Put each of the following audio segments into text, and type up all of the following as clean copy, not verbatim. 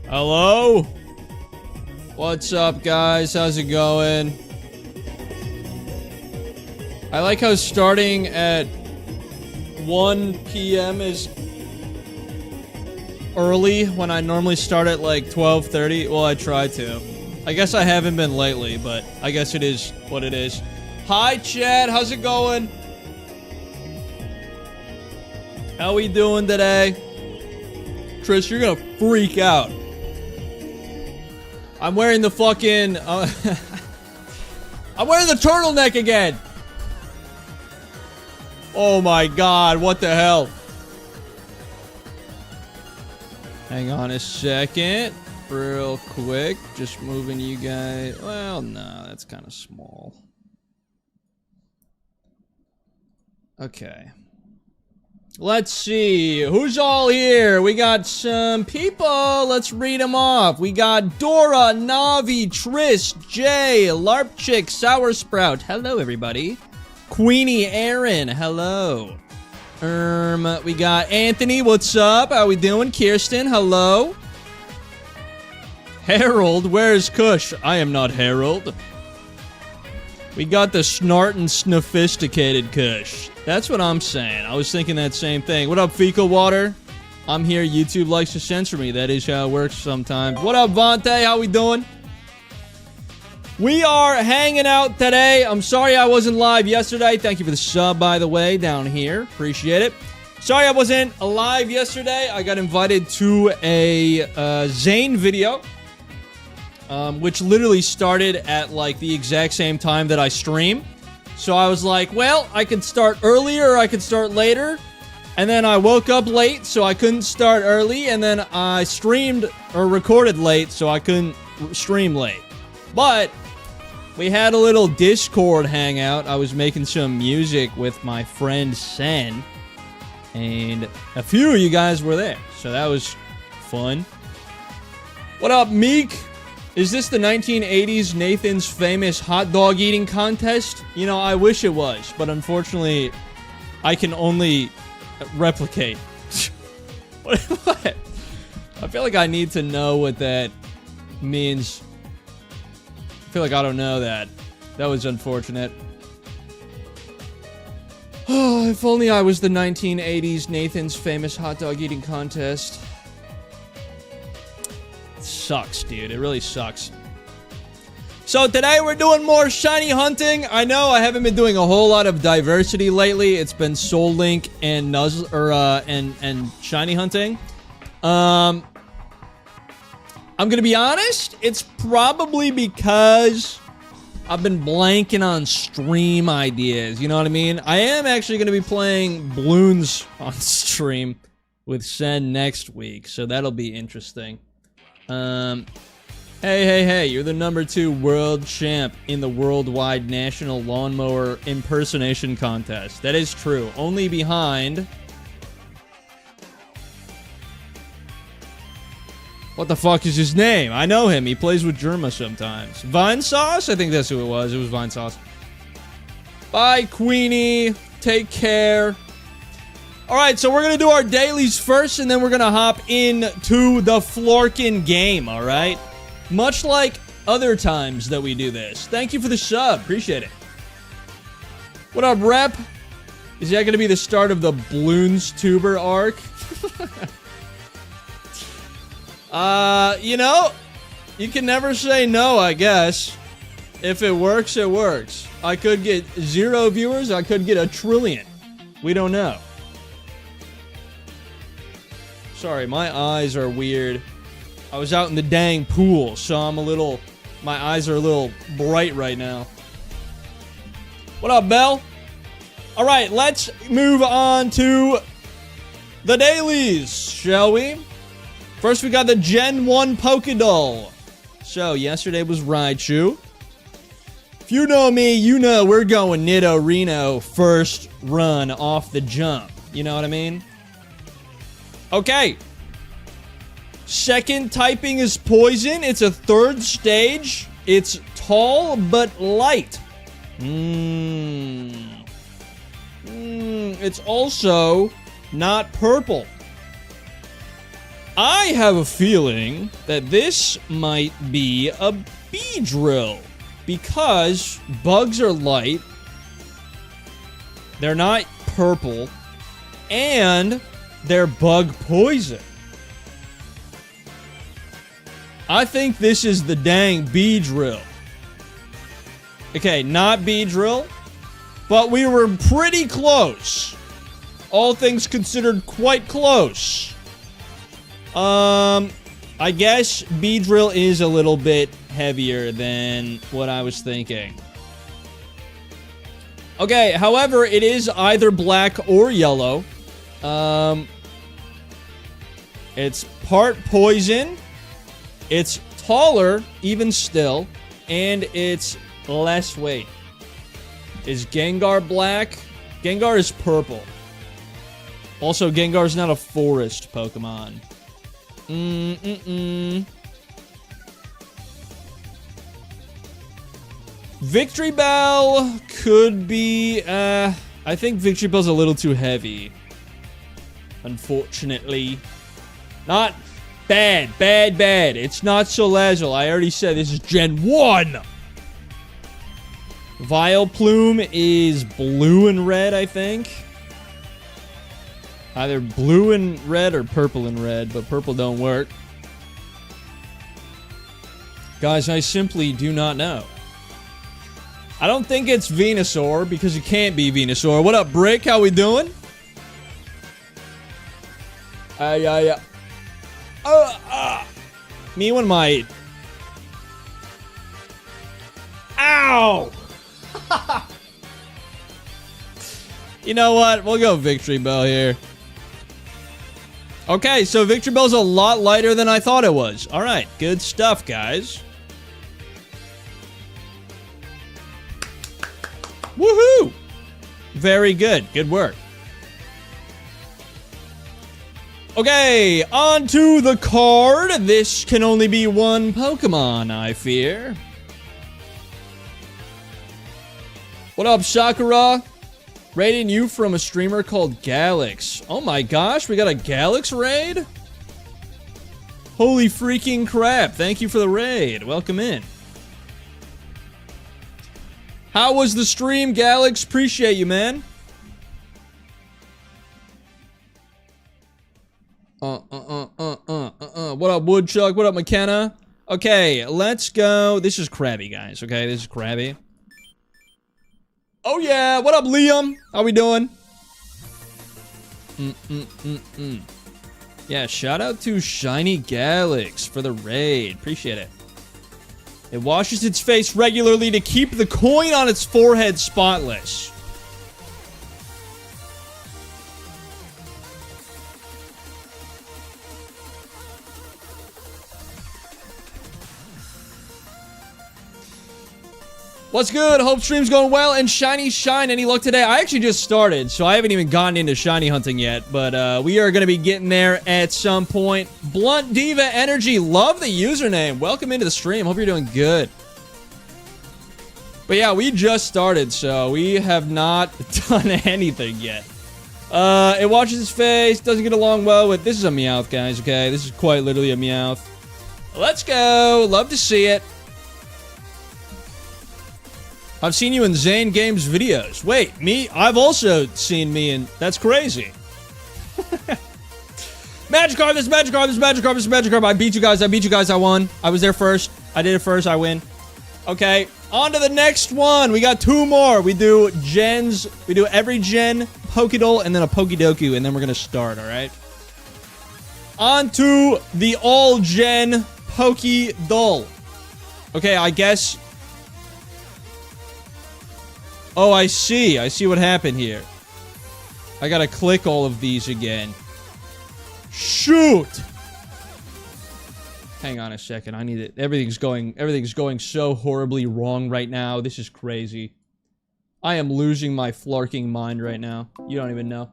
Hello? What's up, guys? How's it going? I like how starting at 1 p.m. is early when I normally start at like 12:30. Well, I try to. I guess I haven't been lately, but I guess it is what it is. Hi, Chad. How's it going? How we doing today? Chris, you're gonna freak out. I'm wearing the fucking... I'm wearing the turtleneck again! Oh my god, what the hell? Hang on a second. Real quick. Just moving you guys... Well, no, that's kind of small. Okay. Let's see. Who's all here? We got some people. Let's read them off. We got Dora, Navi, Tris, Jay, Larpchick, Sour Sprout. Hello, everybody. Queenie, Aaron. Hello. We got Anthony. What's up? How we doing? Kirsten. Hello. Harold. Where's Kush? I am not Harold. We got the snart and snophisticated Kush. That's what I'm saying. I was thinking that same thing. What up, Fecal Water? I'm here. YouTube likes to censor me. That is how it works sometimes. What up, Vontae? How we doing? We are hanging out today. I'm sorry I wasn't live yesterday. Thank you for the sub, by the way, down here. Appreciate it. Sorry I wasn't live yesterday. I got invited to a Zane video. Which literally started at like the exact same time that I stream. So I was like, well, I could start earlier or I could start later. And then I woke up late, so I couldn't start early. And then I streamed or recorded late, so I couldn't stream late. But we had a little Discord hangout. I was making some music with my friend Sen. And a few of you guys were there. So that was fun. What up, Meek? Is this the 1980s Nathan's famous hot dog eating contest? You know, I wish it was, but unfortunately, I can only replicate. What? I feel like I need to know what that means. I feel like I don't know that. That was unfortunate. Oh, if only I was the 1980s Nathan's famous hot dog eating contest. Sucks, dude. It really sucks. So today we're doing more shiny hunting. I know I haven't been doing a whole lot of diversity lately. It's been Soul Link and and shiny hunting. I'm gonna be honest. It's probably because I've been blanking on stream ideas. You know what I mean? I am actually gonna be playing Bloons on stream with Sen next week, so that'll be interesting. And Hey, you're the #2 world champ in the Worldwide National Lawnmower Impersonation Contest. That is true. Only behind... What the fuck is his name? I know him. He plays with Germa sometimes. Vine Sauce? I think that's who it was. It was Vine Sauce. Bye, Queenie. Take care. Alright, so we're going to do our dailies first, and then we're going to hop into the Florkin game, alright? Much like other times that we do this. Thank you for the sub. Appreciate it. What up, Rep? Is that going to be the start of the Bloons Tuber arc? You know, you can never say no, I guess. If it works, it works. I could get 0 viewers. I could get 1 trillion. We don't know. Sorry, my eyes are weird. I was out in the dang pool, so my eyes are a little bright right now. What up, Bell? Alright, let's move on to the dailies, shall we? First, we got the Gen 1 Pokédoll. So, yesterday was Raichu. If you know me, you know we're going Nidorino first run off the jump. You know what I mean? Okay. Second typing is Poison. It's a 3rd stage. It's tall but light. It's also not purple. I have a feeling that this might be a Beedrill because bugs are light. They're not purple. And they're bug poison. I think this is the dang Beedrill. Okay, not Beedrill, but we were pretty close. All things considered, quite close. I guess Beedrill is a little bit heavier than what I was thinking. Okay, however, it is either black or yellow. It's part poison. It's taller, even still, and it's less weight. Is Gengar black? Gengar is purple. Also, Gengar's not a forest Pokemon. Victory Bell could be, I think Victory Bell's a little too heavy. Unfortunately. Not bad. It's not Salazzle. I already said this is Gen 1. Vileplume is blue and red, I think. Either blue and red or purple and red, but purple don't work. Guys, I simply do not know. I don't think it's Venusaur, because it can't be Venusaur. What up, Brick? How we doing? Me and my... Ow! You know what? We'll go Victory Bell here. Okay, so Victory Bell's a lot lighter than I thought it was. Alright, good stuff, guys. Woohoo! Very good. Good work. Okay, on to the card. This can only be one Pokemon, I fear. What up, Sakura? Raiding you from a streamer called Galax. Oh my gosh, we got a Galax raid? Holy freaking crap. Thank you for the raid. Welcome in. How was the stream, Galax? Appreciate you, man. What up, Woodchuck? What up, McKenna? Okay, let's go. This is Krabby, guys. Okay, this is Krabby. Oh yeah, what up, Liam? How we doing? Yeah, shout out to Shiny Galax for the raid. Appreciate it. It washes its face regularly to keep the coin on its forehead spotless. What's good? Hope stream's going well. And Shiny Shine, any luck today? I actually just started, so I haven't even gotten into shiny hunting yet. But we are going to be getting there at some point. Blunt Diva Energy, love the username. Welcome into the stream. Hope you're doing good. But yeah, we just started, so we have not done anything yet. It watches his face, doesn't get along well with... This is a Meowth, guys, okay? This is quite literally a Meowth. Let's go. Love to see it. I've seen you in Zane Games videos. Wait, me? I've also seen me in... That's crazy. Magikarp, this is Magikarp, this is Magikarp, this is Magikarp. I beat you guys, I won. I was there first. I did it first, I win. Okay, on to the next one. We got 2 more. We do gens. We do every gen, Pokédoll, and then a Pokédoku, and then we're gonna start, alright? On to the all-gen Pokédoll. Okay, I guess... Oh, I see. I see what happened here. I gotta click all of these again. Shoot! Hang on a second. I need it. Everything's going so horribly wrong right now. This is crazy. I am losing my flarking mind right now. You don't even know.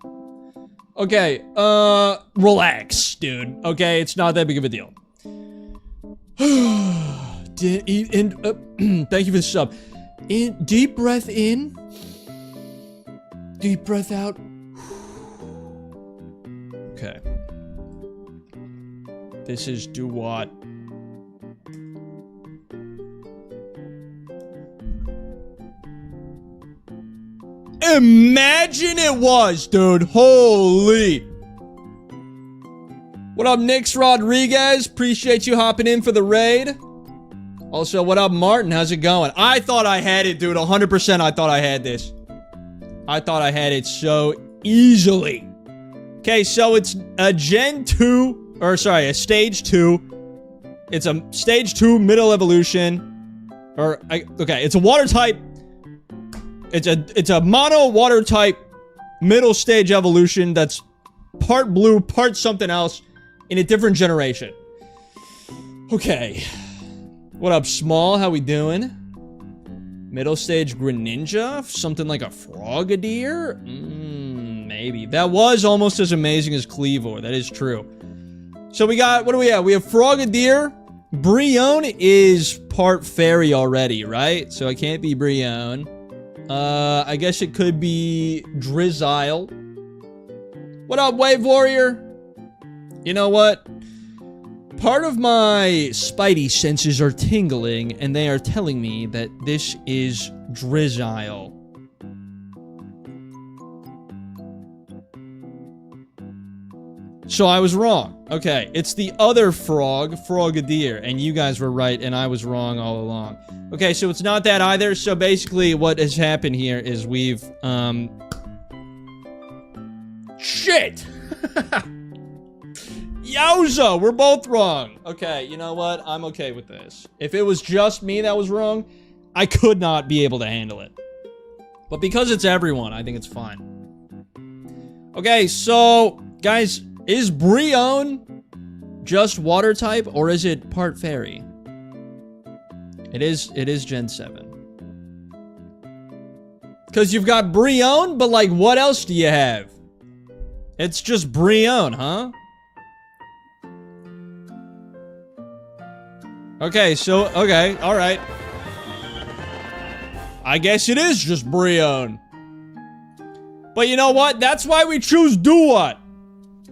Okay, relax, dude. Okay, it's not that big of a deal. Thank you for the sub. Deep breath in. Deep breath out. Okay. This is do what? Imagine it was, dude. Holy. What up, Nix Rodriguez? Appreciate you hopping in for the raid. Also, what up, Martin? How's it going? I thought I had it, dude. 100% I thought I had this. I thought I had it so easily. Okay, so it's a Gen 2, or sorry, a Stage 2. It's a Stage 2 middle evolution. Okay, it's a water type. It's a mono water type middle stage evolution that's part blue, part something else in a different generation. Okay. What up, Small? How we doing? Middle stage Greninja? Something like a Frogadier? Maybe. That was almost as amazing as Cleavor. That is true. So we got, what do we have? We have Frogadier. Brionne is part fairy already, right? So it can't be Brionne. I guess it could be Drizzile. What up, Wave Warrior? You know what? Part of my spidey senses are tingling, and they are telling me that this is Drizzile. So I was wrong. Okay, it's the other frog, Frogadier, and you guys were right, and I was wrong all along. Okay, so it's not that either. So basically what has happened here is we've, shit! Yowza! We're both wrong. Okay, you know what? I'm okay with this. If it was just me that was wrong, I could not be able to handle it. But because it's everyone, I think it's fine. Okay, so, guys, is Brionne just water type, or is it part fairy? It is Gen 7. Because you've got Brionne, but, like, what else do you have? It's just Brionne, huh? Okay, so, okay, alright. I guess it is just Brionne. But you know what? That's why we choose Duat.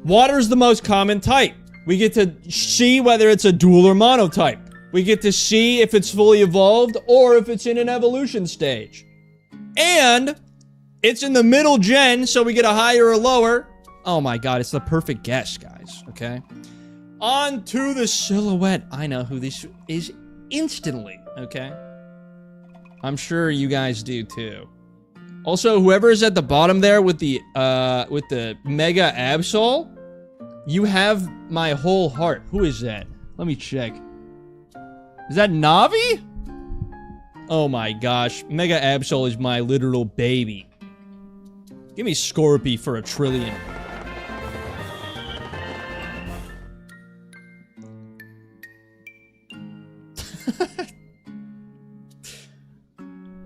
Water's the most common type. We get to see whether it's a dual or mono type. We get to see if it's fully evolved or if it's in an evolution stage. And it's in the middle gen, so we get a higher or lower. Oh my god, it's the perfect guess, guys, okay? On to the silhouette. I know who this is instantly, okay? I'm sure you guys do too. Also, whoever is at the bottom there with the Mega Absol, you have my whole heart. Who is that? Let me check. Is that Navi? Oh my gosh. Mega Absol is my literal baby. Give me Scorpy for a trillion.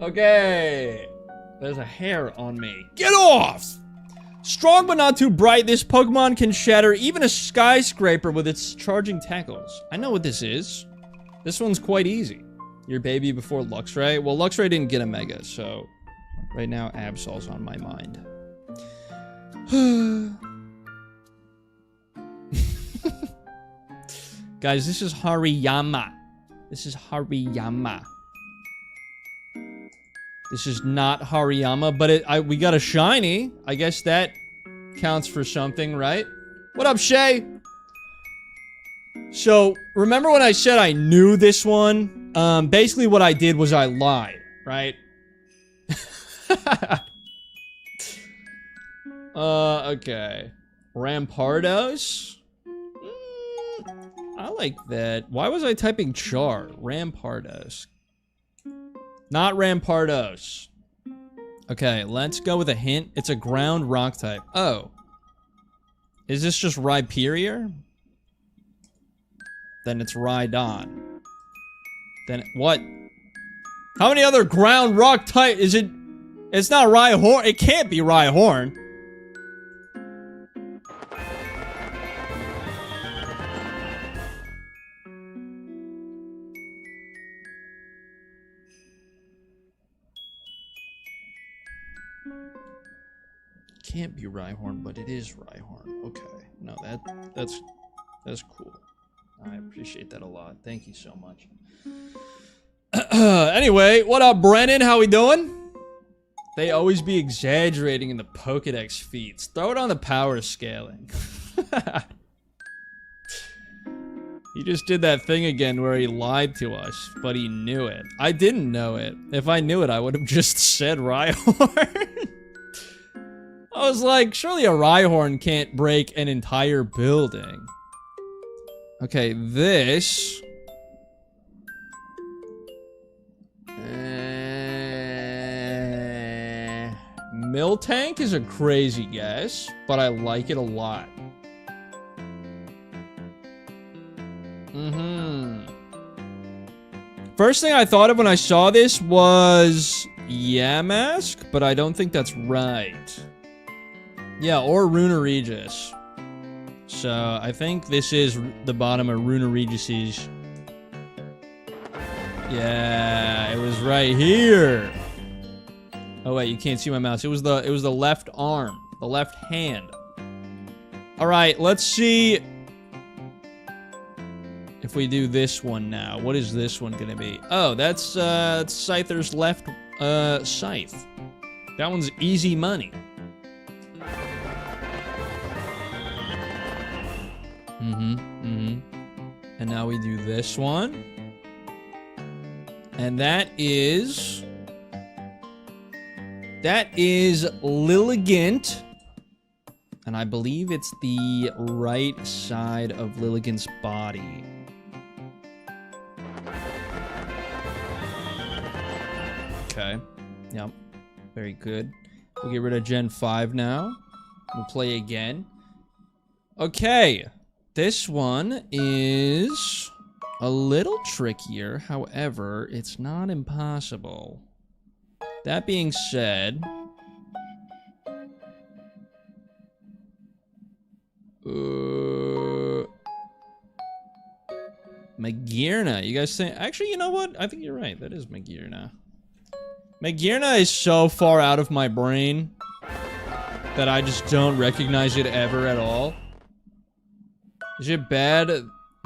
Okay. There's a hair on me. Get off! Strong but not too bright, this Pokemon can shatter even a skyscraper with its charging tackles. I know what this is. This one's quite easy. Your baby before Luxray? Well, Luxray didn't get a Mega, so... Right now, Absol's on my mind. Guys, this is Hariyama. This is Hariyama. This is not Hariyama, but we got a shiny. I guess that counts for something, right? What up, Shay? So, remember when I said I knew this one? Basically what I did was I lied, right? Okay. Rampardos? I like that. Why was I typing Char? Rampardos. Not Rampardos. Okay, let's go with a hint. It's a ground rock type. Oh. Is this just Rhyperior? Then it's Rhydon. Then what? How many other ground rock type is it? It's not Rhyhorn. It can't be Rhyhorn. Can't be Rhyhorn, but it is Rhyhorn. Okay. No, that's cool. I appreciate that a lot. Thank you so much. Anyway, what up, Brennan? How we doing? They always be exaggerating in the Pokedex feats. Throw it on the power scaling. He just did that thing again where he lied to us, but he knew it. I didn't know it. If I knew it, I would have just said Rhyhorn. I was like, surely a Rhyhorn can't break an entire building. Okay, this... Miltank is a crazy guess, but I like it a lot. First thing I thought of when I saw this was Yamask, but I don't think that's right. Yeah, or Runaregis. So, I think this is the bottom of Runaregis's. Yeah, it was right here. Oh wait, you can't see my mouse. It was the left arm, the left hand. All right, let's see if we do this one now. What is this one gonna be? Oh, that's Scyther's left scythe. That one's easy money. And now we do this one. And that is Lilligant. And I believe it's the right side of Lilligant's body. Okay. Yep. Very good. We'll get rid of Gen 5 now. We'll play again. Okay. This one is a little trickier. However, it's not impossible. That being said... Magearna. You guys think... Actually, you know what? I think you're right. That is Magearna. Magearna is so far out of my brain that I just don't recognize it ever at all. Is it bad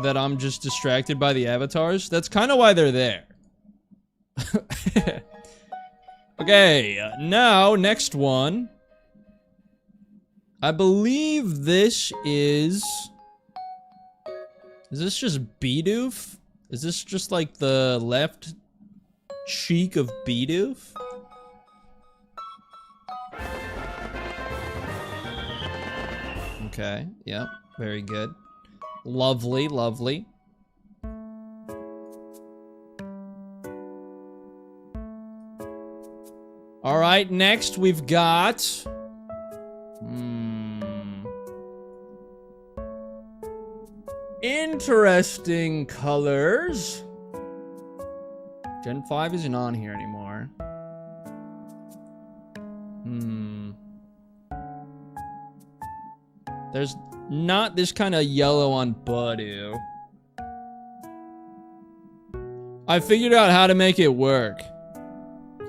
that I'm just distracted by the avatars? That's kind of why they're there. Okay, now, next one. I believe this is... Is this just Bidoof? Is this just like the left cheek of Bidoof? Okay, yeah, very good. Lovely, lovely. All right, next we've got... Interesting colors. Gen 5 isn't on here anymore. There's not this kind of yellow on Budu. I figured out how to make it work.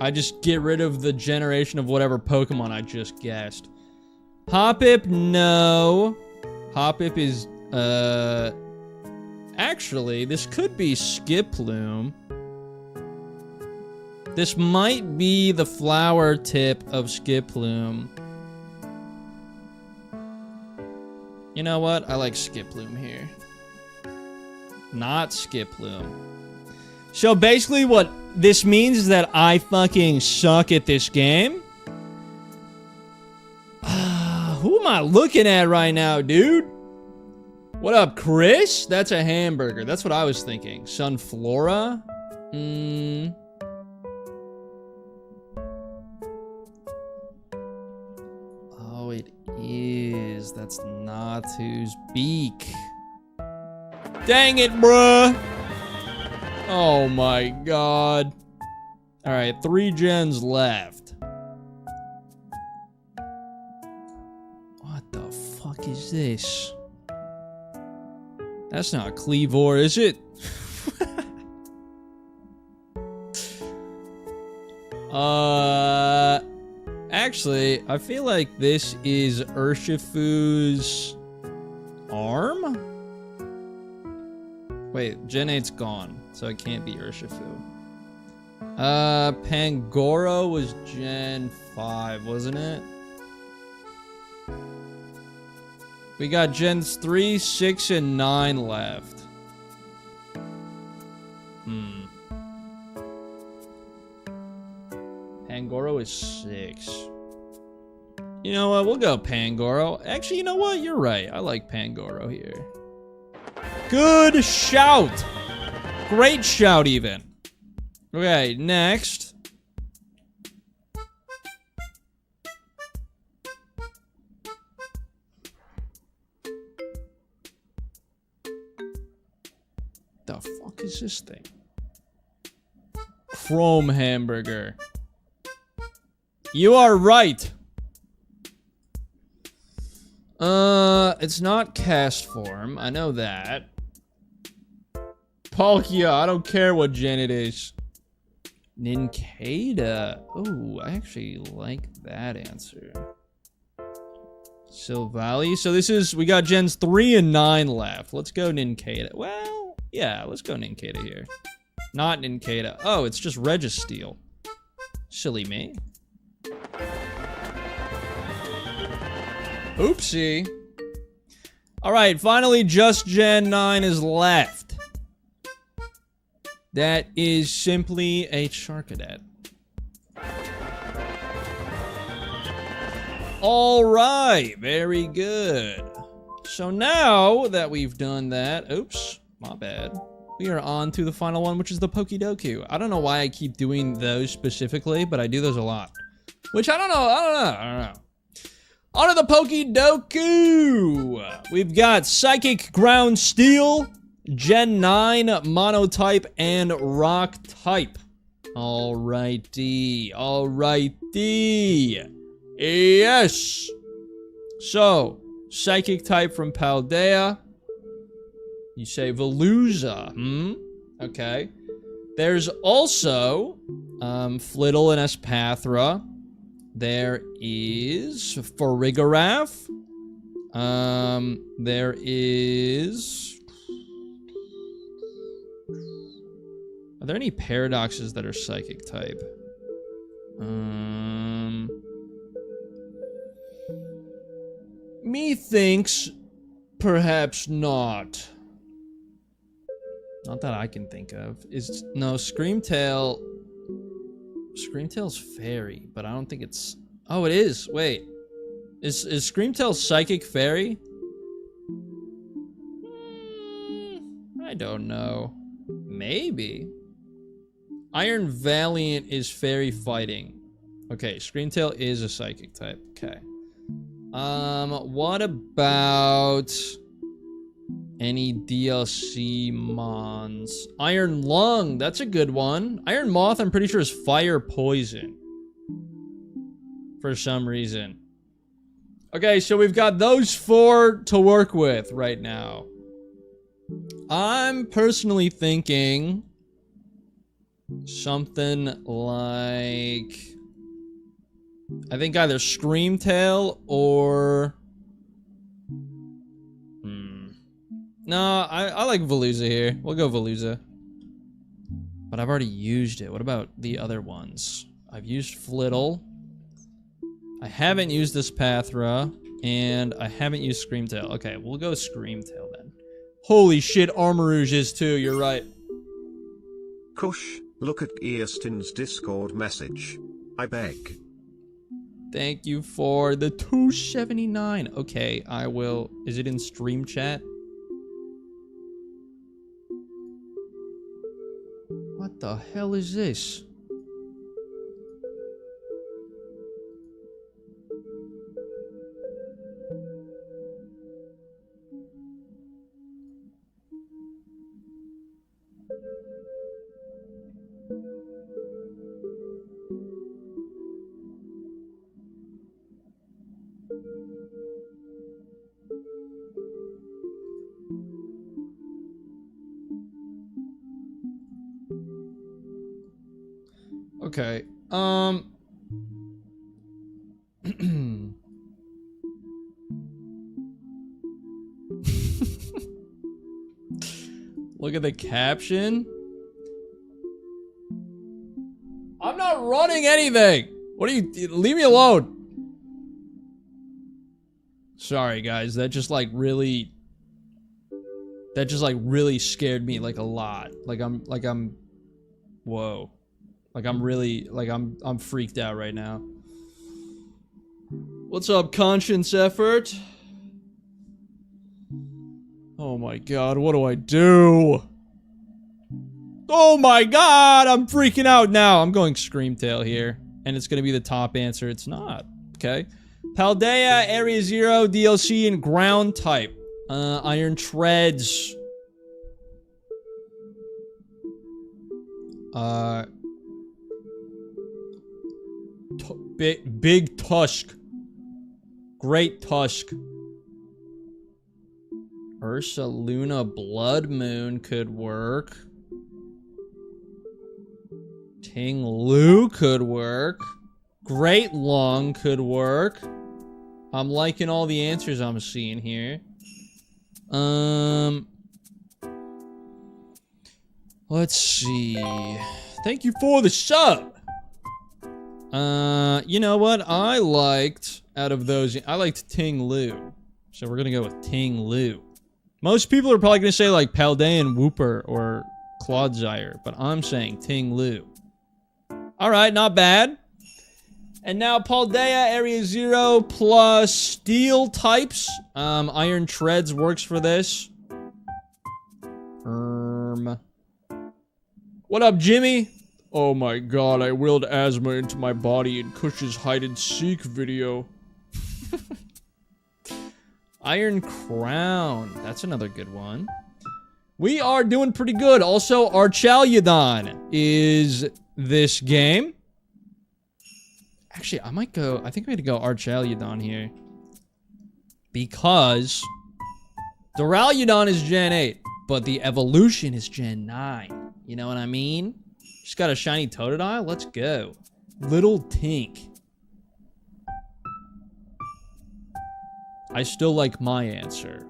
I just get rid of the generation of whatever Pokemon I just guessed. Hoppip, no. Hoppip is, actually, this could be Skiploom. This might be the flower tip of Skiploom. You know what? I like Skiploom here. Not Skiploom. So basically what this means is that I fucking suck at this game. Who am I looking at right now, dude? What up, Chris? That's a hamburger. That's what I was thinking. Sunflora? Oh, it is. That's Natu's beak. Dang it, bruh. Oh my god. Alright, 3 gens left. What the fuck is this? That's not Cleavor, is it? Actually, I feel like this is Urshifu's arm? Wait, Gen 8's gone, so it can't be Urshifu. Pangoro was Gen 5, wasn't it? We got Gens 3, 6, and 9 left. Pangoro is 6. You know what? We'll go Pangoro. Actually, you know what? You're right. I like Pangoro here. Good shout! Great shout, even. Okay, next. The fuck is this thing? Chrome hamburger. You are right. It's not cast form. I know that. Palkia, I don't care what gen it is. Nincada. Oh, I actually like that answer. Silvally. So this is, we got gens 3 and 9 left. Let's go Nincada. Well, yeah, let's go Nincada here. Not Nincada. Oh, it's just Registeel. Silly me. Oopsie. Alright, finally just Gen 9 is left. That is simply a Charcadet. Alright, very good. So now that we've done that, oops, my bad. We are on to the final one, which is the Pokédoku. I don't know why I keep doing those specifically, but I do those a lot. Which I don't know. On to the Pokédoku! We've got Psychic Ground Steel, Gen 9, Monotype, and Rock Type. Alrighty. Yes! So, Psychic type from Paldea. You say Veluza, Okay. There's also, Flittle and Espathra. There is Farigiraf. There is... Are there any Paradoxes that are Psychic type? Methinks perhaps not. Not that I can think of. No, Screamtail. Screamtail's Fairy, but I don't think it's... Oh, it is. Wait. Is Screamtail Psychic Fairy? I don't know. Maybe. Iron Valiant is Fairy Fighting. Okay, Screamtail is a Psychic type. Okay. What about any DLC mons? Iron Lung, that's a good one. Iron Moth, I'm pretty sure, is Fire Poison. for some reason. Okay, so we've got those 4 to work with right now. I'm personally thinking something like, I think either Screamtail or... No, I like Veluza here. We'll go Veluza. But I've already used it. What about the other ones? I've used Flittle. I haven't used this Pathra. And I haven't used Screamtail. Okay, we'll go Screamtail then. Holy shit, Armarouge is too, you're right. Kush, look at Easton's Discord message. I beg. Thank you for the 279. Okay, I will... Is it in stream chat? What the hell is this? Okay, look at the caption. I'm not running anything. What are you, leave me alone. Sorry guys, that just like really scared me like a lot. I'm whoa. Like I'm really, I'm freaked out right now. What's up, Conscience Effort? Oh my god, what do I do? Oh my god, I'm freaking out now. I'm going Screamtail here. And it's gonna be the top answer. It's not. Okay. Paldea, Area Zero, DLC, and Ground type. Iron Treads. Big Tusk. Great Tusk. Ursaluna Blood Moon could work. Ting Lu could work. Great Long could work. I'm liking all the answers I'm seeing here. Let's see. Thank you for the sub. You know what? I liked, out of those, I liked Ting Lu. So we're gonna go with Ting Lu. Most people are probably gonna say like Paldean Wooper or Clodsire, but I'm saying Ting Lu. Alright, not bad. And now Paldea, Area Zero, plus Steel types. Iron Treads works for this. What up, Jimmy? Oh my god, I willed asthma into my body in Kush's hide-and-seek video. Iron Crown. That's another good one. We are doing pretty good. Also, Archaliodon is this game. Actually, I think I'm going to go Archaliodon here. Because Duraludon is Gen 8, but the evolution is Gen 9. You know what I mean? Just got a shiny Totodile? Let's go. Little Tink. I still like my answer.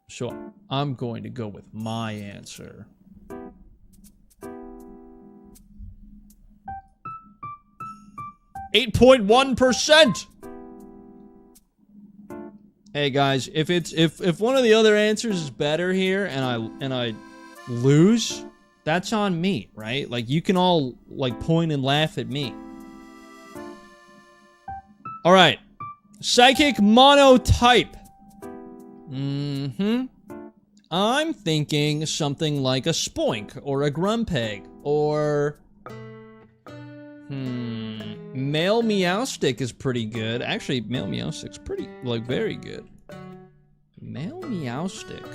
So I'm going to go with my answer. .1%. Hey guys, if one of the other answers is better here and I lose, that's on me, right? Like you can all like point and laugh at me. All right. Psychic Monotype. I'm thinking something like a Spoink or a Grumpeg or Male Meowstic is pretty good. Actually, Male Meowstic's pretty, like, very good. Male Meowstic.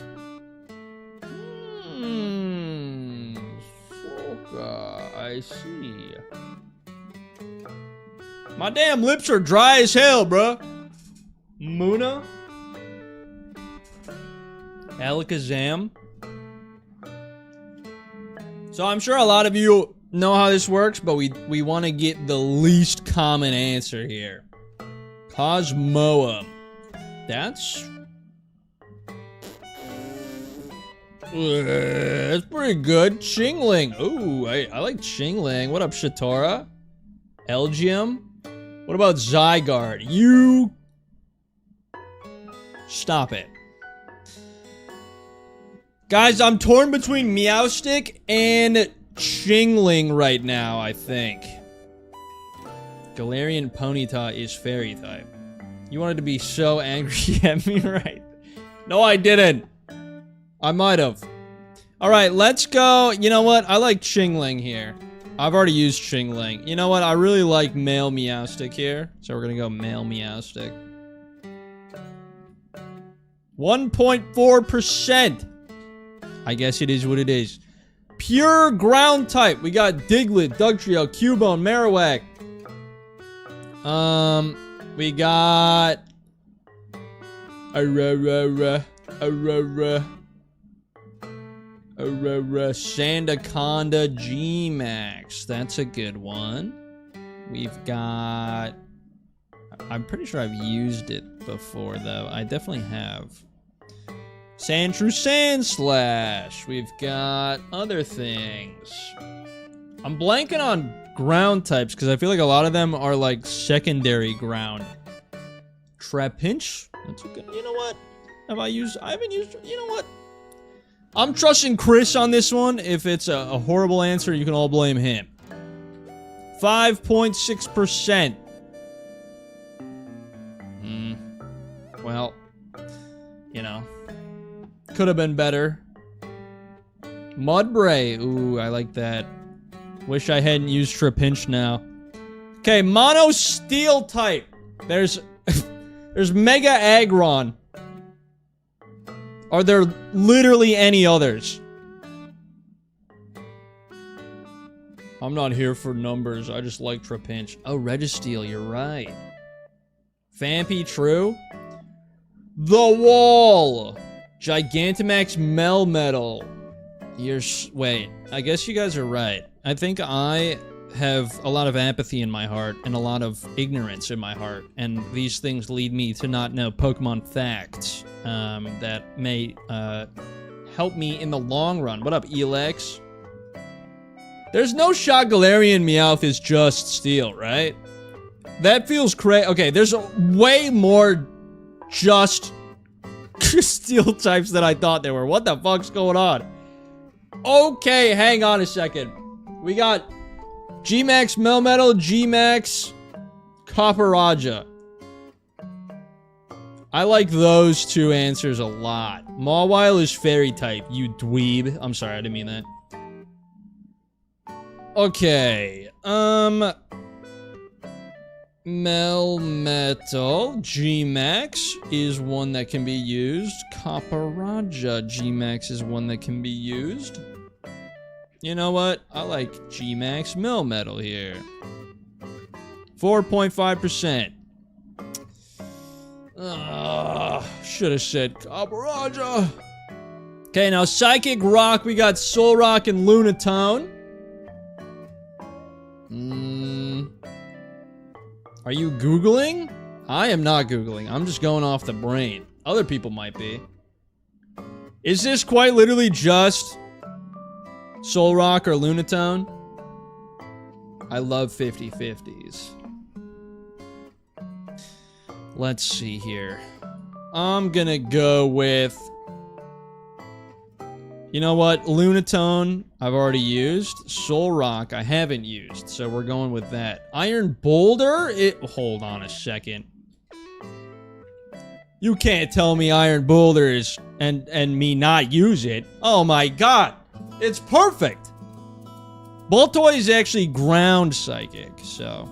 I see. My damn lips are dry as hell, bruh. Muna? Alakazam? So I'm sure a lot of you know how this works, but we want to get the least common answer here. Cosmoem. That's pretty good. Chingling. Ooh, I like Chingling. What up, Shatora? Elgium? What about Zygarde? You... Stop it. Guys, I'm torn between Meowstic and Chingling right now, I think. Galarian Ponyta is Fairy type. You wanted to be so angry at me, right? No, I didn't. I might have. Alright, let's go. You know what? I like Chingling here. I've already used Chingling. You know what? I really like male Meowstic here. So we're gonna go male Meowstic. 1.4%. I guess it is what it is. Pure ground type. We got Diglett, Dugtrio, Cubone, Marowak. We got Sandaconda G-Max. That's a good one. We've got... I'm pretty sure I've used it before, though. I definitely have. Sandshrew Sandslash. We've got other things. I'm blanking on ground types because I feel like a lot of them are like secondary ground. Trapinch. That's a good. You know what? I haven't used. You know what? I'm trusting Chris on this one. If it's a horrible answer, you can all blame him. 5.6%. Well, you know. Could have been better. Mudbray. Ooh, I like that. Wish I hadn't used Trapinch now. Okay, Mono Steel type. There's Mega Aggron. Are there literally any others? I'm not here for numbers. I just like Trapinch. Oh, Registeel, you're right. Phanpy, true. The Wall. Gigantamax Melmetal. Wait, I guess you guys are right. I think I have a lot of apathy in my heart and a lot of ignorance in my heart, and these things lead me to not know Pokemon facts that may help me in the long run. What up, Elex? There's no shot Galarian Meowth is just Steel, right? That feels crazy. Okay, there's way more just Steel types than I thought there were. What the fuck's going on? Okay, hang on a second. We got G-Max Melmetal, G-Max Copperajah. I like those two answers a lot. Mawile is Fairy type, you dweeb. I'm sorry, I didn't mean that. Okay, Melmetal G-Max is one that can be used. Copperajah G-Max is one that can be used. You know what? I like G-Max Melmetal here. 4.5%. Should have said Copperajah. Okay, now Psychic Rock. We got Solrock and Lunatone. Are you Googling? I am not Googling. I'm just going off the brain. Other people might be. Is this quite literally just Solrock or Lunatone? I love 50-50s. Let's see here. I'm gonna go with... You know what? Lunatone, I've already used. Solrock, I haven't used. So we're going with that. Iron Boulder? Hold on a second. You can't tell me Iron Boulder is... And me not use it. Oh my god. It's perfect. Baltoy is actually ground psychic, so...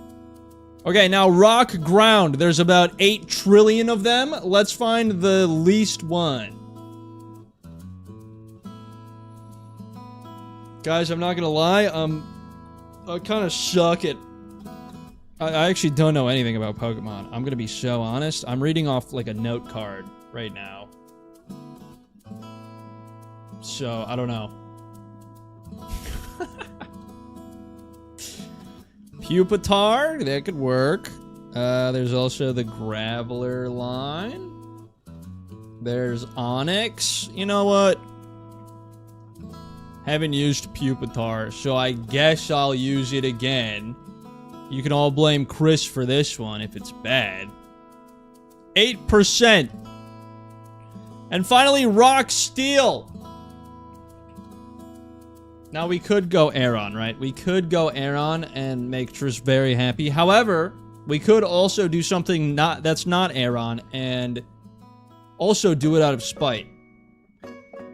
Okay, now rock ground. There's about 8 trillion of them. Let's find the least one. Guys, I'm not gonna lie, I kind of suck at... I actually don't know anything about Pokemon. I'm gonna be so honest. I'm reading off like a note card right now. So, I don't know. Pupitar, that could work. There's also the Graveler line. There's Onyx. You know what? Haven't used Pupitar, so I guess I'll use it again. You can all blame Chris for this one if it's bad. 8%. And finally, Rock Steel. Now, we could go Aeron, right? We could go Aeron and make Trish very happy. However, we could also do something that's not Aeron and also do it out of spite.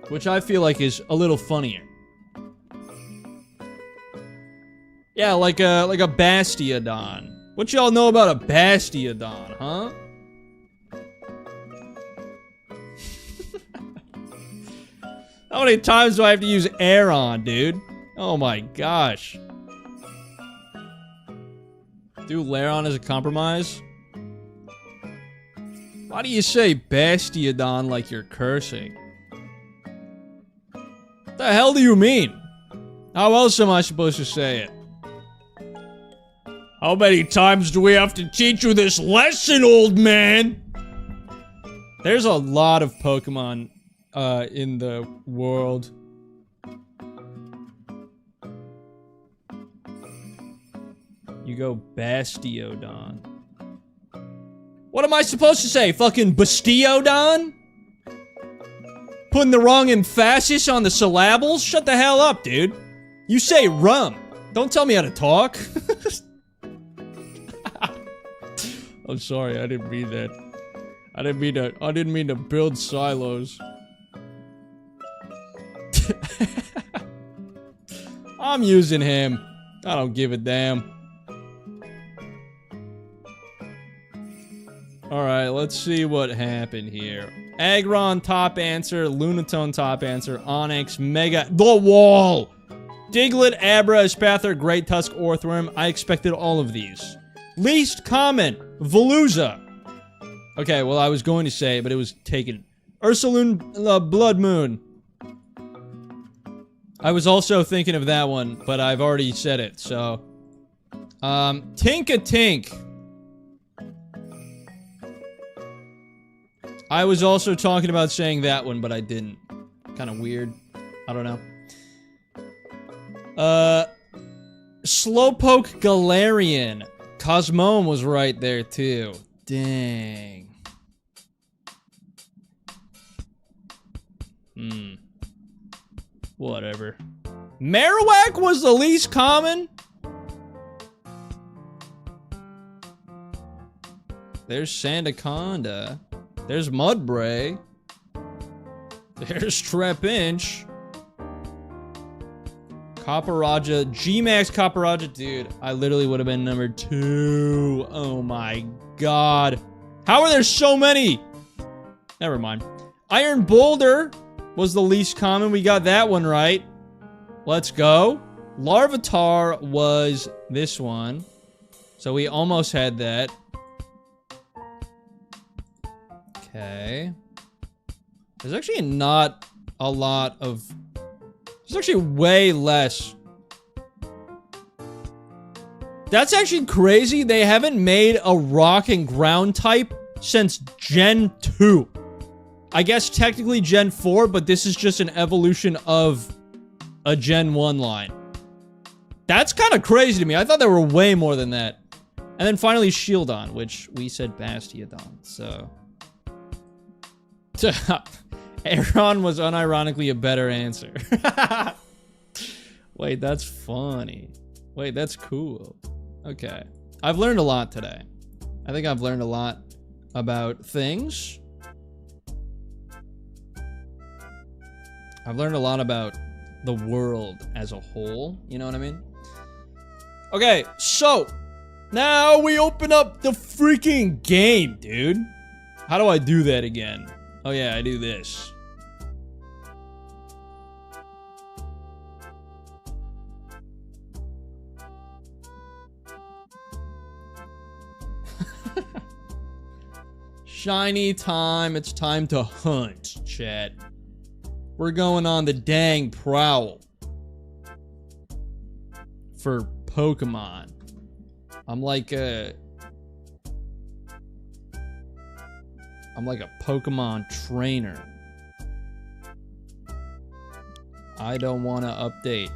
Which I feel like is a little funnier. Yeah, like a Bastiodon. What y'all know about a Bastiodon, huh? How many times do I have to use Aeron, dude? Oh my gosh. Do Lairon as a compromise? Why do you say Bastiodon like you're cursing? What the hell do you mean? How else am I supposed to say it? How many times do we have to teach you this lesson, old man? There's a lot of Pokemon in the world. You go Bastiodon. What am I supposed to say? Fucking Bastiodon? Putting the wrong emphasis on the syllables? Shut the hell up, dude. You say rum. Don't tell me how to talk. I'm sorry, I didn't mean that. I didn't mean to build silos. I'm using him. I don't give a damn. Alright, let's see what happened here. Aggron, top answer. Lunatone, top answer. Onyx, Mega... The Wall! Diglett, Abra, Espathra, Great Tusk, Orthworm. I expected all of these. Least common, Veluza. Okay, well, I was going to say it, but it was taken. Ursalune, Blood Moon. I was also thinking of that one, but I've already said it, so... Tinka-Tink. I was also talking about saying that one, but I didn't. Kind of weird. I don't know. Slowpoke Galarian. Cosmoem was right there, too. Dang. Whatever. Marowak was the least common? There's Sandaconda. There's Mudbray. There's Trapinch. Copperajah. G-Max Copperajah. Dude, I literally would have been number 2. Oh my god. How are there so many? Never mind. Iron Boulder was the least common. We got that one right. Let's go. Larvitar was this one. So we almost had that. Okay. There's actually not a lot of... There's actually way less. That's actually crazy. They haven't made a rock and ground type since Gen 2. I guess technically Gen 4, but this is just an evolution of a Gen 1 line. That's kind of crazy to me. I thought there were way more than that. And then finally Shieldon, which we said Bastiodon, so... Aeron was unironically a better answer. Wait, that's funny. Wait, that's cool. Okay. I've learned a lot today. I think I've learned a lot about things. I've learned a lot about the world as a whole. You know what I mean? Okay, so now we open up the freaking game, dude. How do I do that again? Oh yeah, I do this. Shiny time. It's time to hunt, chat. We're going on the dang prowl. For Pokemon. I'm like a Pokemon trainer. I don't want to update.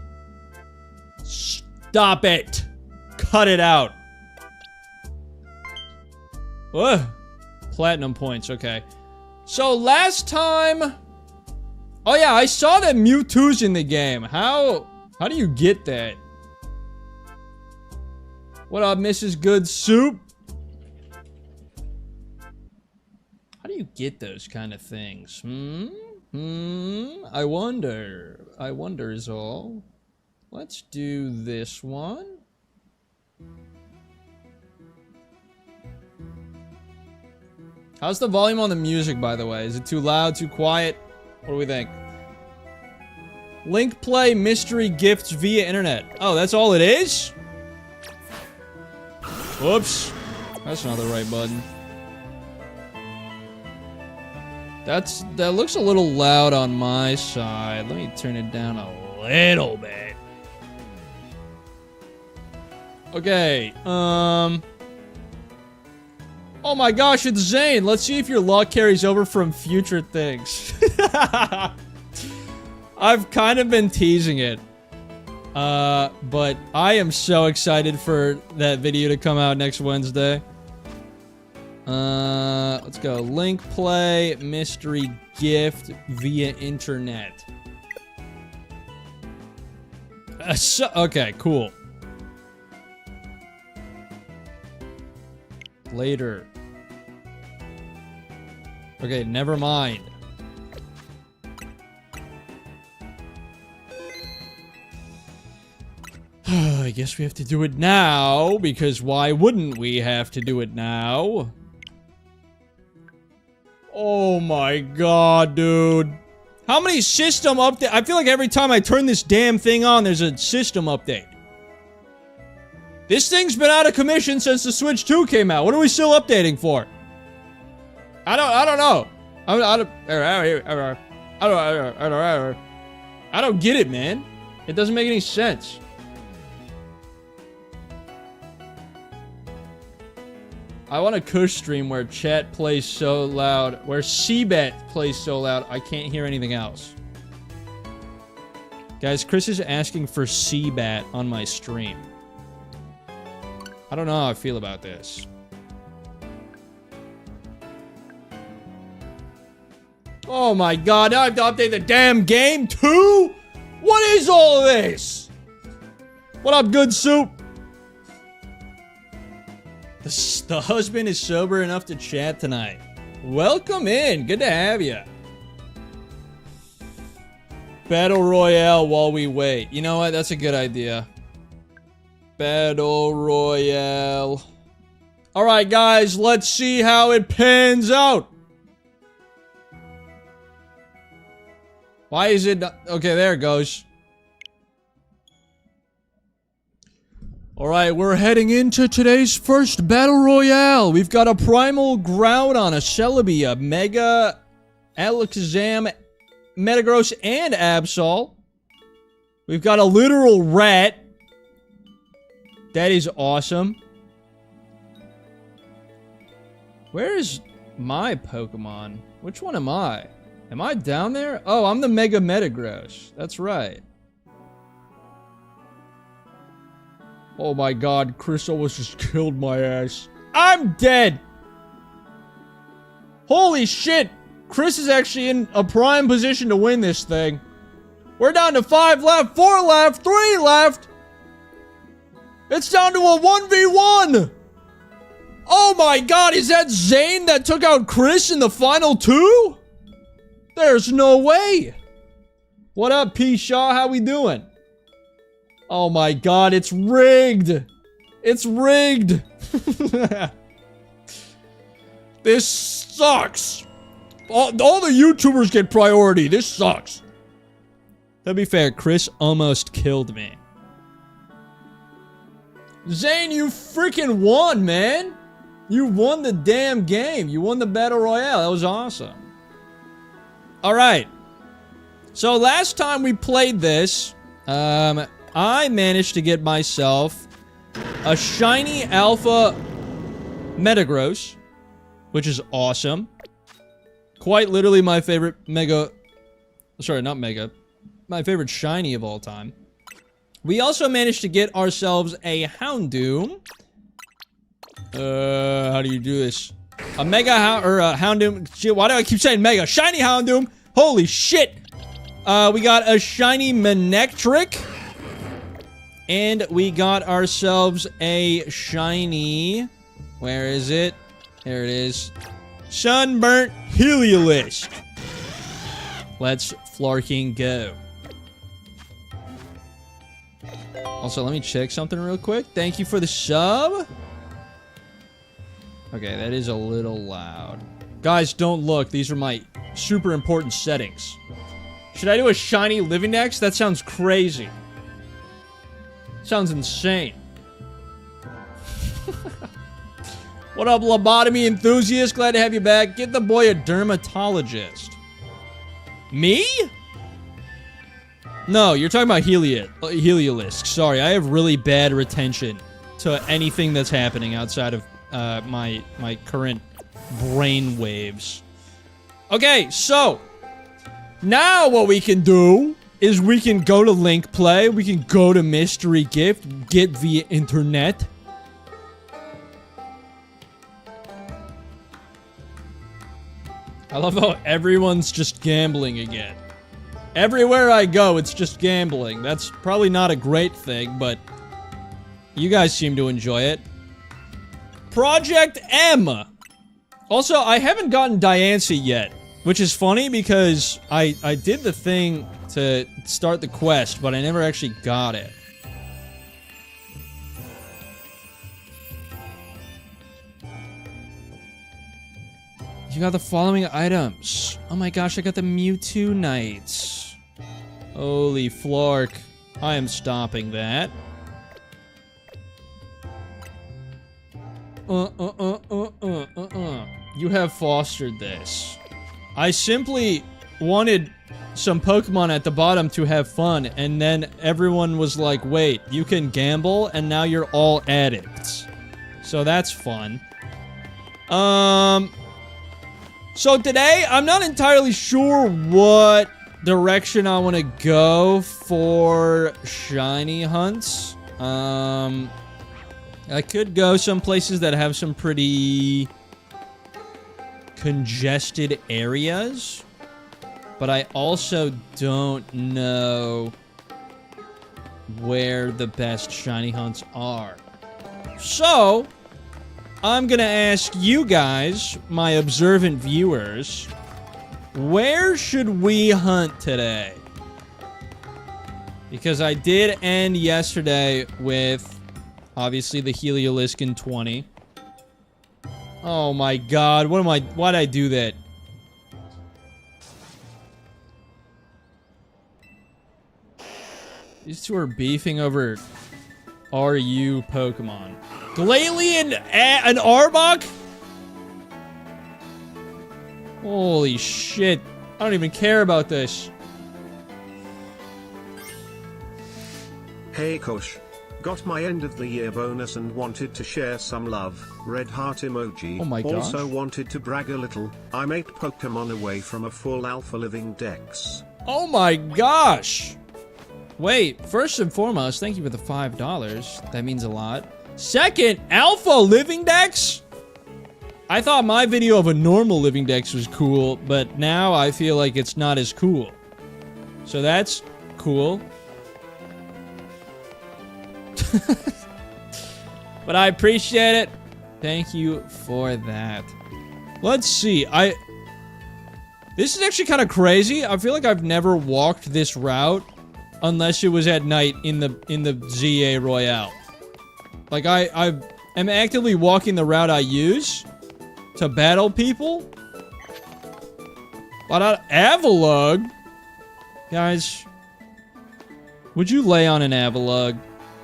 Stop it! Cut it out. Ugh. Platinum points, okay. So last time... Oh yeah, I saw that Mewtwo's in the game. How do you get that? What up, Mrs. Good Soup? How do you get those kind of things? I wonder. I wonder is all. Let's do this one. How's the volume on the music, by the way? Is it too loud, too quiet? What do we think? Link play mystery gifts via internet. Oh, that's all it is? Whoops. That's not the right button. That looks a little loud on my side. Let me turn it down a little bit. Okay, oh my gosh, it's Zane. Let's see if your luck carries over from future things. I've kind of been teasing it. But I am so excited for that video to come out next Wednesday. Let's go. Link play mystery gift via internet. Okay, cool. Later. Okay, never mind. I guess we have to do it now, because why wouldn't we have to do it now? Oh my god, dude. How many system updates? I feel like every time I turn this damn thing on, there's a system update. This thing's been out of commission since the Switch 2 came out. What are we still updating for? I don't know. I don't get it, man. It doesn't make any sense. I want a Kush stream where chat plays so loud, where Seabat plays so loud, I can't hear anything else. Guys, Chris is asking for Seabat on my stream. I don't know how I feel about this. Oh my god, now I have to update the damn game too? What is all this? What up, Good Soup? The husband is sober enough to chat tonight. Welcome in. Good to have you. Battle Royale while we wait. You know what? That's a good idea. Battle Royale. Alright, guys. Let's see how it pans out. Why is it... Okay, there it goes. Alright, we're heading into today's first Battle Royale. We've got a Primal Groudon, a Celebi, a Mega Alakazam, Metagross, and Absol. We've got a literal rat. That is awesome. Where is my Pokemon? Which one am I? Am I down there? Oh, I'm the Mega Metagross. That's right. Oh my god, Chris almost just killed my ass. I'm dead! Holy shit! Chris is actually in a prime position to win this thing. We're down to 5 left, 4 left, 3 left! It's down to a 1v1! Oh my god, is that Zane that took out Chris in the final 2? There's no way! What up, P. Shaw? How we doing? Oh my god, it's rigged! It's rigged! This sucks! All the YouTubers get priority. This sucks. To be fair, Chris almost killed me. Zane, you freaking won, man! You won the damn game. You won the Battle Royale. That was awesome. Alright. So last time we played this, I managed to get myself a shiny alpha Metagross, which is awesome. Quite literally my favorite mega... Sorry, not mega. My favorite shiny of all time. We also managed to get ourselves a Houndoom. How do you do this? A Mega Houndoom. Shit, why do I keep saying Mega? Shiny Houndoom! Holy shit! We got a shiny Manectric. And we got ourselves a shiny... Where is it? There it is. Sunburnt Heliolisk. Let's flarking go. Also, let me check something real quick. Thank you for the sub. Okay, that is a little loud. Guys, don't look. These are my super important settings. Should I do a shiny Living Dex? That sounds crazy. Sounds insane. What up, lobotomy enthusiast? Glad to have you back. Get the boy a dermatologist. Me? No, you're talking about Heliolisk. Sorry, I have really bad retention to anything that's happening outside of my current brain waves. Okay, so now what we can do is we can go to Link Play, we can go to Mystery Gift, get via internet. I love how everyone's just gambling again. Everywhere I go, it's just gambling. That's probably not a great thing, but you guys seem to enjoy it. Project M! Also, I haven't gotten Diancie yet, which is funny because I did the thing to start the quest, but I never actually got it. You got the following items. Oh my gosh, I got the Mewtwo Knights. Holy flark. I am stopping that. You have fostered this. I simply wanted some Pokemon at the bottom to have fun, and then everyone was like, wait, you can gamble, and now you're all addicts. So that's fun. So today, I'm not entirely sure what direction I want to go for shiny hunts. I could go some places that have some pretty congested areas, but I also don't know where the best shiny hunts are. So I'm gonna ask you guys, my observant viewers, where should we hunt today? Because I did end yesterday with, obviously, the Heliolisk in 20. Oh my god, why'd I do that? These two are beefing over RU Pokemon. Glalie and Arbok? Holy shit. I don't even care about this. Hey Kush. Got my end of the year bonus and wanted to share some love. Red heart emoji. Oh my gosh. Also wanted to brag a little. I'm 8 Pokemon away from a full alpha living dex. Oh my gosh. Wait, first and foremost, thank you for the $5. That means a lot. Second, alpha living dex? I thought my video of a normal living dex was cool, but now I feel like it's not as cool. So that's cool. But I appreciate it. Thank you for that. Let's see. This is actually kind of crazy. I feel like I've never walked this route unless it was at night in the ZA Royale. Like I am actively walking the route I use to battle people. But not Avalugg. Guys, would you lay on an Avalugg?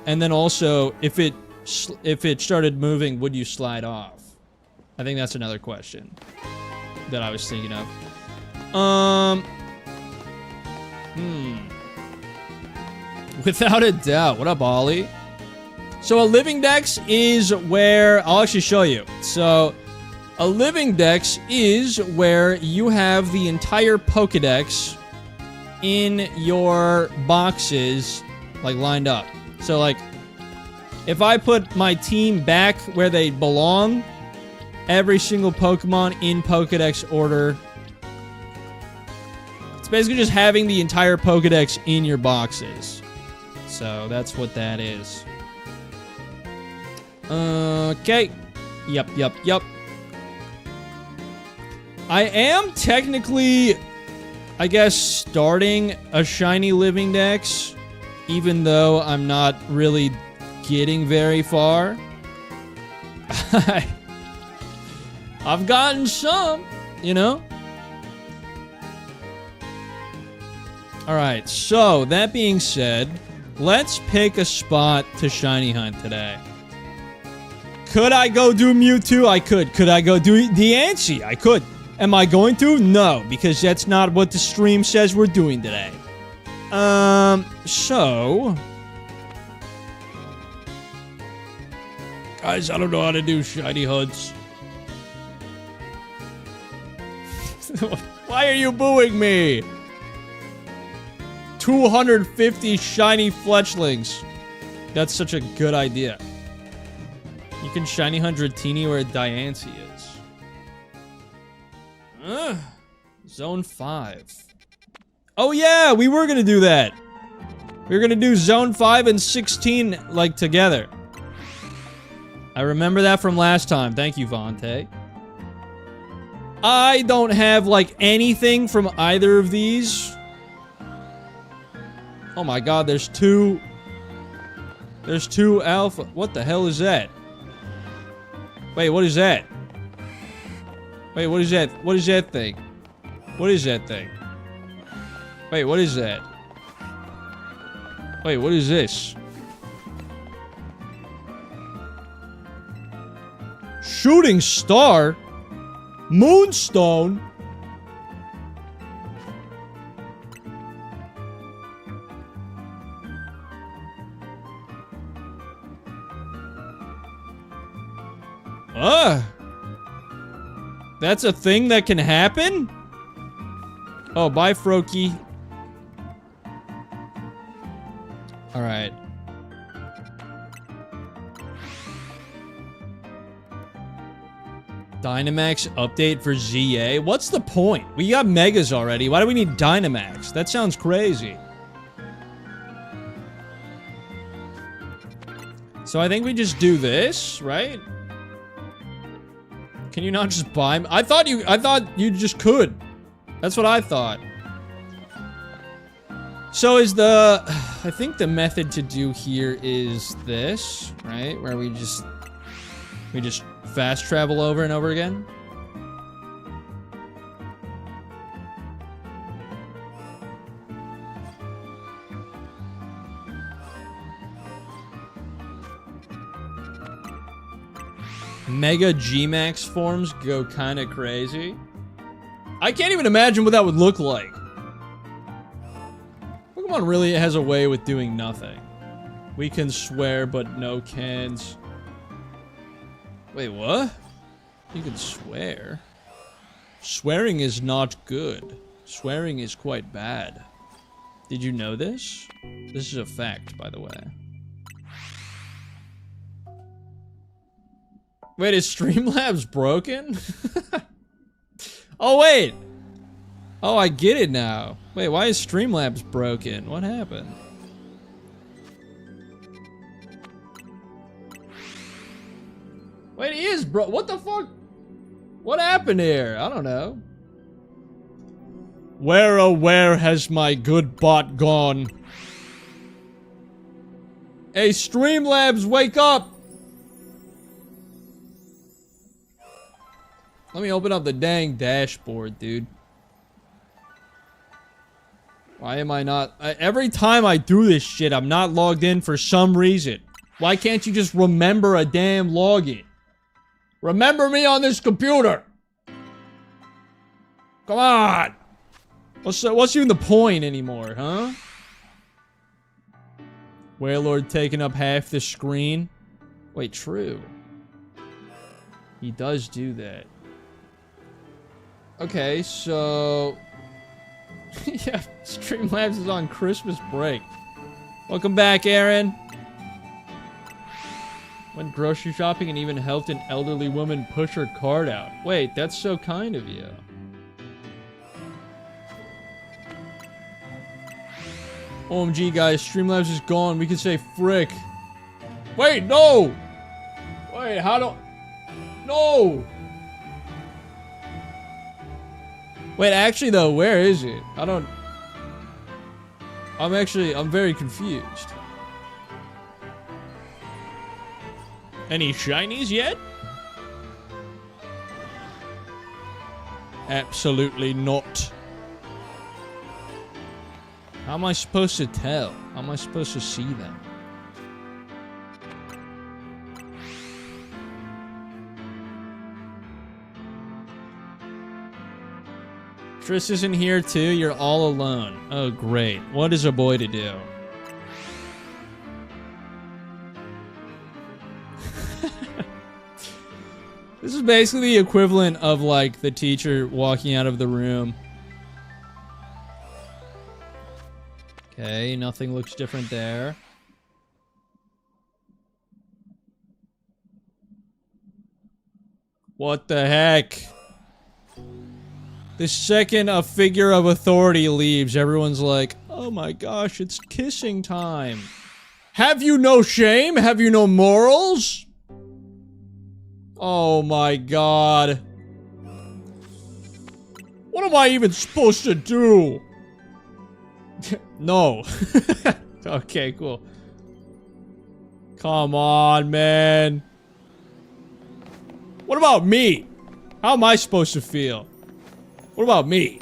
And then also, if it started moving, would you slide off? I think that's another question that I was thinking of. Without a doubt. What up, Ollie? So a living dex is where... I'll actually show you. So a living dex is where you have the entire Pokedex in your boxes, like, lined up. So, like, if I put my team back where they belong, every single Pokemon in Pokedex order. It's basically just having the entire Pokedex in your boxes. So that's what that is. Okay. Yep. I am technically, I guess, starting a shiny living dex, even though I'm not really getting very far. I've gotten some, you know? Alright, so, that being said, let's pick a spot to shiny hunt today. Could I go do Mewtwo? I could. Could I go do Diancie? I could. Am I going to? No, because that's not what the stream says we're doing today. So... Guys, I don't know how to do shiny hunts. Why are you booing me? 250 shiny fletchlings. That's such a good idea. You can shiny hunt Dratini where Diancie is. Zone 5. Oh yeah, we were gonna do that. We were gonna do Zone 5 and 16, like, together. I remember that from last time. Thank you, Vontae. I don't have, like, anything from either of these. Oh my god, there's two... There's two alpha... What the hell is that? Wait, what is that? Wait, what is that? What is that thing? What is that thing? Wait, what is that? Wait, what is this? Shooting star? Moonstone? That's a thing that can happen? Oh, bye, Froakie. Alright. Dynamax update for ZA? What's the point? We got Megas already. Why do we need Dynamax? That sounds crazy. So I think we just do this, right? Can you not just buy... I thought you just could. That's what I thought. So is the... I think the method to do here is this, right? Where we just fast travel over and over again. Mega G-Max forms go kind of crazy. I can't even imagine what that would look like. Pokemon really has a way with doing nothing. We can swear, but no cans. Wait, what? You can swear? Swearing is not good. Swearing is quite bad. Did you know this? This is a fact, by the way. Wait, is Streamlabs broken? Oh, wait! Oh, I get it now. Wait, why is Streamlabs broken? What happened? Wait, he is bro- what the fuck? What happened here? I don't know. Where, oh where has my good bot gone? Hey, Streamlabs, wake up! Let me open up the dang dashboard, dude. Why am I not... every time I do this shit, I'm not logged in for some reason. Why can't you just remember a damn login? Remember me on this computer. Come on. What's even the point anymore, huh? Wailord taking up half the screen. Wait, true. He does do that. Okay, so... yeah, Streamlabs is on Christmas break. Welcome back, Aaron. Went grocery shopping and even helped an elderly woman push her cart out. Wait, that's so kind of you. OMG, guys, Streamlabs is gone. We can say frick. Wait, no! Wait, how do... No! Wait, actually, though, where is it? I don't... I'm very confused. Any shinies yet? Absolutely not. How am I supposed to tell? How am I supposed to see them? Triss isn't here too? You're all alone. Oh, great. What is a boy to do? This is basically the equivalent of, like, the teacher walking out of the room. Okay, nothing looks different there. What the heck? The second a figure of authority leaves, everyone's like, oh my gosh, it's kissing time. Have you no shame? Have you no morals? Oh my god. What am I even supposed to do? No. Okay, cool. Come on, man. What about me? How am I supposed to feel? What about me?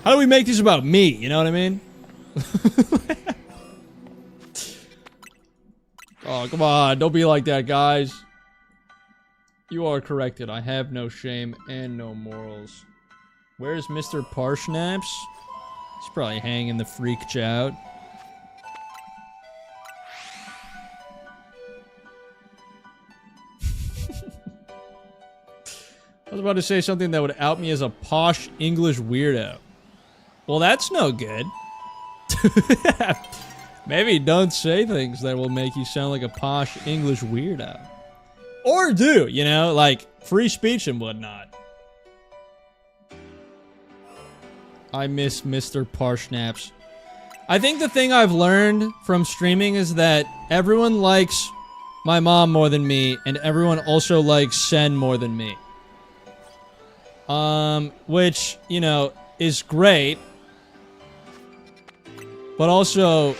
How do we make this about me? You know what I mean? Oh, come on. Don't be like that, guys. You are corrected. I have no shame and no morals. Where's Mr. Parsnaps? He's probably hanging the freak out. I was about to say something that would out me as a posh English weirdo. Well, that's no good. Maybe don't say things that will make you sound like a posh English weirdo. Or do, you know, like free speech and whatnot. I miss Mr. Parsnaps. I think the thing I've learned from streaming is that everyone likes my mom more than me, and everyone also likes Sen more than me. Which, you know, is great. But also...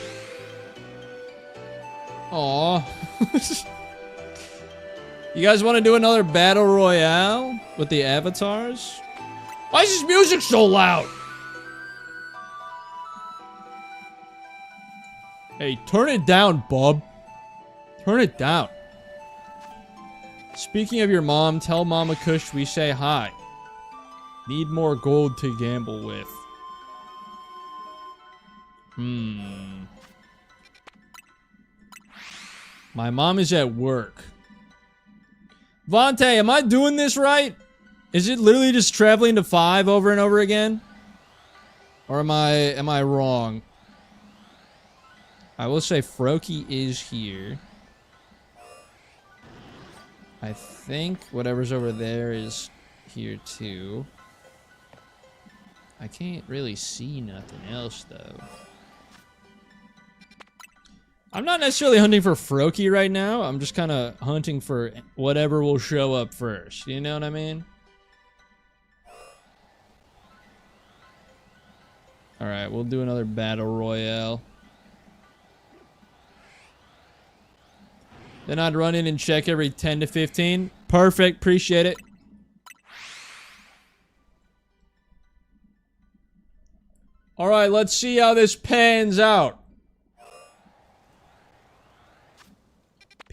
Aww. You guys want to do another battle royale with the avatars? Why is this music so loud? Hey, turn it down, bub. Turn it down. Speaking of your mom, tell Mama Kush we say hi. Need more gold to gamble with. My mom is at work. Vontae, am I doing this right? Is it literally just traveling to 5 over and over again? Or am I wrong? I will say Froakie is here. I think whatever's over there is here too. I can't really see nothing else though. I'm not necessarily hunting for Froakie right now. I'm just kind of hunting for whatever will show up first. You know what I mean? Alright, we'll do another battle royale. Then I'd run in and check every 10 to 15. Perfect, appreciate it. Alright, let's see how this pans out.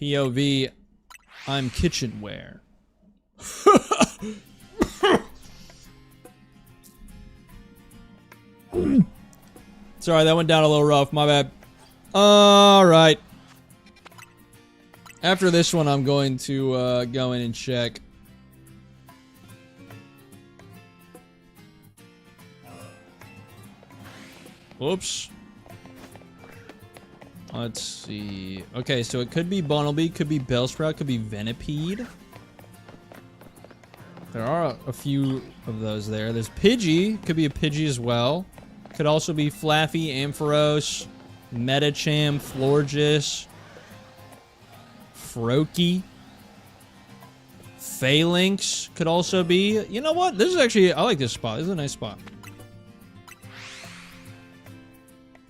POV, I'm kitchenware. Sorry, that went down a little rough. My bad. Alright. After this one, I'm going to go in and check. Whoops. Let's see. Okay, so it could be Bunnelby, could be Bellsprout, could be Venipede. There are a few of those there. There's Pidgey, could be a Pidgey as well. Could also be Flaffy, Ampharos, Metacham, Florges, Froakie. Phalanx could also be. You know what? This is actually, I like this spot. This is a nice spot.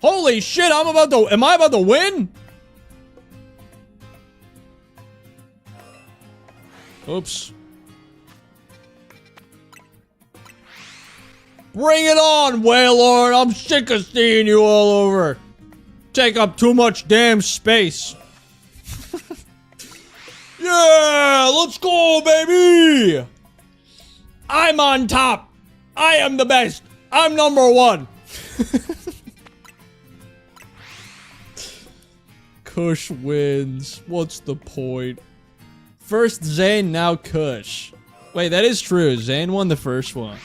Holy shit, am I about to win? Oops. Bring it on, Wailord. I'm sick of seeing you all over. Take up too much damn space. Yeah, let's go, baby. I'm on top. I am the best. I'm number one. Kush wins. What's the point? First Zane, now Kush. Wait, that is true. Zane won the first one.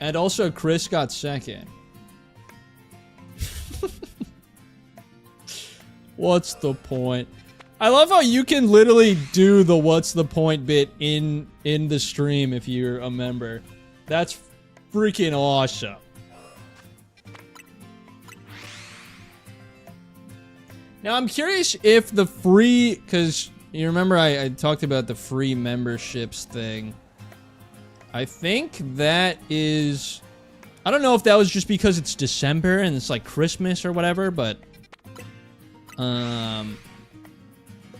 And also Chris got second. What's the point? I love how you can literally do the what's the point bit in the stream if you're a member. That's freaking awesome. Now, I'm curious if the free... Because you remember I talked about the free memberships thing. I think that is... I don't know if that was just because it's December and it's like Christmas or whatever, but...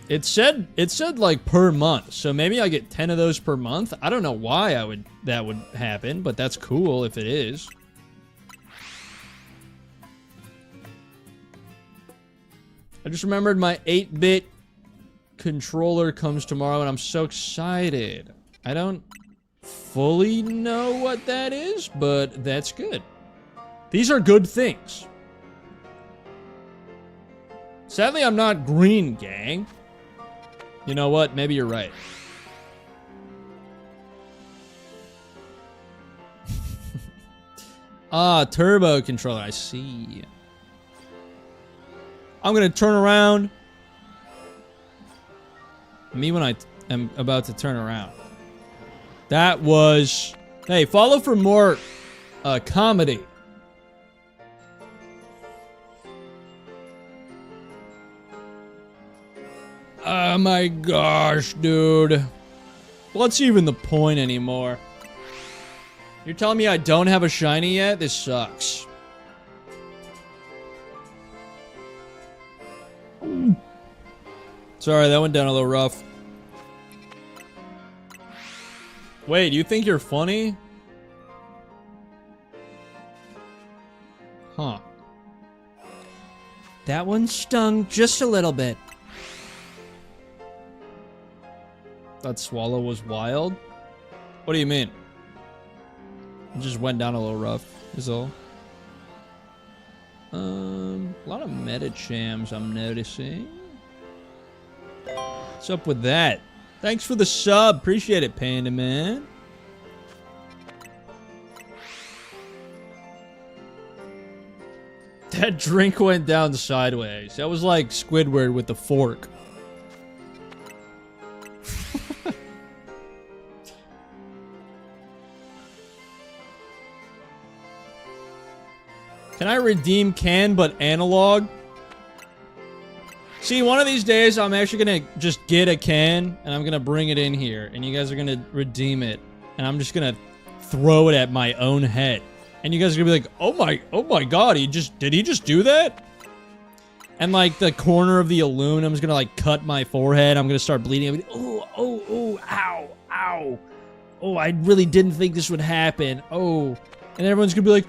It said like per month, so maybe I get 10 of those per month. I don't know why that would happen, but that's cool if it is. I just remembered my 8-bit controller comes tomorrow, and I'm so excited. I don't fully know what that is, but that's good. These are good things. Sadly, I'm not green, gang. You know what? Maybe you're right. Ah, turbo controller. I see. I'm gonna turn around. Me when I am about to turn around. That was... Hey, follow for more comedy. Oh my gosh, dude. What's even the point anymore? You're telling me I don't have a shiny yet? This sucks. Sorry, that went down a little rough. Wait, you think you're funny? Huh. That one stung just a little bit. That swallow was wild? What do you mean? It just went down a little rough, is all. A lot of Metachams I'm noticing. What's up with that? Thanks for the sub. Appreciate it, Panda Man. That drink went down sideways. That was like Squidward with the fork. Can I redeem can but analog? See, one of these days I'm actually gonna just get a can and I'm gonna bring it in here and you guys are gonna redeem it and I'm just gonna throw it at my own head. And you guys are gonna be like, oh my god, did he just do that? And like the corner of the aluminum's gonna like cut my forehead. I'm gonna start bleeding. I'm like, oh, ow, ow. Oh, I really didn't think this would happen. Oh. And everyone's gonna be like,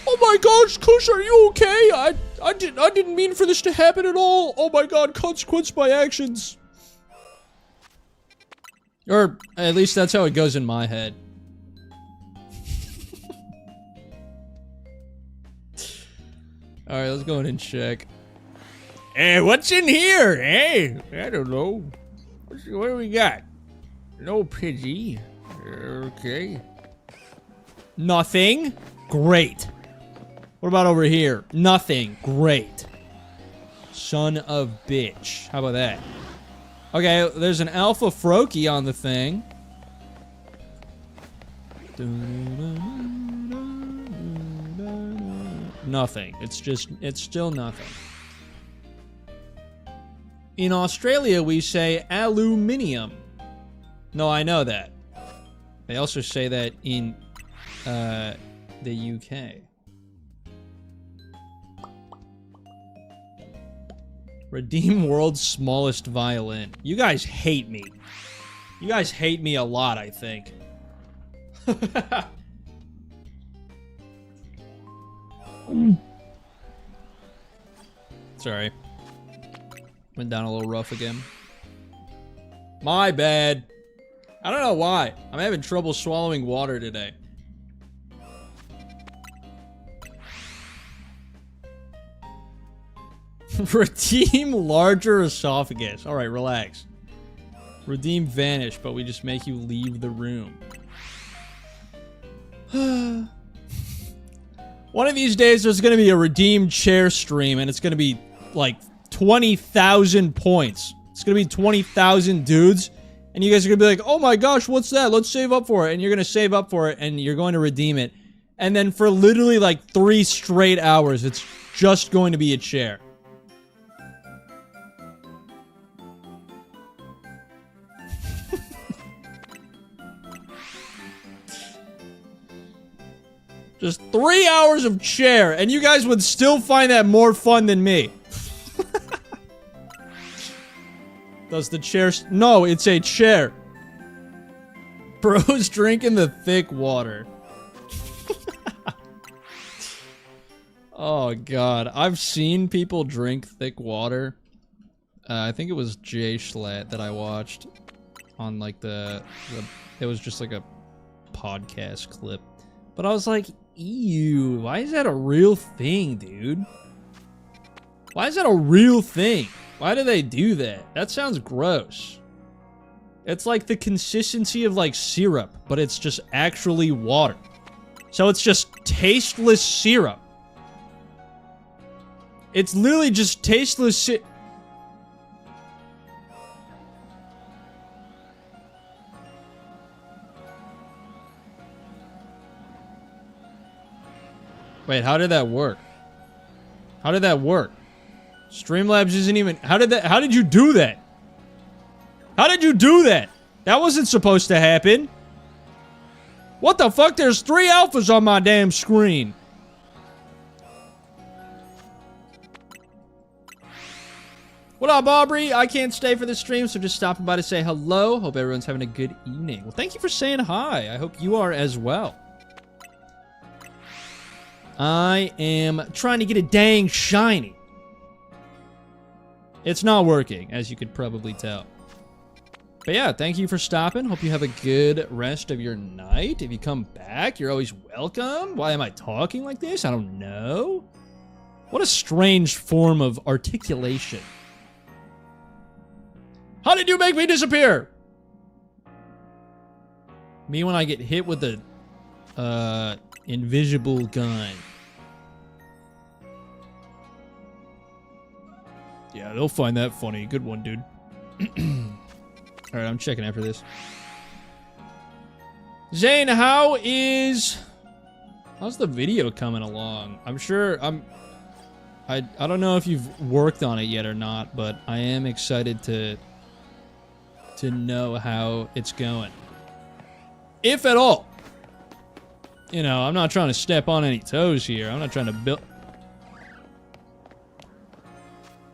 oh my gosh, Kush, are you okay? I didn't mean for this to happen at all. Oh my god, consequence my actions. Or at least that's how it goes in my head. Alright, let's go in and check. Hey, what's in here? Hey, I don't know. What do we got? No Pidgey. Okay. Nothing? Great. What about over here? Nothing. Great. Son of bitch. How about that? Okay, there's an Alpha Froakie on the thing. Nothing. It's still nothing. In Australia, we say aluminium. No, I know that. They also say that in the UK. Redeem world's smallest violin. You guys hate me. You guys hate me a lot, I think. Sorry. Went down a little rough again. My bad. I don't know why. I'm having trouble swallowing water today. Redeem larger esophagus. Alright, relax. Redeem vanish, but we just make you leave the room. One of these days, there's gonna be a redeem chair stream, and it's gonna be like 20,000 points. It's gonna be 20,000 dudes, and you guys are gonna be like, oh my gosh, what's that? Let's save up for it. And you're gonna save up for it, and you're going to redeem it. And then for literally like 3 straight hours, it's just going to be a chair. Just 3 hours of chair, and you guys would still find that more fun than me. Does the chair... No, it's a chair. Bro's drinking the thick water. Oh, God. I've seen people drink thick water. I think it was Jay Schlatt that I watched on, like, it was just, like, a podcast clip. But I was like, ew, why is that a real thing, dude? Why is that a real thing? Why do they do that? That sounds gross. It's like the consistency of like syrup, but it's just actually water. So it's just tasteless syrup. It's literally just tasteless Wait, how did that work? How did that work? Streamlabs isn't even... How did you do that? How did you do that? That wasn't supposed to happen. What the fuck? There's 3 alphas on my damn screen. What up, Aubrey? I can't stay for the stream, so just stopping by to say hello. Hope everyone's having a good evening. Well, thank you for saying hi. I hope you are as well. I am trying to get a dang shiny. It's not working, as you could probably tell. But yeah, thank you for stopping. Hope you have a good rest of your night. If you come back, you're always welcome. Why am I talking like this? I don't know. What a strange form of articulation. How did you make me disappear? Me when I get hit with a invisible gun. Yeah, they'll find that funny. Good one, dude. Alright, I'm checking after this. Zane, how's the video coming along? I'm sure I don't know if you've worked on it yet or not, but I am excited to know how it's going. If at all. You know, I'm not trying to step on any toes here. I'm not trying to build...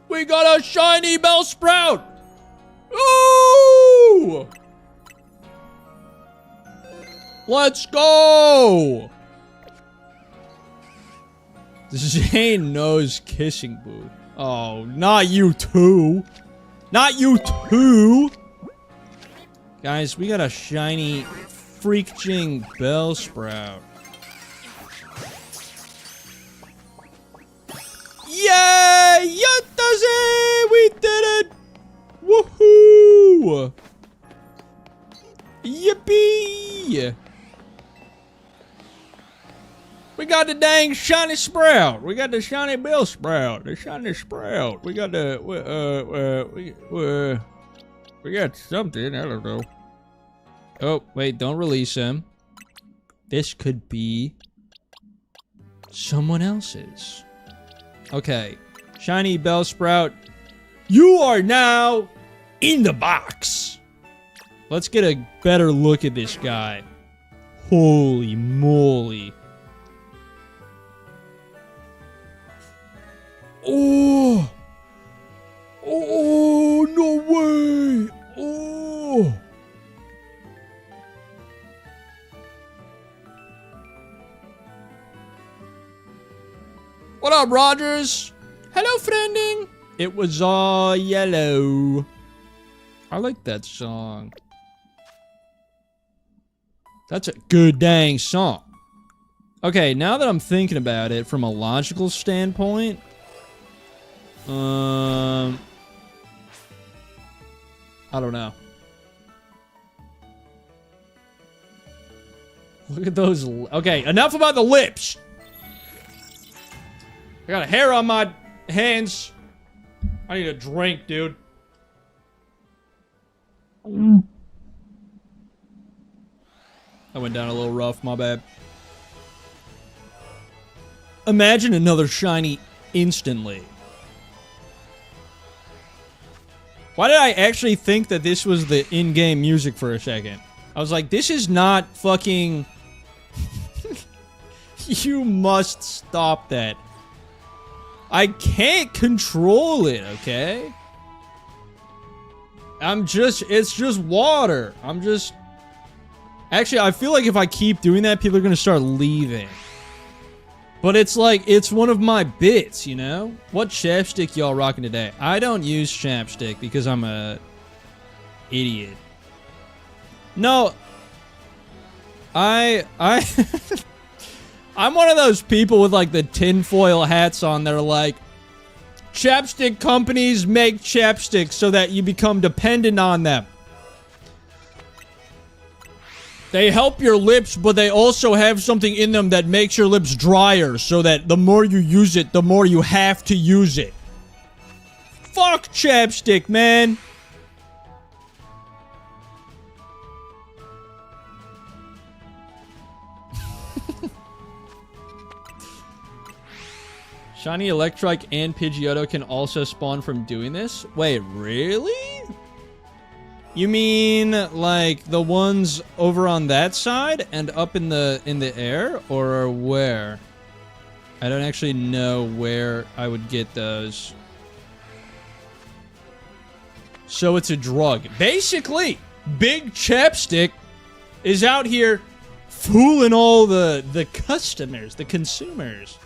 We got a shiny Bellsprout! Ooh! Let's go! Zane knows kissing booth. Oh, not you too. Not you too. Guys, we got a shiny freaking Bellsprout. Yay! Yattase! We did it! Woohoo! Yippee! We got the dang shiny sprout. We got the shiny Bellsprout. The shiny sprout. We got the we got something. I don't know. Oh wait! Don't release him. This could be someone else's. Okay, shiny Bellsprout. You are now in the box. Let's get a better look at this guy. Holy moly. Oh! Oh, no way! Oh! What up, Rogers? Hello, friending. It was all yellow. I like that song. That's a good dang song. Okay, now that I'm thinking about it from a logical standpoint, I don't know. Look at those. Okay, enough about the lips. I got a hair on my hands. I need a drink, dude. I went down a little rough, my bad. Imagine another shiny instantly. Why did I actually think that this was the in-game music for a second? I was like, this is not fucking... You must stop that. I can't control it, okay? It's just water. Actually, I feel like if I keep doing that, people are gonna start leaving. But it's like, it's one of my bits, you know? What chapstick y'all rocking today? I don't use chapstick because I'm a idiot. No. I'm one of those people with like the tinfoil hats on that are like, chapstick companies make chapstick so that you become dependent on them. They help your lips, but they also have something in them that makes your lips drier so that the more you use it, the more you have to use it. Fuck chapstick, man. Shiny Electrike and Pidgeotto can also spawn from doing this? Wait, really? You mean like the ones over on that side and up in the air, or where? I don't actually know where I would get those. So it's a drug. Basically, Big Chapstick is out here fooling all the customers, the consumers.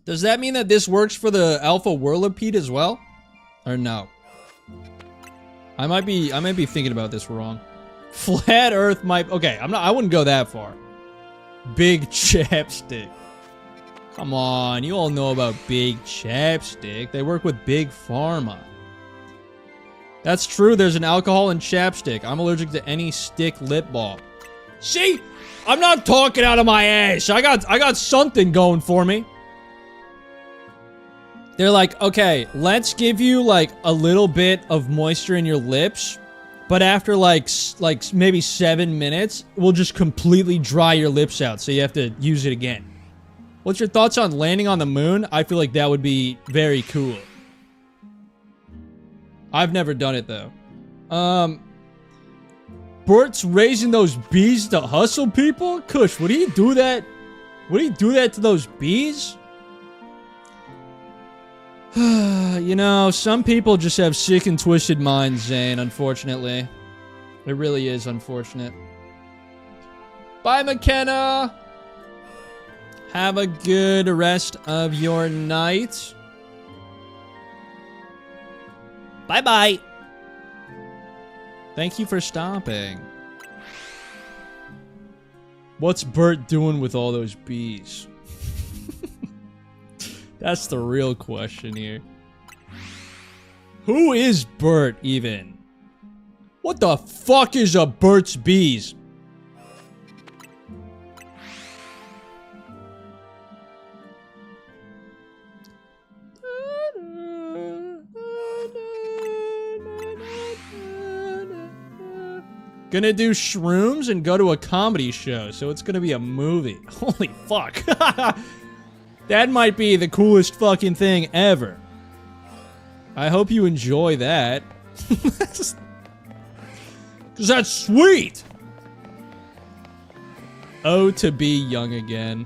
Does that mean that this works for the Alpha Whirlipede as well? Or no? I might be thinking about this wrong. Flat Earth might... Okay, I wouldn't go that far. Big Chapstick. Come on, you all know about Big Chapstick. They work with Big Pharma. That's true, there's an alcohol in chapstick. I'm allergic to any stick lip balm. See? I'm not talking out of my ass. I got something going for me. They're like, okay, let's give you like a little bit of moisture in your lips, but after like maybe 7 minutes, we'll just completely dry your lips out, so you have to use it again. What's your thoughts on landing on the moon? I feel like that would be very cool. I've never done it though. Bert's raising those bees to hustle people? Kush, would he do that? Would he do that to those bees? You know, some people just have sick and twisted minds, Zane, unfortunately. It really is unfortunate. Bye, McKenna! Have a good rest of your night. Bye-bye. Thank you for stopping. What's Bert doing with all those bees? That's the real question here. Who is Bert, even? What the fuck is a Burt's Bees? Gonna do shrooms and go to a comedy show, so it's gonna be a movie. Holy fuck. That might be the coolest fucking thing ever. I hope you enjoy that. Cause that's sweet! Oh, to be young again.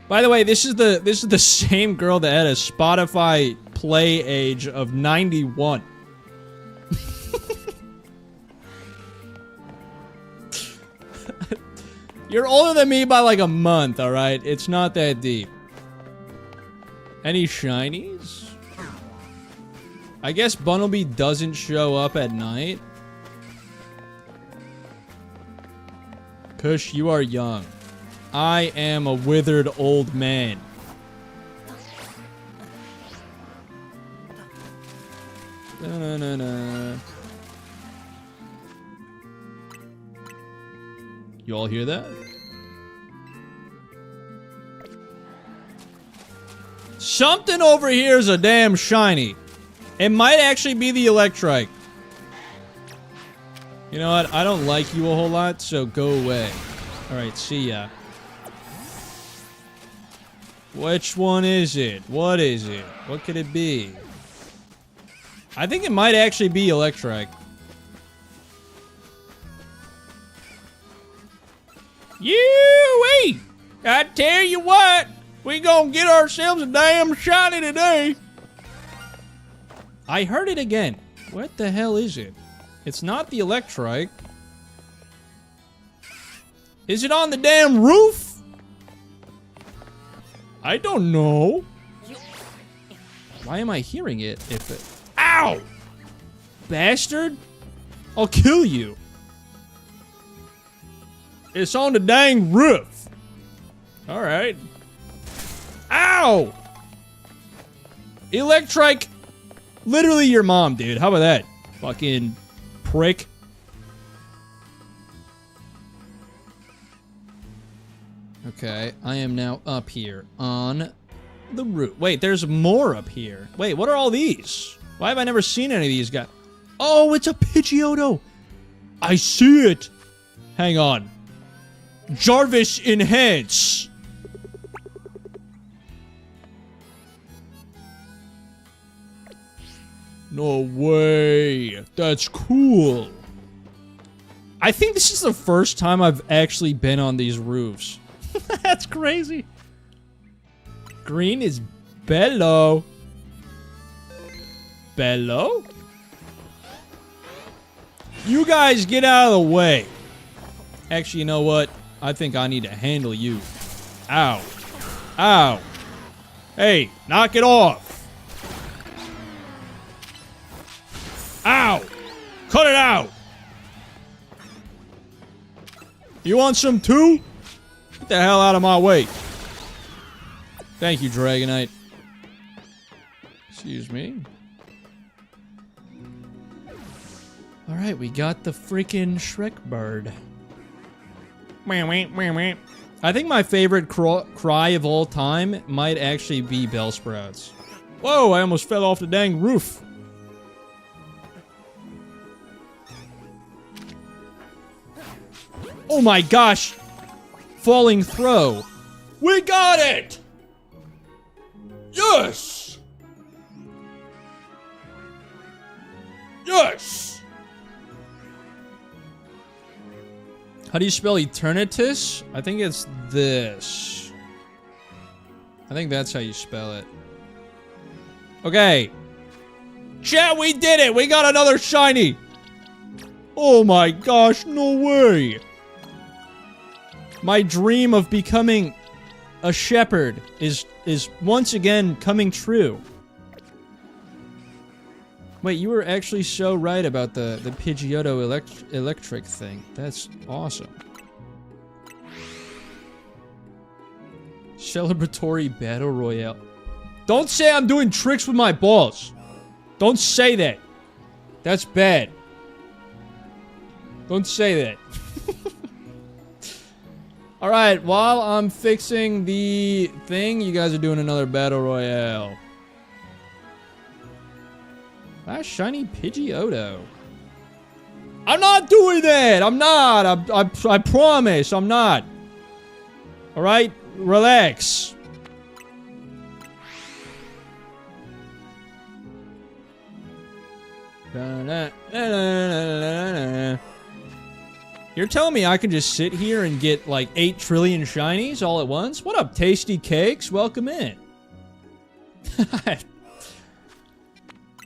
By the way, this is the same girl that had a Spotify play age of 91. You're older than me by like a month, alright? It's not that deep. Any shinies? I guess Bunnelby doesn't show up at night. Kush, you are young. I am a withered old man. Da-na-na-na. You all hear that? Something over here is a damn shiny. It might actually be the Electrike. You know what? I don't like you a whole lot, so go away. Alright, see ya. Which one is it? What is it? What could it be? I think it might actually be Electrike. You-wee! I tell you what, we gonna get ourselves a damn shiny today. I heard it again. What the hell is it? It's not the Electrike. Is it on the damn roof? I don't know. Why am I hearing it if it... Ow! Bastard! I'll kill you. It's on the dang roof. Alright. Ow! Electrike. Literally your mom, dude. How about that? Fucking prick. Okay, I am now up here on the roof. Wait, there's more up here. Wait, what are all these? Why have I never seen any of these guys? Oh, it's a Pidgeotto. I see it. Hang on. Jarvis Enhance. No way. That's cool. I think this is the first time I've actually been on these roofs. That's crazy. Green is Bello. Bello? You guys get out of the way. Actually, you know what? I think I need to handle you. Ow. Ow. Hey, knock it off. Ow. Cut it out. You want some too? Get the hell out of my way. Thank you, Dragonite. Excuse me. Alright, we got the freaking Shrek bird. I think my favorite cry of all time might actually be Bellsprouts. Whoa, I almost fell off the dang roof. Oh my gosh. Falling throw. We got it! Yes! Yes! How do you spell Eternatus? I think it's this. I think that's how you spell it. Okay. Chat, we did it! We got another shiny! Oh my gosh, no way! My dream of becoming a shepherd is once again coming true. Wait, you were actually so right about the Pidgeotto electric thing. That's awesome. Celebratory Battle Royale. Don't say I'm doing tricks with my balls. Don't say that. That's bad. Don't say that. Alright, while I'm fixing the thing, you guys are doing another Battle Royale. Ah, shiny Pidgeotto. I'm not doing that! I'm not! I promise, I'm not. Alright? Relax. You're telling me I can just sit here and get like 8 trillion shinies all at once? What up, Tasty Cakes? Welcome in.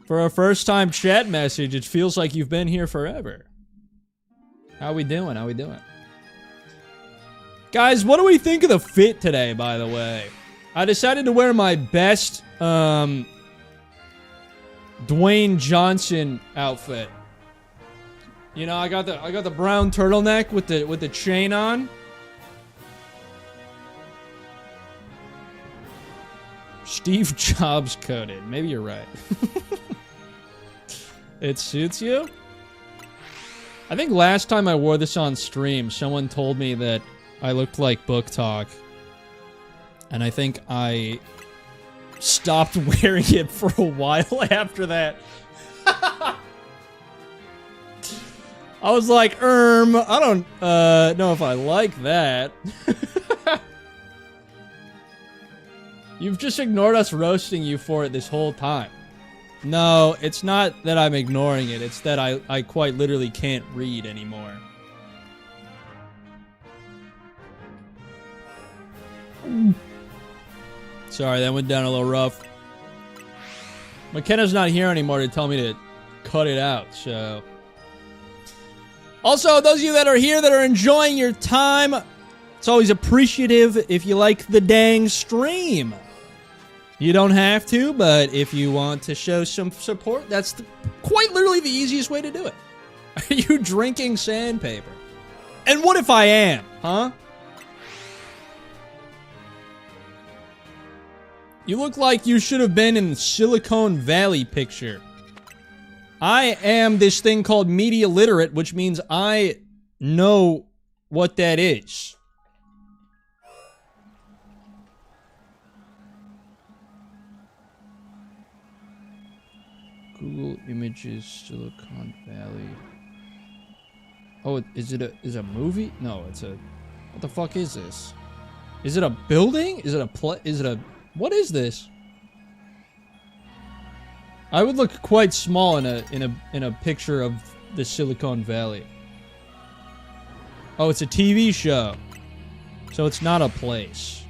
For a first time chat message, it feels like you've been here forever. How we doing? How we doing? Guys, what do we think of the fit today, by the way? I decided to wear my best, Dwayne Johnson outfit. You know, I got the brown turtleneck with the chain on. Steve Jobs coded. Maybe you're right. It suits you? I think last time I wore this on stream, someone told me that I looked like Book Talk. And I think I stopped wearing it for a while after that. I was like, I don't know if I like that. You've just ignored us roasting you for it this whole time. No, it's not that I'm ignoring it. It's that I quite literally can't read anymore. Sorry, that went down a little rough. McKenna's not here anymore to tell me to cut it out, so... Also, those of you that are here that are enjoying your time, it's always appreciative if you like the dang stream. You don't have to, but if you want to show some support, that's quite literally the easiest way to do it. Are you drinking sandpaper? And what if I am, huh? You look like you should have been in the Silicon Valley picture. I am this thing called media literate, which means I know what that is. Google Images, Silicon Valley. Oh, is it a movie? No, it's a... What the fuck is this? Is it a building? Is it a what is this? I would look quite small in a picture of the Silicon Valley. Oh, it's a TV show. So it's not a place.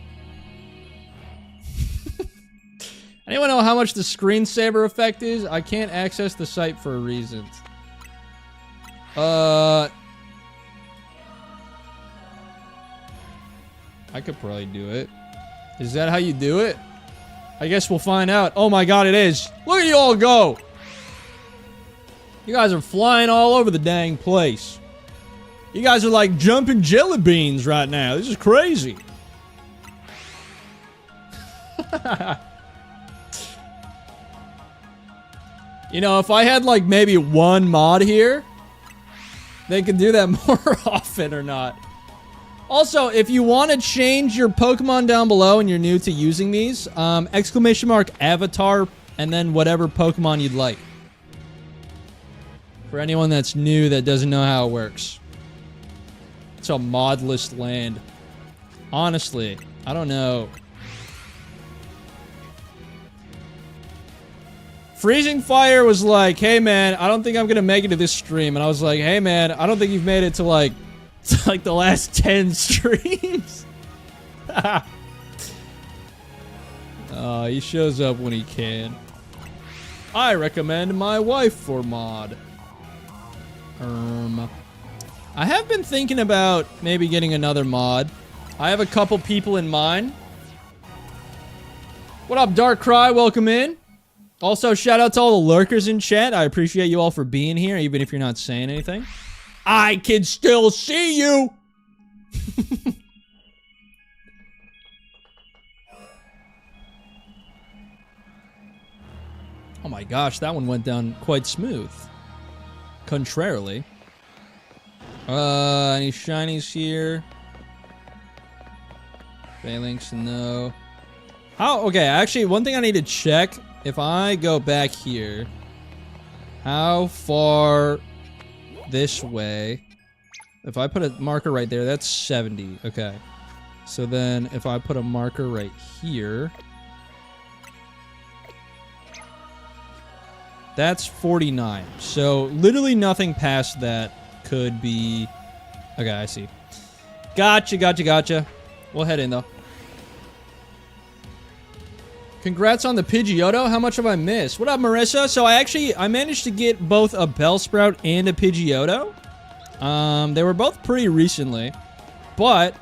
Anyone know how much the screensaver effect is? I can't access the site for a reason. I could probably do it. Is that how you do it? I guess we'll find out. Oh my god, it is. Look at you all go. You guys are flying all over the dang place. You guys are like jumping jelly beans right now. This is crazy. You know, if I had like maybe one mod here, they could do that more often or not. Also, if you want to change your Pokemon down below and you're new to using these, exclamation mark avatar and then whatever Pokemon you'd like. For anyone that's new that doesn't know how it works. It's a modless land. Honestly, I don't know. Freezing Fire was like, hey man, I don't think I'm gonna make it to this stream. And I was like, hey man, I don't think you've made it to like the last 10 streams. He shows up when he can. I recommend my wife for mod. I have been thinking about maybe getting another mod. I have a couple people in mind. What up, Darkrai? Welcome in. Also, shout out to all the lurkers in chat. I appreciate you all for being here, even if you're not saying anything. I can still see you! Oh my gosh, that one went down quite smooth. Contrarily. Any shinies here? Phalanx, no. Okay, actually, one thing I need to check. If I go back here, how far this way? If I put a marker right there, that's 70. Okay. So then, if I put a marker right here... That's 49. So, literally nothing past that could be... Okay, I see. Gotcha. We'll head in, though. Congrats on the Pidgeotto. How much have I missed? What up, Marissa? So, I managed to get both a Bellsprout and a Pidgeotto. They were both pretty recently. But...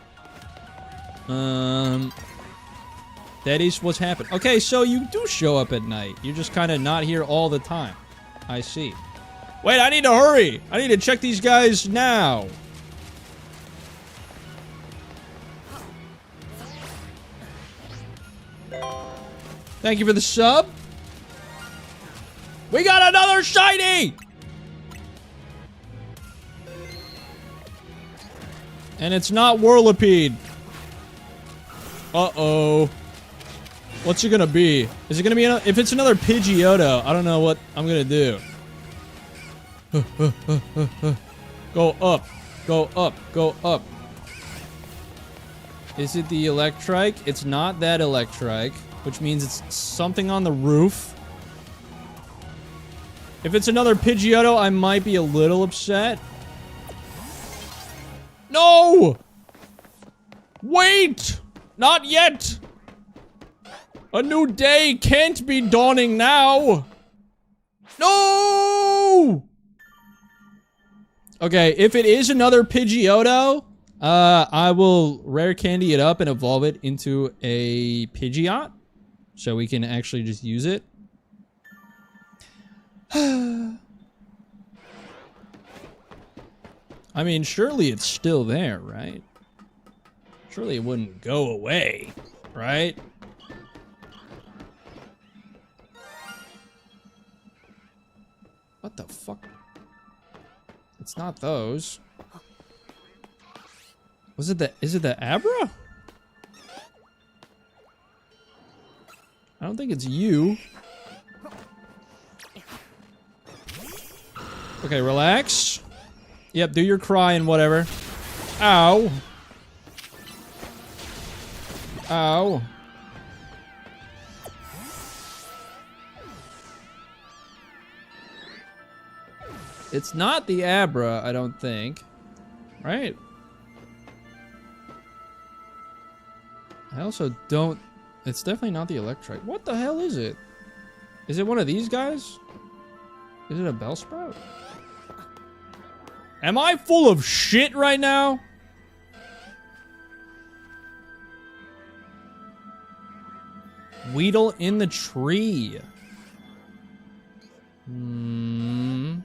that is what's happened. Okay, so you do show up at night. You're just kind of not here all the time. I see. Wait, I need to hurry. I need to check these guys now. Thank you for the sub. We got another shiny! And it's not Whirlipede. Uh-oh. What's it gonna be? Is it gonna be if it's another Pidgeotto, I don't know what I'm gonna do. Go up. Go up. Go up. Is it the Electrike? It's not that Electrike, which means it's something on the roof. If it's another Pidgeotto, I might be a little upset. No! Wait! Not yet! A new day can't be dawning now! No! Okay, if it is another Pidgeotto, I will rare candy it up and evolve it into a Pidgeot. So we can actually just use it. I mean, surely it's still there, right? Surely it wouldn't go away, right? What the fuck? It's not those. Is it the Abra? I don't think it's you. Okay, relax. Yep, do your cry and whatever. Ow. Ow. It's not the Abra, I don't think. Right? I also don't... It's definitely not the Electrike. What the hell is it? Is it one of these guys? Is it a Bellsprout? Am I full of shit right now? Weedle in the tree. Hmm...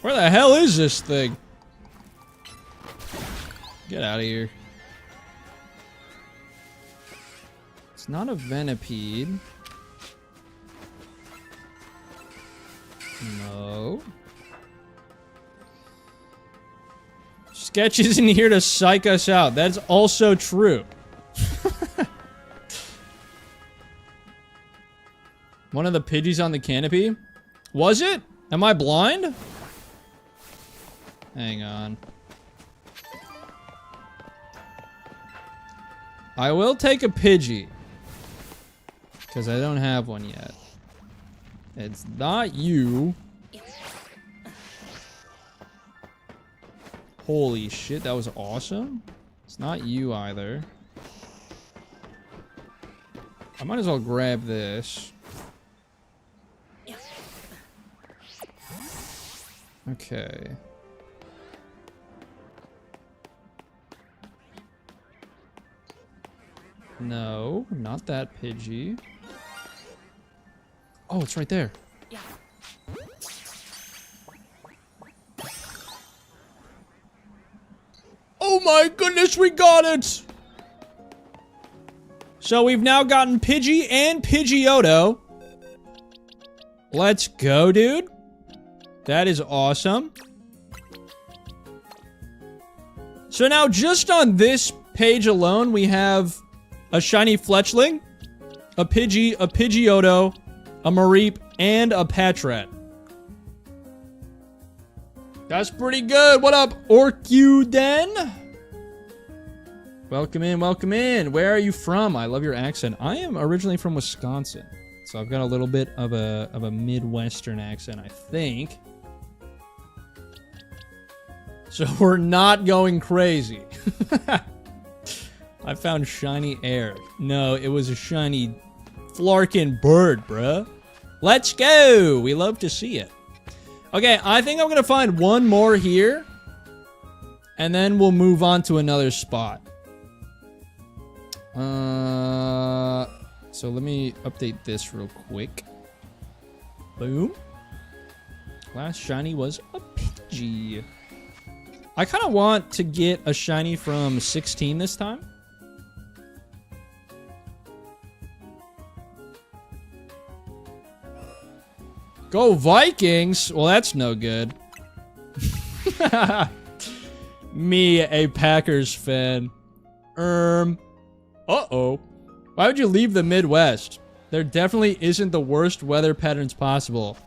Where the hell is this thing? Get out of here. It's not a Venipede. No. Sketch isn't here to psych us out. That's also true. One of the Pidgeys on the canopy? Was it? Am I blind? Hang on. I will take a Pidgey. Because I don't have one yet. It's not you. Holy shit, that was awesome. It's not you either. I might as well grab this. Okay. No, not that Pidgey. Oh, it's right there. Yeah. Oh my goodness, we got it! So we've now gotten Pidgey and Pidgeotto. Let's go, dude. That is awesome. So now, just on this page alone, we have a shiny Fletchling, a Pidgey, a Pidgeotto, a Mareep, and a Patrat. That's pretty good. What up, Orcuden? Welcome in, welcome in. Where are you from? I love your accent. I am originally from Wisconsin, so I've got a little bit of a Midwestern accent, I think. So we're not going crazy. I found shiny air. No, it was a shiny Flarkin bird, bruh. Let's go. We love to see it. Okay, I think I'm gonna find one more here, and then we'll move on to another spot. So let me update this real quick. Boom. Last shiny was a Pidgey. I kind of want to get a shiny from 16 this time. Go Vikings! Well, that's no good. Me, a Packers fan. Uh-oh. Why would you leave the Midwest? There definitely isn't the worst weather patterns possible.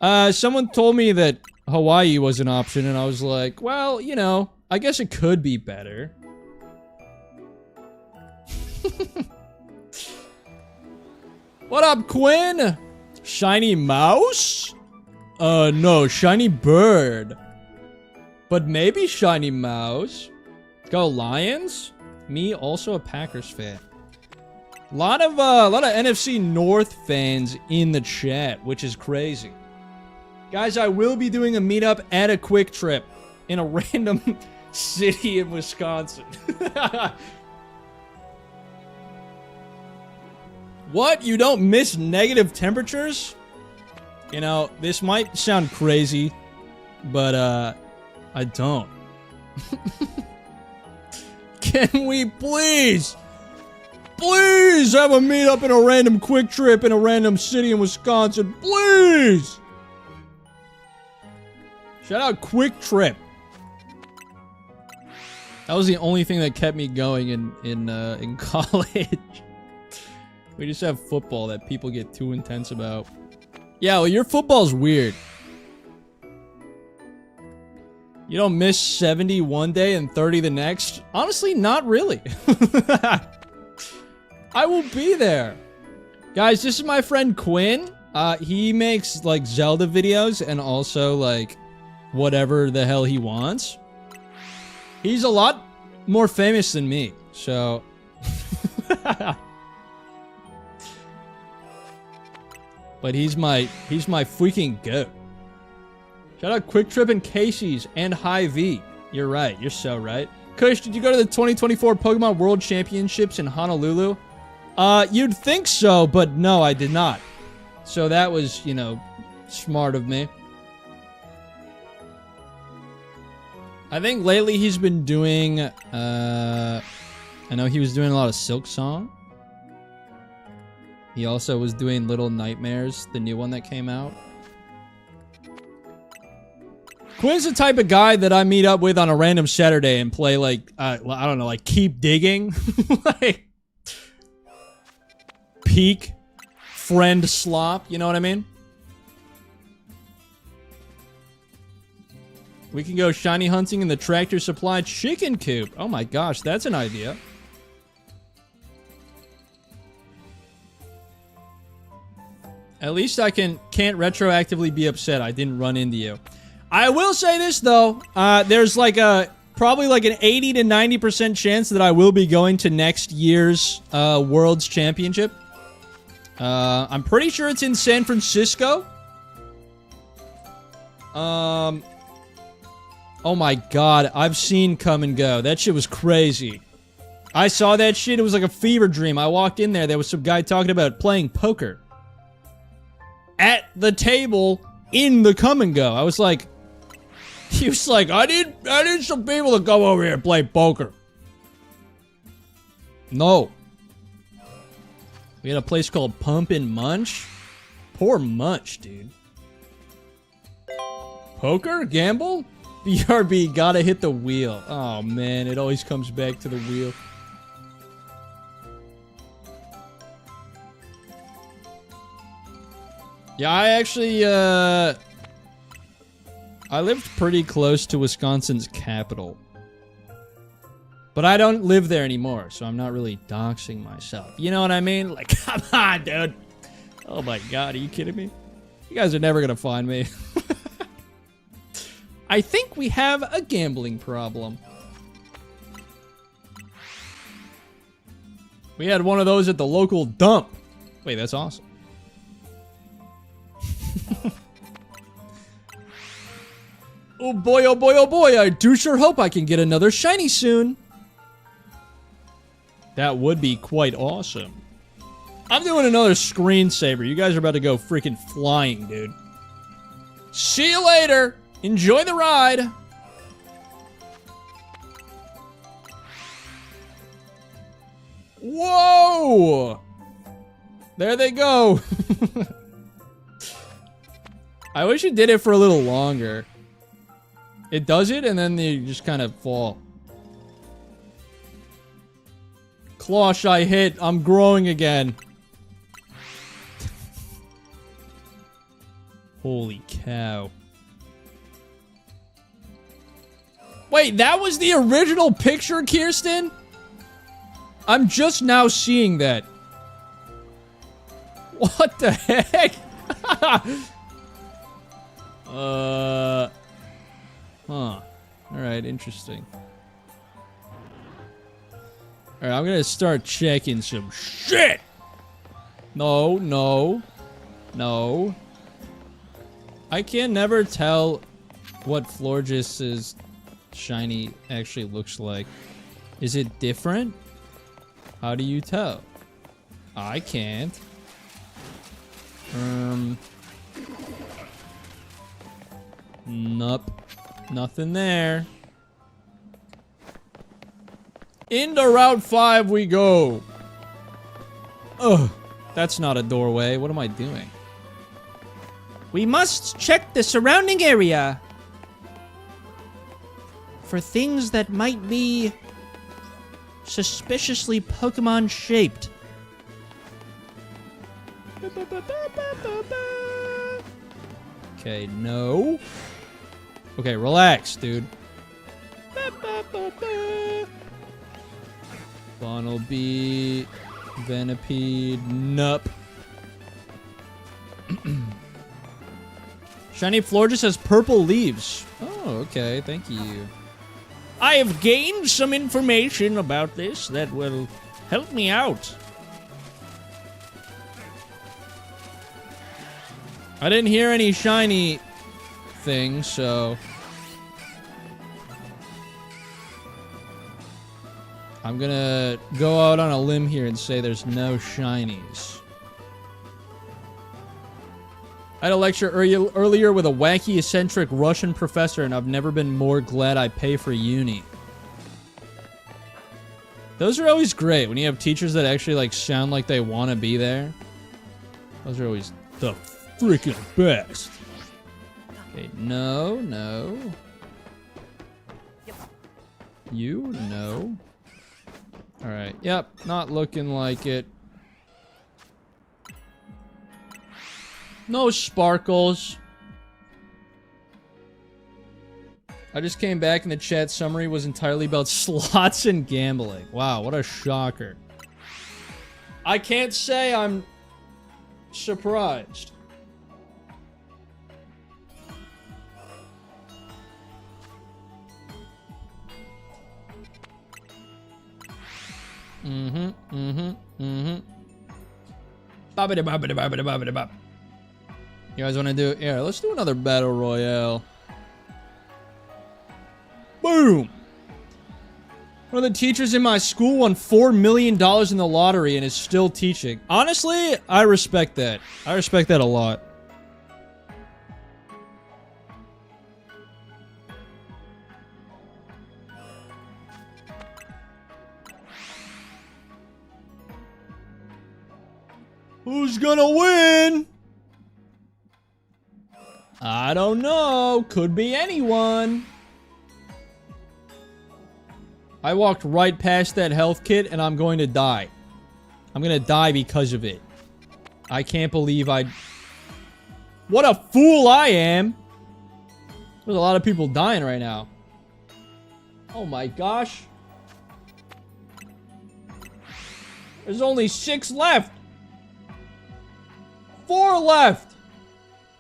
Someone told me that Hawaii was an option, and I was like, well, you know, I guess it could be better. What up, Quinn? Shiny mouse? No, shiny bird. But maybe shiny mouse. Go Lions? Me, also a Packers fan. A lot of NFC North fans in the chat, which is crazy. Guys, I will be doing a meetup at a Quick Trip in a random city in Wisconsin. What? You don't miss negative temperatures? You know, this might sound crazy, but I don't. Can we please have a meetup in a random Quick Trip in a random city in Wisconsin? Please! Shout out Quick Trip. That was the only thing that kept me going in college. We just have football that people get too intense about. Yeah, well, your football's weird. You don't miss 70 one day and 30 the next? Honestly, not really. I will be there. Guys, this is my friend Quinn. He makes, like, Zelda videos and also, like, whatever the hell he wants. He's a lot more famous than me, so... But he's my freaking goat. Shout out Quick Trip and Casey's and Hy-Vee. You're right. You're so right. Kush, did you go to the 2024 Pokemon World Championships in Honolulu? You'd think so, but no, I did not. So that was, you know, smart of me. I think lately he's been doing, I know he was doing a lot of Silk Song. He also was doing Little Nightmares, the new one that came out. Quinn's the type of guy that I meet up with on a random Saturday and play, like, I don't know, like, Keep Digging. Like, Peak, Friend Slop, you know what I mean? We can go shiny hunting in the Tractor Supply chicken coop. Oh my gosh, that's an idea. At least I can't retroactively be upset I didn't run into you. I will say this though, there's like probably like an 80 to 90% chance that I will be going to next year's World's Championship. I'm pretty sure it's in San Francisco. Oh my god, I've seen Come and Go. That shit was crazy. I saw that shit. It was like a fever dream. I walked in there. There was some guy talking about playing poker at the table in the come and go. I was like, he was like, I need some people to come over here and play poker. No. We had a place called Pump and Munch. Poor Munch, dude. Poker? Gamble? BRB, gotta hit the wheel. Oh man, it always comes back to the wheel. Yeah, I actually, I lived pretty close to Wisconsin's capital. But I don't live there anymore, so I'm not really doxing myself. You know what I mean? Like, come on, dude. Oh my god, are you kidding me? You guys are never gonna find me. I think we have a gambling problem. We had one of those at the local dump. Wait, that's awesome. Oh boy, oh boy, oh boy, I do sure hope I can get another shiny soon. That would be quite awesome. I'm doing another screensaver. You guys are about to go freaking flying, dude. See you later. Enjoy the ride. Whoa! There they go. I wish it did it for a little longer. It does it, and then they just kind of fall. Closh, I hit. I'm growing again. Holy cow. Wait, that was the original picture, Kirsten? I'm just now seeing that. What the heck? Huh. Alright, interesting. Alright, I'm gonna start checking some shit! No, no. No. I can never tell what Florgis's shiny actually looks like. Is it different? How do you tell? I can't. Nope. Nothing there. Into Route 5 we go. Ugh. That's not a doorway. What am I doing? We must check the surrounding area for things that might be suspiciously Pokemon shaped. Okay, no. Okay, relax, dude. Bunnelby, Venipede, Nup. Shiny Florges has purple leaves. Oh, okay, thank you. I have gained some information about this that will help me out. I didn't hear any shiny things, so I'm gonna go out on a limb here and say there's no shinies. I had a lecture earlier with a wacky, eccentric Russian professor, and I've never been more glad I pay for uni. Those are always great, when you have teachers that actually, like, sound like they want to be there. Those are always the freaking best. Okay, no, no. You? No. Alright, yep, not looking like it. No sparkles. I just came back and the chat summary was entirely about slots and gambling. Wow, what a shocker. I can't say I'm surprised. Bobbidi-bobbidi-bobbidi-bobbidi-bop. You guys want to do... Yeah, let's do another battle royale. Boom! One of the teachers in my school won $4 million in the lottery and is still teaching. Honestly, I respect that. I respect that a lot. Who's gonna win? I don't know. Could be anyone. I walked right past that health kit and I'm going to die. I'm gonna die because of it. I can't believe what a fool I am. There's a lot of people dying right now. Oh my gosh. There's only 6 left. 4 left.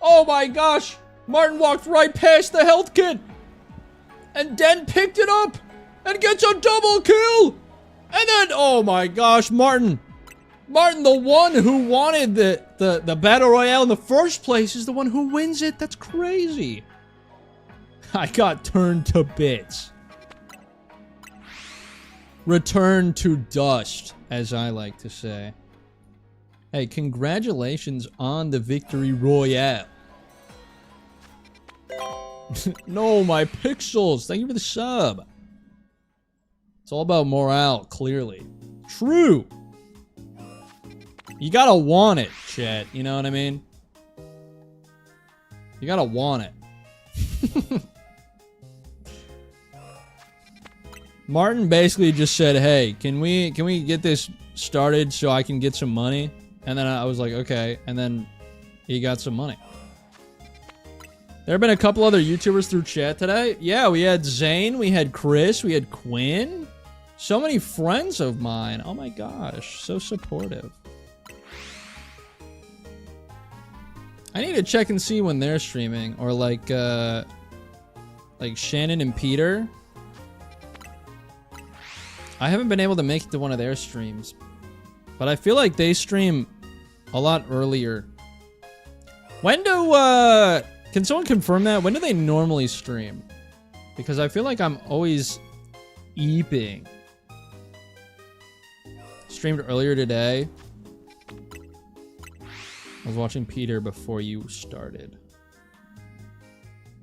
Oh my gosh. Martin walked right past the health kit. And then picked it up. And gets a double kill. And then, oh my gosh, Martin. Martin, the one who wanted the Battle Royale in the first place, is the one who wins it. That's crazy. I got turned to bits. Return to dust, as I like to say. Hey, congratulations on the Victory Royale. No, my pixels. Thank you for the sub. It's all about morale, clearly. True. You gotta want it, chat. You know what I mean? You gotta want it. Martin basically just said, hey, can we get this started so I can get some money? And then I was like, okay. And then he got some money. There have been a couple other YouTubers through chat today. Yeah, we had Zane, we had Chris, we had Quinn. So many friends of mine. Oh my gosh, so supportive. I need to check and see when they're streaming, or like Shannon and Peter. I haven't been able to make it to one of their streams, but I feel like they stream a lot earlier. When do can someone confirm that? When do they normally stream? Because I feel like I'm always eeping. Streamed earlier today. I was watching Peter before you started.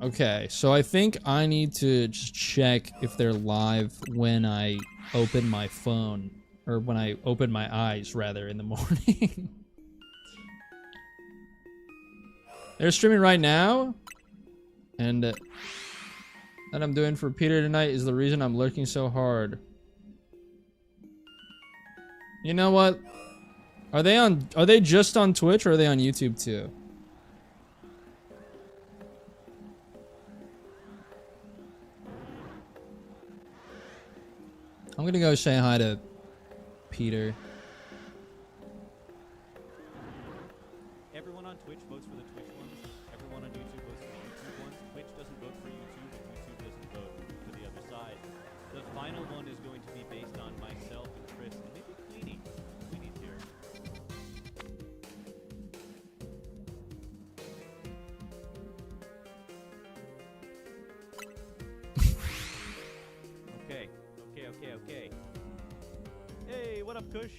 Okay, so I think I need to just check if they're live when I open my phone. Or when I open my eyes, rather, in the morning. They're streaming right now. And that I'm doing for Peter tonight is the reason I'm lurking so hard. You know what? Are they just on Twitch, or are they on YouTube too? I'm gonna go say hi to Peter. Everyone on Twitch votes for the Twitch ones. Everyone on YouTube votes for the YouTube ones. Twitch doesn't vote for YouTube, and YouTube doesn't vote for the other side. The final one is going to be based on myself and Chris, and maybe Queenie. Queenie's here. Okay. Hey, what up, Kush?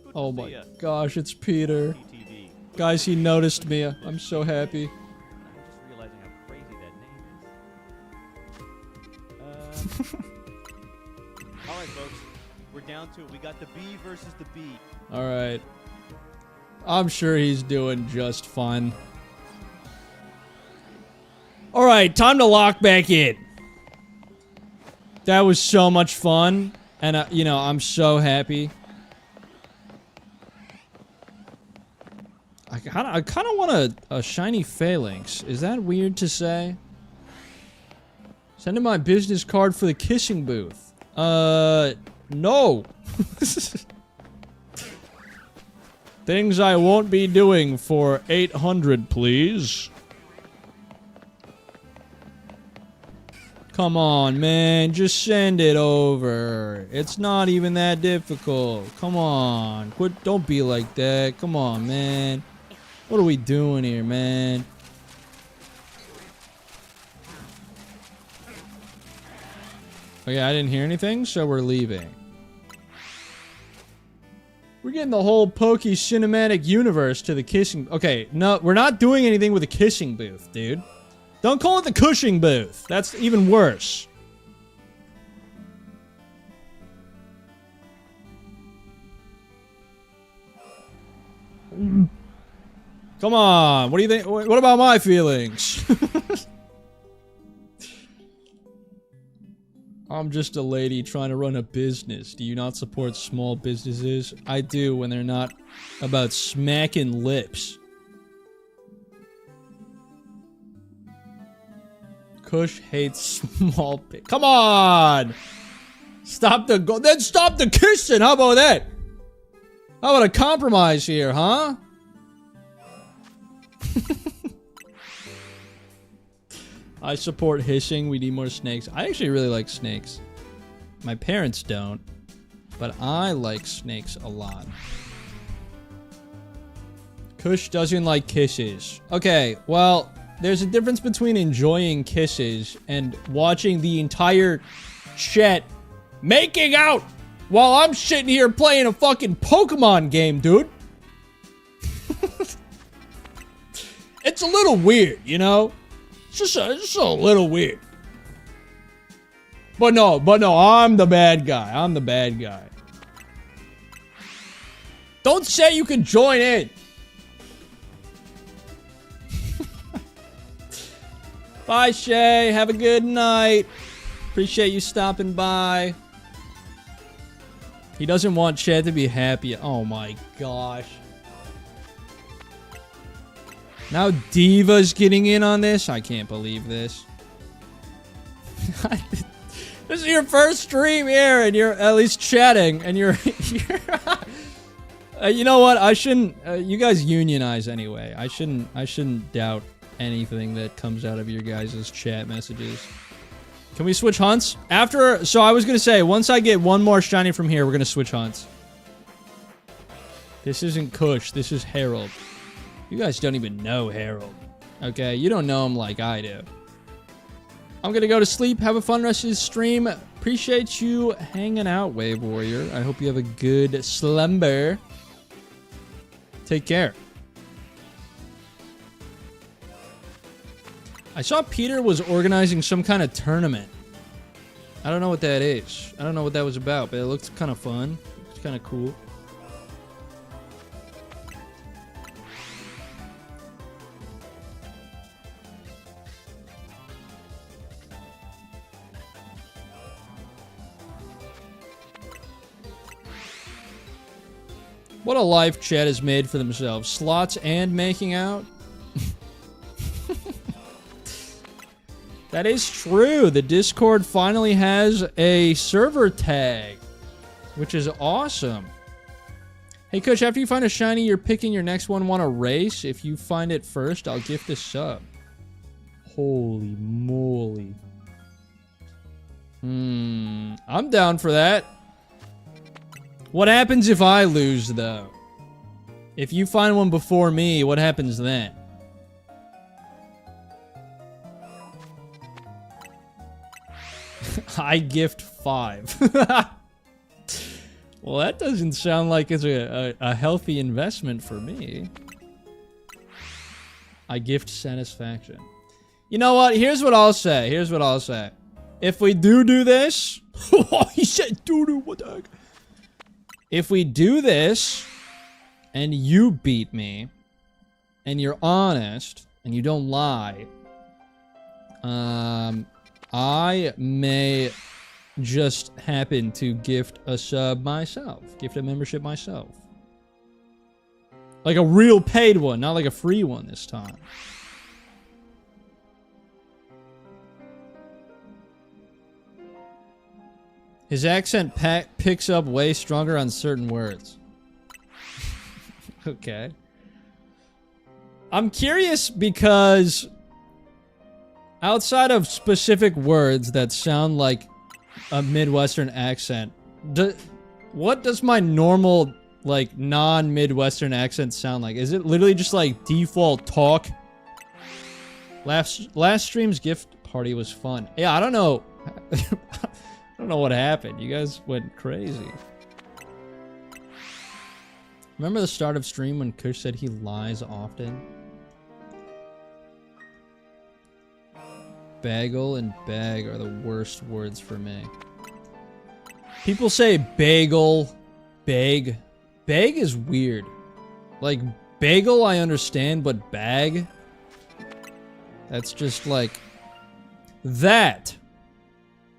Good Oh to see my ya. gosh, it's Peter. TTV. Guys, he noticed me. I'm so happy. I'm just realizing how crazy that name is. Alright, folks. We're down to it. We got the B versus the B. Alright. I'm sure he's doing just fine. Alright, time to lock back in. That was so much fun. And, you know, I'm so happy. I kind of want a shiny phalanx. Is that weird to say? Send in my business card for the kissing booth. No. Things I won't be doing for 800, please. Come on, man. Just send it over. It's not even that difficult. Come on. Quit. Don't be like that. Come on, man. What are we doing here, man? Okay, I didn't hear anything, so we're leaving. We're getting the whole Pokey cinematic universe to the kissing... Okay, no, we're not doing anything with the kissing booth, dude. Don't call it the Cushing booth. That's even worse. Come on, what do you think? What about my feelings? I'm just a lady trying to run a business. Do you not support small businesses? I do when they're not about smacking lips. Kush hates small Come on! Stop the then stop the kissing! How about that? How about a compromise here, huh? I support hissing. We need more snakes. I actually really like snakes. My parents don't, but I like snakes a lot. Kush doesn't like kisses. Okay, well, there's a difference between enjoying kisses and watching the entire chat making out while I'm sitting here playing a fucking Pokemon game, dude. It's a little weird, you know? It's just a little weird. But no, I'm the bad guy. I'm the bad guy. Don't say you can join in. Bye, Shay. Have a good night. Appreciate you stopping by. He doesn't want Chad to be happy. Oh my gosh. Now Diva's getting in on this? I can't believe this. This is your first stream here, and you're at least chatting, and you're... you know what? I shouldn't... you guys unionize anyway. I shouldn't doubt anything that comes out of your guys' chat messages. Can we switch hunts? After... So I was gonna say, once I get one more shiny from here, we're gonna switch hunts. This isn't Kush. This is Harold. You guys don't even know Harold. Okay? You don't know him like I do. I'm gonna go to sleep. Have a fun rest of the stream. Appreciate you hanging out, Wave Warrior. I hope you have a good slumber. Take care. I saw Peter was organizing some kind of tournament. I don't know what that is. I don't know what that was about, but it looks kind of fun. It's kind of cool. What a life chat has made for themselves. Slots and making out? That is true. The Discord finally has a server tag, which is awesome. Hey, Kush, after you find a shiny you're picking your next one, want a race? If you find it first, I'll gift a sub. Holy moly. I'm down for that. What happens if I lose, though? If you find one before me, what happens then? I gift 5. Well, that doesn't sound like it's a healthy investment for me. I gift satisfaction. You know what? Here's what I'll say. Here's what I'll say. If we do this... He said doo-doo, what the heck? If we do this, and you beat me, and you're honest, and you don't lie, I may just happen to gift a sub myself. Gift a membership myself. Like a real paid one, not like a free one this time. His accent picks up way stronger on certain words. Okay. I'm curious because outside of specific words that sound like a Midwestern accent, what does my normal, like, non-Midwestern accent sound like? Is it literally just like default talk? Last stream's gift party was fun. Yeah, I don't know. I don't don't know what happened. You guys went crazy. Remember the start of stream when Kush said he lies often? Bagel and bag are the worst words for me. People say bagel, bag. Bag is weird. Like, bagel I understand, but bag? That's just like... That.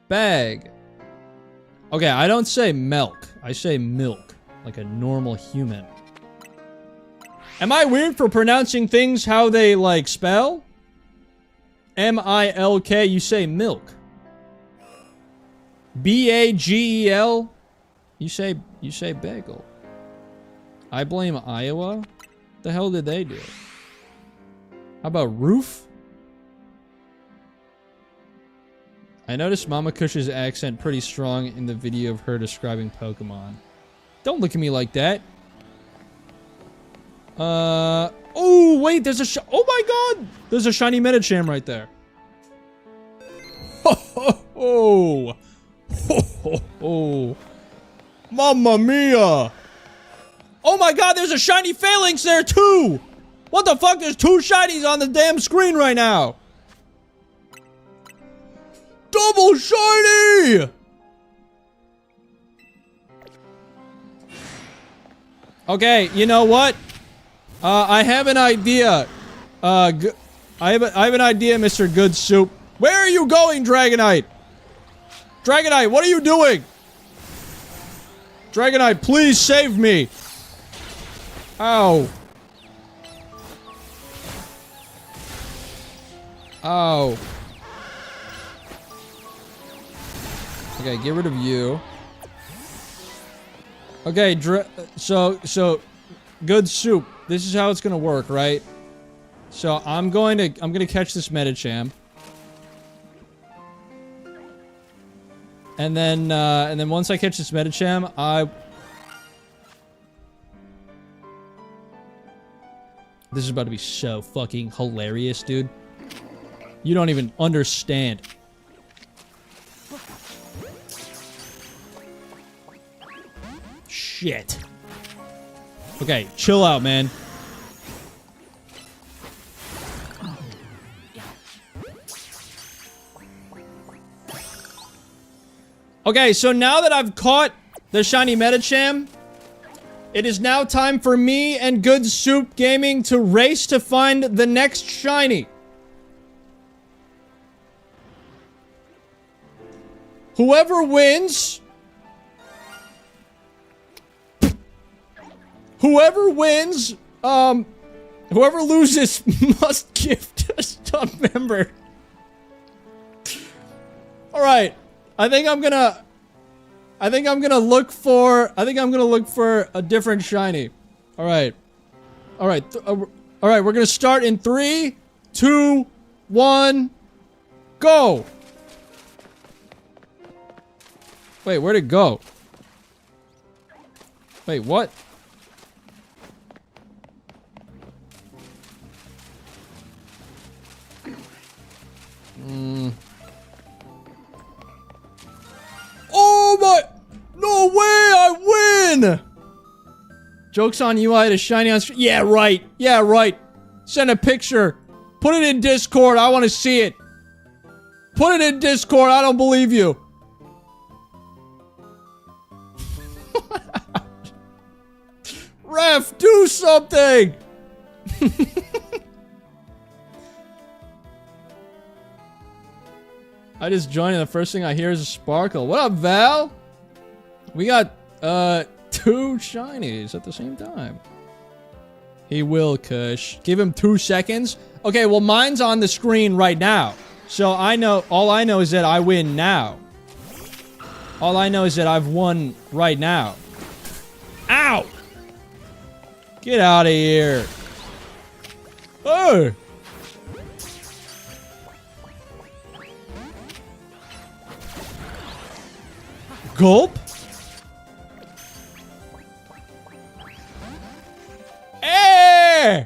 Bag. Okay, I don't say milk. I say milk. Like a normal human. Am I weird for pronouncing things how they, like, spell? M-I-L-K, you say milk. B-A-G-E-L, you say bagel. I blame Iowa? What the hell did they do? How about roof? I noticed Mama Kush's accent pretty strong in the video of her describing Pokemon. Don't look at me like that. Oh, wait, there's a oh my god! There's a shiny Medicham right there. Ho, ho, ho. Ho, ho, ho. Mamma mia! Oh my god, there's a shiny Phalanx there too! What the fuck? There's two shinies on the damn screen right now! Double shiny! Okay, you know what? I have an idea. I have an idea, Mr. Good Soup. Where are you going, Dragonite? Dragonite, what are you doing? Dragonite, please save me. Ow. Ow. Okay, get rid of you. Okay, so, Good Soup. This is how it's gonna work, right? So I'm gonna catch this Medicham. And then once I catch this Medicham, this is about to be so fucking hilarious, dude. You don't even understand. Shit. Okay, chill out, man. Okay, so now that I've caught the shiny Medicham, it is now time for me and Good Soup Gaming to race to find the next shiny. Whoever wins... Whoever loses must gift a sub member. Alright. I think I'm gonna look for a different shiny. Alright. Alright, we're gonna start in 3, 2, 1, go! Wait, where'd it go? Wait, what? Oh my! No way! I win! Joke's on you, I had a shiny on screen. Yeah, right. Yeah, right. Send a picture. Put it in Discord. I want to see it. Put it in Discord. I don't believe you. Ref, do something! I just joined and the first thing I hear is a sparkle. What up, Val? We got, 2 shinies at the same time. He will, Kush. Give him 2 seconds. Okay, well, mine's on the screen right now. So all I know is that I win now. All I know is that I've won right now. Ow! Get out of here. Oh! Gulp? Eh!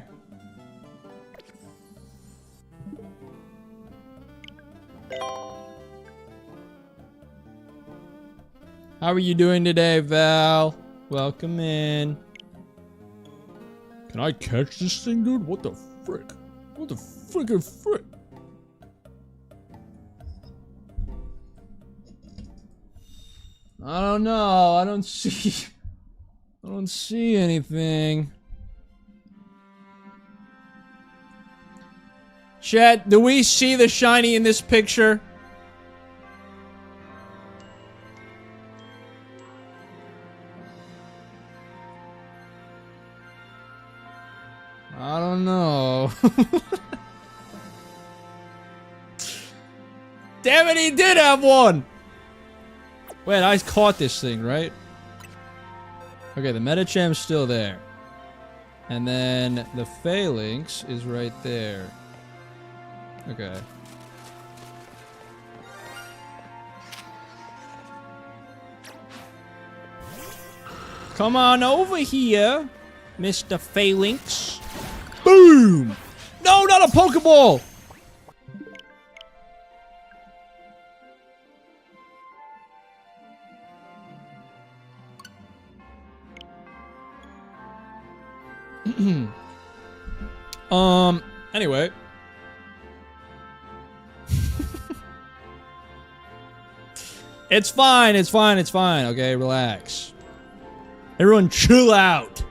How are you doing today, Val? Welcome in. Can I catch this thing, dude? What the frick? What the frickin' frick? I don't know. I don't see anything. Chat, do we see the shiny in this picture? I don't know. Damn it, he did have one! Wait, I caught this thing, right? Okay, the Metacham's still there. And then the Phalanx is right there. Okay. Come on over here, Mr. Phalanx. Boom! No, not a Pokeball! Anyway. It's fine, it's fine, it's fine. Okay, relax. Everyone chill out.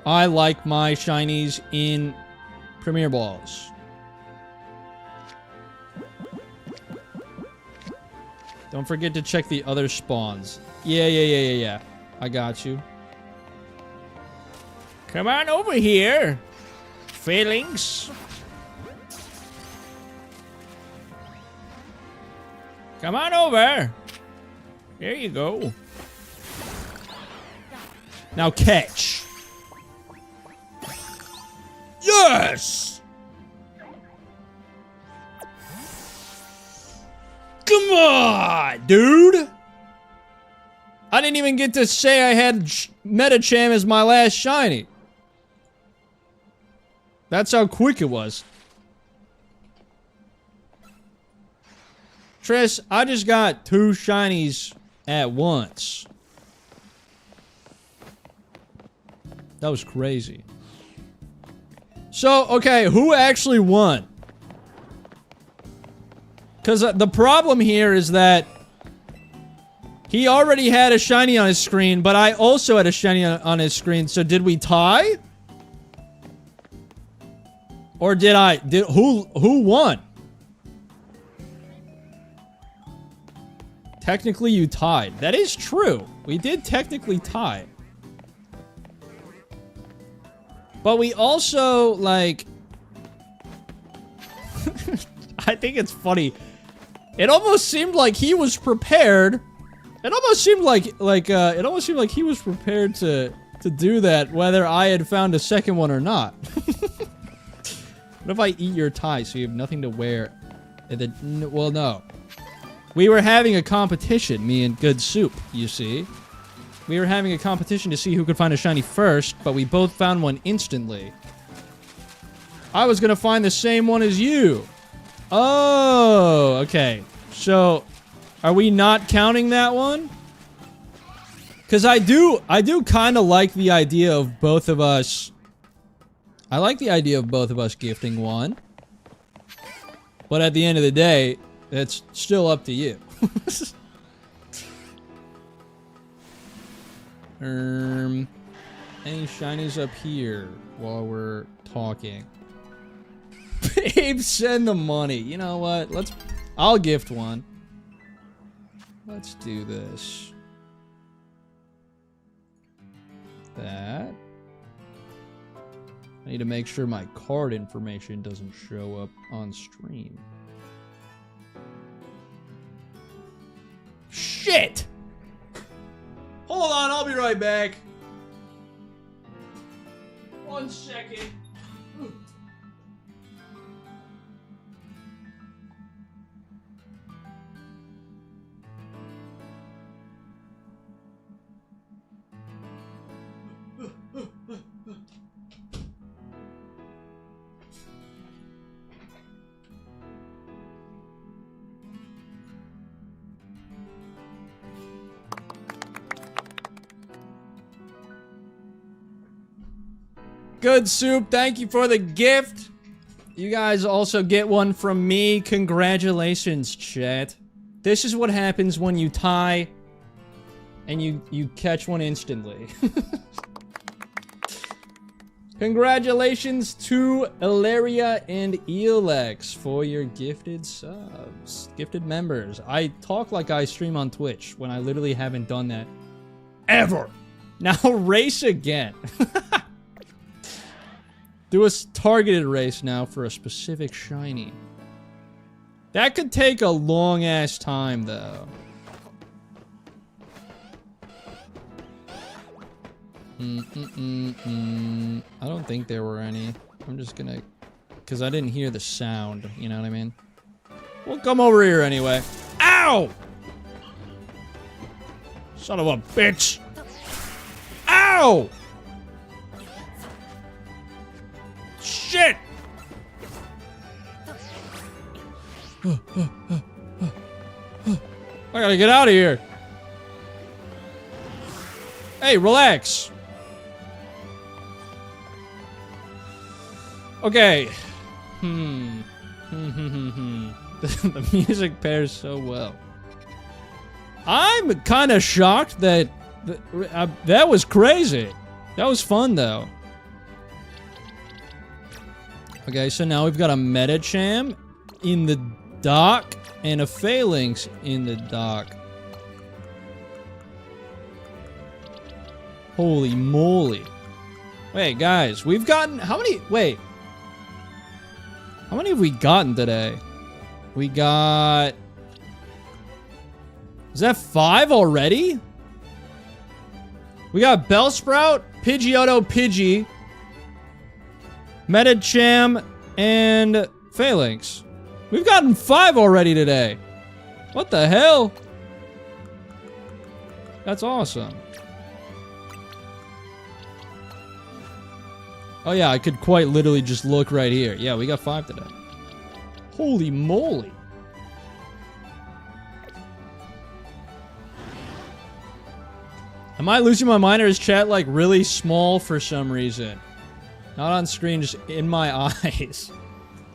I like my shinies in Premier Balls. Don't forget to check the other spawns. Yeah. I got you. Come on over here, Phalanx. Come on over. There you go. Now catch. Yes! Come on, dude! I didn't even get to say I had Metacham as my last shiny. That's how quick it was. Triss, I just got 2 shinies at once. That was crazy. So, okay, who actually won? Because the problem here is that he already had a shiny on his screen, but I also had a shiny on his screen. So did we tie? Or did I? Who won? Technically, you tied. That is true. We did technically tie. But we also, like... I think it's funny. It almost seemed like he was prepared. It almost seemed like he was prepared to do that, whether I had found a second one or not. What if I eat your tie so you have nothing to wear? Well, no. We were having a competition, me and Good Soup, you see. We were having a competition to see who could find a shiny first, but we both found one instantly. I was gonna find the same one as you. Oh, okay. So, are we not counting that one? Because I do kind of like the idea of both of us. I like the idea of both of us gifting one. But at the end of the day, it's still up to you. Any shinies up here while we're talking? Babe, send the money. You know what? I'll gift one. Let's do this. That. I need to make sure my card information doesn't show up on stream. Shit! Hold on, I'll be right back. 1 second. Good Soup, thank you for the gift. You guys also get one from me. Congratulations, chat. This is what happens when you tie and you catch one instantly. Congratulations to Ilaria and Elex for your gifted subs. Gifted members. I talk like I stream on Twitch when I literally haven't done that ever. Now race again. Do a targeted race now for a specific shiny. That could take a long ass time though. I don't think there were any. I'm just gonna... Because I didn't hear the sound, you know what I mean? We'll come over here anyway. Ow! Son of a bitch! Ow! Shit! I gotta get out of here. Hey, relax. Okay. The music pairs so well. I'm kind of shocked that that was crazy. That was fun though. Okay, so now we've got a Metacham in the dock and a Phalanx in the dock. Holy moly. Wait, guys, we've gotten... How many... Wait. How many have we gotten today? We got... Is that 5 already? We got Bellsprout, Pidgeotto, Pidgey, Metacham, and Phalanx. We've gotten 5 already today. What the hell? That's awesome. Oh yeah, I could quite literally just look right here. Yeah, we got 5 today. Holy moly. Am I losing my mind or is chat like really small for some reason? Not on screen, just in my eyes.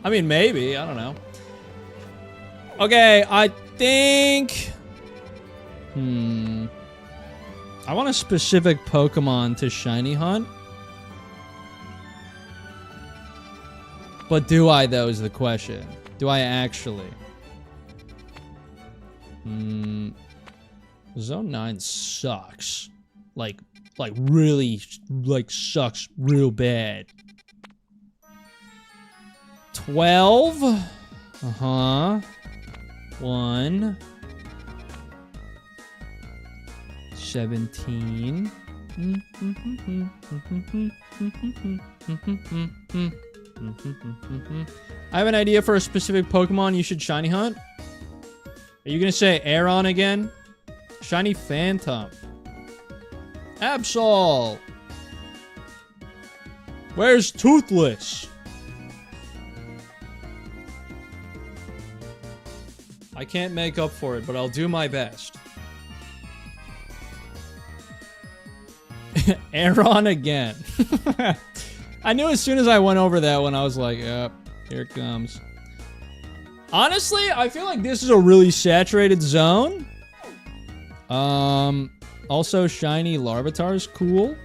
I mean, maybe. I don't know. Okay, I think... I want a specific Pokemon to shiny hunt. But do I, though, is the question. Do I actually? Zone 9 sucks. Like really, sucks real bad. 12? Uh-huh. 1. 17. I have an idea for a specific Pokemon you should shiny hunt. Are you gonna say Aeron again? Shiny Phantom. Absol. Where's Toothless? I can't make up for it, but I'll do my best. Aeron again. I knew as soon as I went over that one, I was like, yep, here it comes. Honestly, I feel like this is a really saturated zone. Also, shiny Larvitar is cool.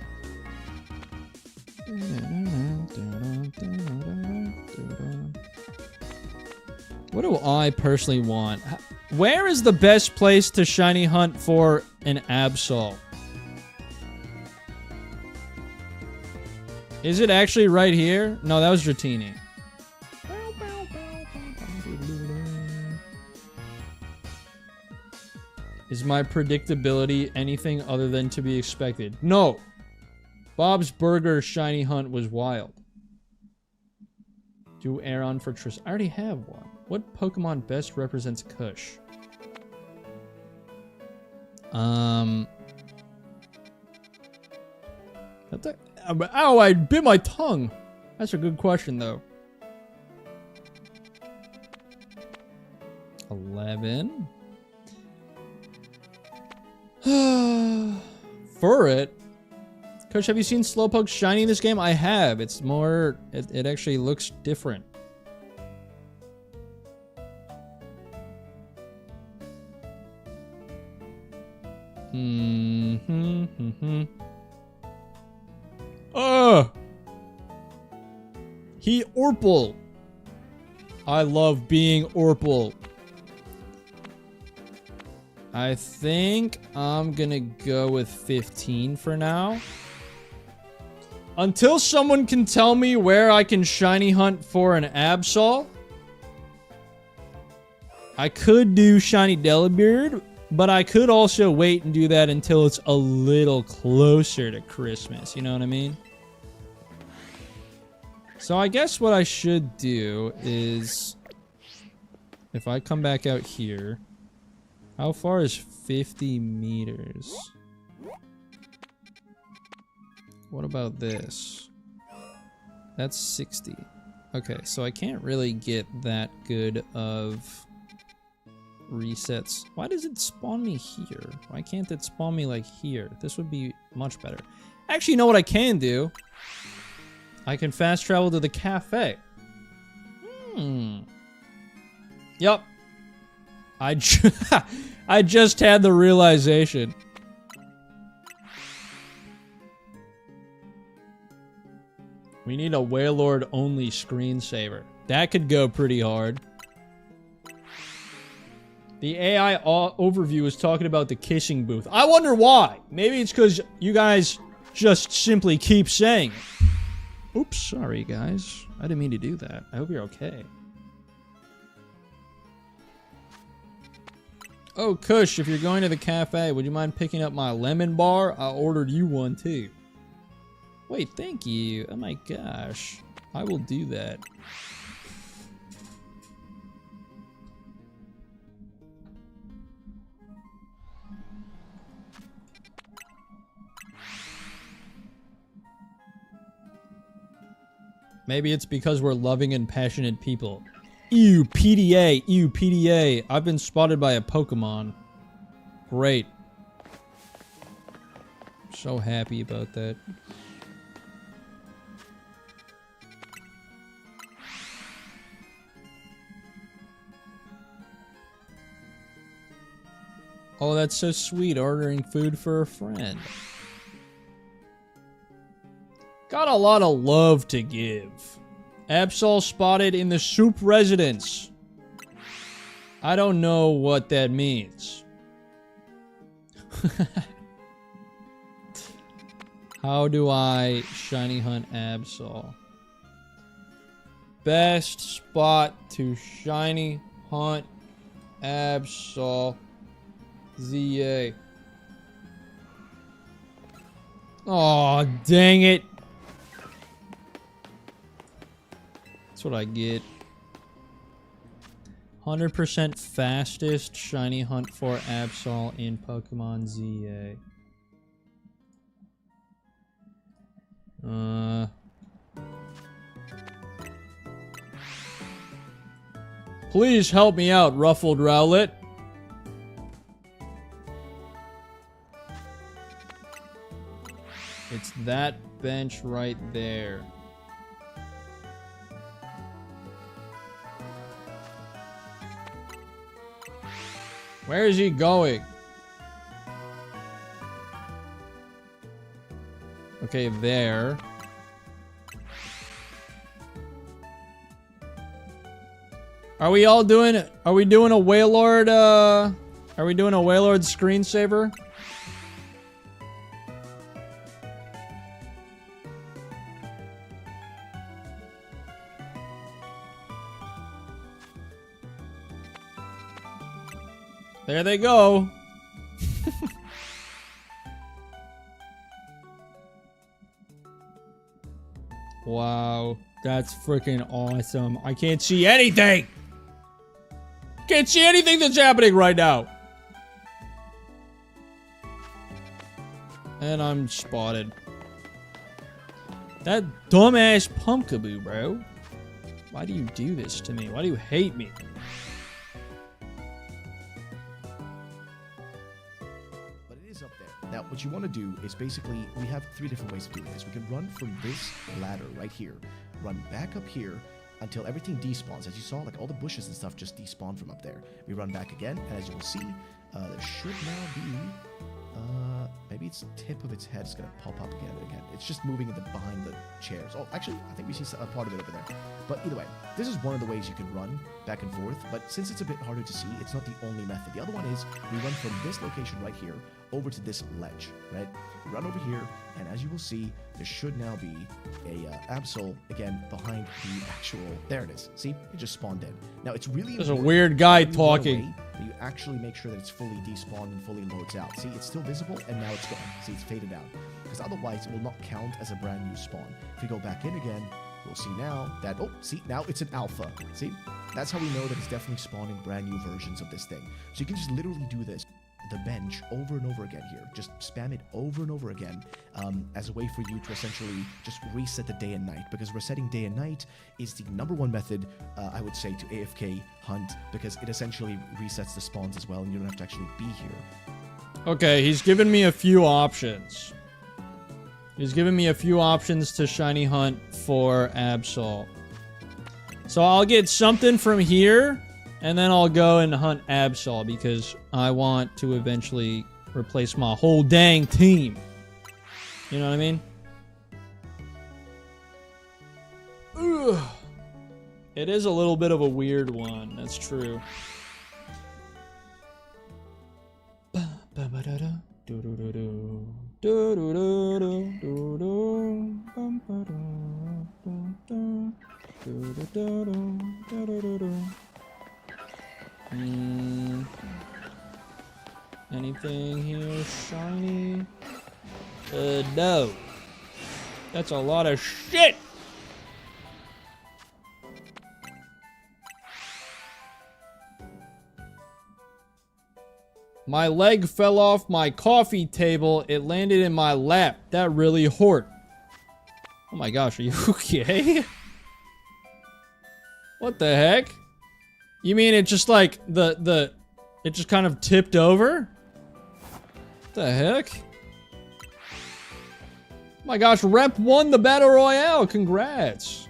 What do I personally want? Where is the best place to shiny hunt for an Absol? Is it actually right here? No, that was Dratini. Is my predictability anything other than to be expected? No. Bob's Burger shiny hunt was wild. Do Aeron for Triss. I already have one. What Pokemon best represents Kush? Ow, I bit my tongue. That's a good question, though. 11. Furret. Coach, have you seen Slowpoke shiny in this game? I have. It's more... It actually looks different. Oh! He Orpal. I love being Orpal. I think I'm gonna go with 15 for now. Until someone can tell me where I can shiny hunt for an Absol. I could do shiny Delibird, but I could also wait and do that until it's a little closer to Christmas. You know what I mean? So I guess what I should do is, if I come back out here, how far is 50 meters? What about this? That's 60. Okay, so I can't really get that good of resets. Why does it spawn me here? Why can't it spawn me like here? This would be much better. Actually, you know what I can do? I can fast travel to the cafe. Yup. I just had the realization. We need a Wailord only screensaver. That could go pretty hard. The AI overview is talking about the kissing booth. I wonder why. Maybe it's because you guys just simply keep saying it. Oops, sorry guys. I didn't mean to do that. I hope you're okay. Oh, Kush, if you're going to the cafe, would you mind picking up my lemon bar? I ordered you one too. Wait, thank you. Oh my gosh. I will do that. Maybe it's because we're loving and passionate people. Ew, PDA. Ew, PDA. I've been spotted by a Pokemon. Great. So happy about that. Oh, that's so sweet, ordering food for a friend. Got a lot of love to give. Absol spotted in the soup residence. I don't know what that means. How do I shiny hunt Absol? Best spot to shiny hunt Absol. ZA. Oh, dang it. That's what I get. 100% fastest shiny hunt for Absol in Pokemon ZA. Please help me out, Ruffled Rowlet. It's that bench right there. Where is he going? Okay, there. Are we all doing it? Are we doing a Wailord, are we doing a Wailord screensaver? There they go. Wow, that's freaking awesome. I can't see anything. Can't see anything that's happening right now. And I'm spotted. That dumbass Pumpkaboo, bro. Why do you do this to me? Why do you hate me? But it is up there. Now, what you want to do is basically, we have 3 different ways of doing this. We can run from this ladder right here, run back up here until everything despawns. As you saw, like all the bushes and stuff just despawn from up there. We run back again, and as you will see, there should now be, maybe its tip of its head is going to pop up again and again. It's just moving behind the chairs. Oh, actually, I think we see a part of it over there. But either way, this is one of the ways you can run back and forth, but since it's a bit harder to see, it's not the only method. The other one is we run from this location right here over to this ledge, right? We run over here, and as you will see, there should now be a Absol, again, behind the actual... There it is. See? It just spawned in. Now, it's really There's a important weird guy that you run talking. away, that you actually make sure that it's fully despawned and fully loads out. See, it's still visible, and now it's gone. See, it's faded out. Because otherwise, it will not count as a brand new spawn. If we go back in again, we'll see now that... Oh, see, now it's an alpha. See? That's how we know that it's definitely spawning brand new versions of this thing. So you can just literally do this, the bench, over and over again here. Just spam it over and over again as a way for you to essentially just reset the day and night. Because resetting day and night is the #1 method, I would say, to AFK hunt. Because it essentially resets the spawns as well, and you don't have to actually be here. Okay, he's given me a few options. He's given me a few options to shiny hunt for Absol. So I'll get something from here, and then I'll go and hunt Absol, because I want to eventually replace my whole dang team. You know what I mean? Ugh. It is a little bit of a weird one, that's true. Anything here shiny? No. That's a lot of shit! My leg fell off my coffee table. It landed in my lap. That really hurt. Oh my gosh, are you okay? What the heck? You mean it just like it just kind of tipped over? What the heck? Oh my gosh, Rep won the Battle Royale. Congrats.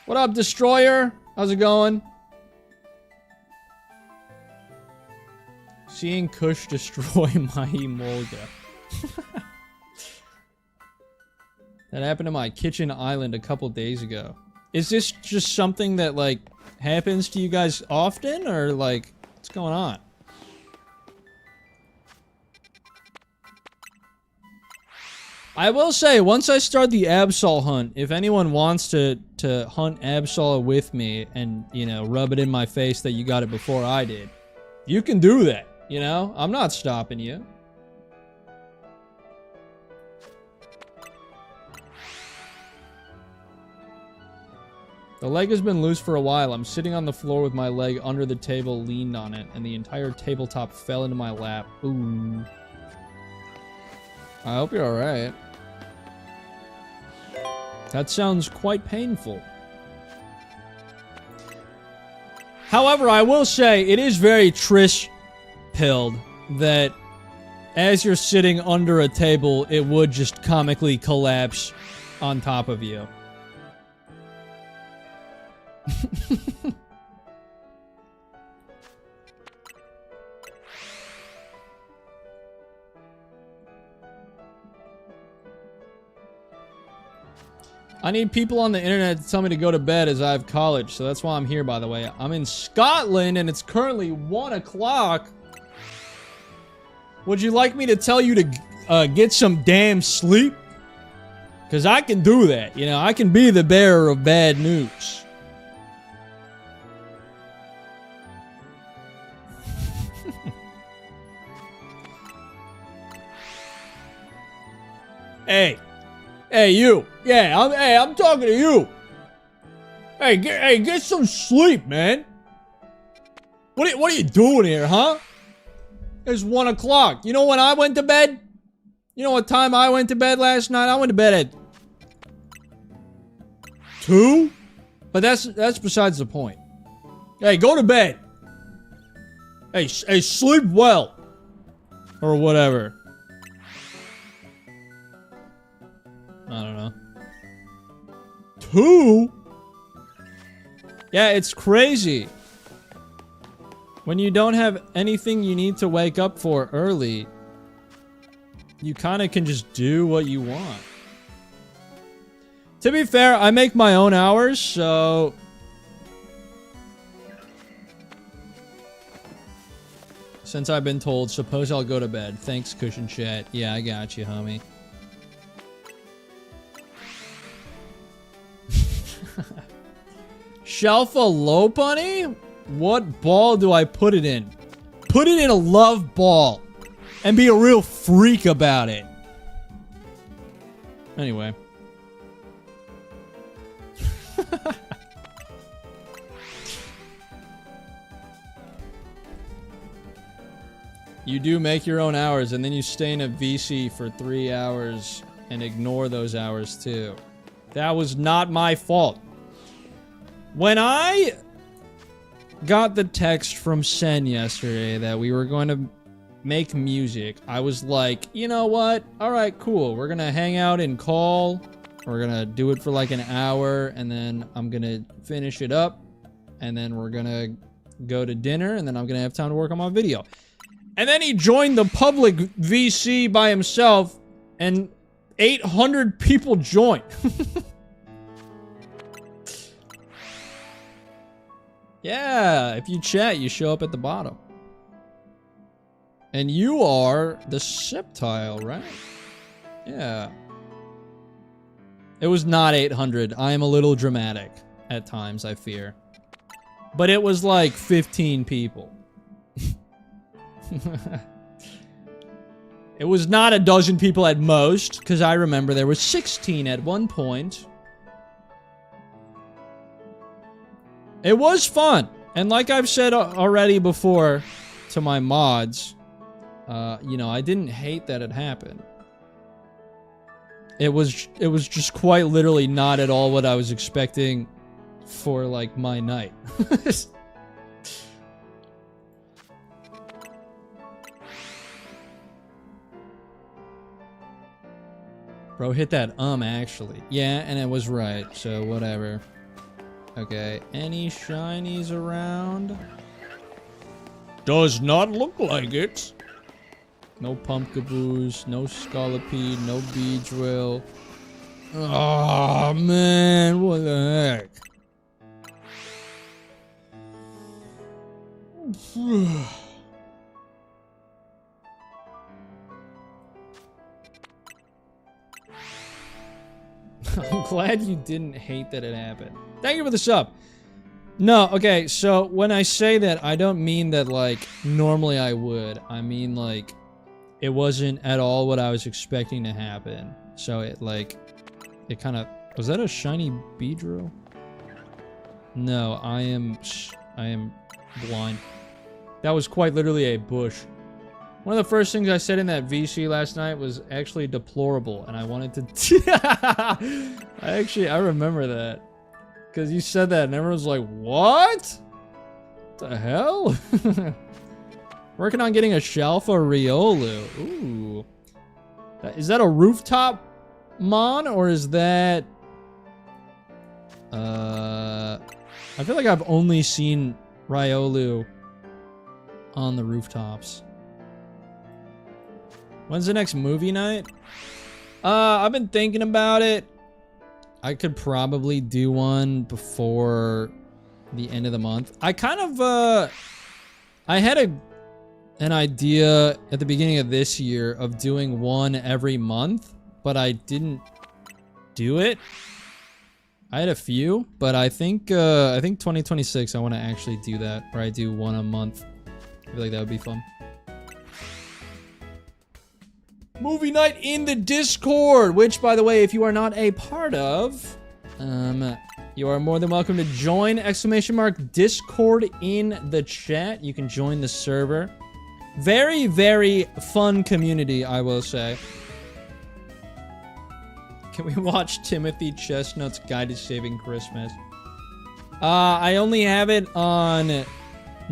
What up, Destroyer? How's it going? Seeing Kush destroy my Emolga. That happened to my kitchen island a couple days ago. Is this just something that, like, happens to you guys often? Or, like, what's going on? I will say, once I start the Absol hunt, if anyone wants to hunt Absol with me and, you know, rub it in my face that you got it before I did, you can do that, you know? I'm not stopping you. The leg has been loose for a while. I'm sitting on the floor with my leg under the table, leaned on it, and the entire tabletop fell into my lap. Ooh. I hope you're alright. That sounds quite painful. However, I will say, it is very Trish-pilled that as you're sitting under a table, it would just comically collapse on top of you. I need people on the internet to tell me to go to bed as I have college, so that's why I'm here, by the way. I'm in Scotland, and it's currently 1 o'clock. Would you like me to tell you to get some damn sleep? Because I can do that, you know? I can be the bearer of bad news. Hey. Hey, you. Yeah, I'm talking to you. Hey, get some sleep, man. What are you doing here, huh? It's 1 o'clock. You know when I went to bed? You know what time I went to bed last night? I went to bed at 2? But that's besides the point. Hey, go to bed. Hey, sleep well. Or whatever. I don't know. 2? Yeah, it's crazy. When you don't have anything you need to wake up for early, you kind of can just do what you want. To be fair, I make my own hours, so... Since I've been told, suppose I'll go to bed. Thanks, Cushion Chat. Yeah, I got you, homie. Shelf a low bunny? What ball do I put it in? Put it in a love ball. And be a real freak about it. Anyway. You do make your own hours, and then you stay in a VC for 3 hours and ignore those hours too. That was not my fault. When I got the text from Sen yesterday that we were going to make music, I was like, you know what? Alright, cool. We're gonna hang out and call. We're gonna do it for like an hour, and then I'm gonna finish it up, and then we're gonna go to dinner, and then I'm gonna have time to work on my video. And then he joined the public VC by himself, and 800 people joined. Yeah, if you chat, you show up at the bottom. And you are the Sceptile, right? Yeah. It was not 800. I am a little dramatic at times, I fear. But it was like 15 people. It was not a dozen people at most, because I remember there was 16 at one point. It was fun. And like I've said already before to my mods, you know, I didn't hate that it happened. It was just quite literally not at all what I was expecting for, like, my night. Bro, hit that actually. Yeah, and it was right, so whatever. Okay, any shinies around? Does not look like it. No Pumpkaboos, no Scolipede, no Beedrill. Oh man, what the heck? I'm glad you didn't hate that it happened. Thank you for the sub. No, okay, so when I say that, I don't mean that, like, normally I would. I mean, like, it wasn't at all what I was expecting to happen. So it, like, it kind of... Was that a shiny Beedrill? No, I am blind. That was quite literally a bush. One of the first things I said in that VC last night was actually deplorable, and I wanted to... I remember that. Because you said that, and everyone was like, what? What the hell? Working on getting a Shelfa Riolu. Ooh. Is that a rooftop mon, or is that... I feel like I've only seen Riolu on the rooftops. When's the next movie night? I've been thinking about it. I could probably do one before the end of the month. I kind of, I had an idea at the beginning of this year of doing one every month, but I didn't do it. I had a few, but I think 2026 I want to actually do that, where I do one a month. I feel like that would be fun. Movie night in the Discord, which, by the way, if you are not a part of, you are more than welcome to join !Discord in the chat. You can join the server. Very, very fun community, I will say. Can we watch Timothy Chestnut's Guide to Saving Christmas? I only have it on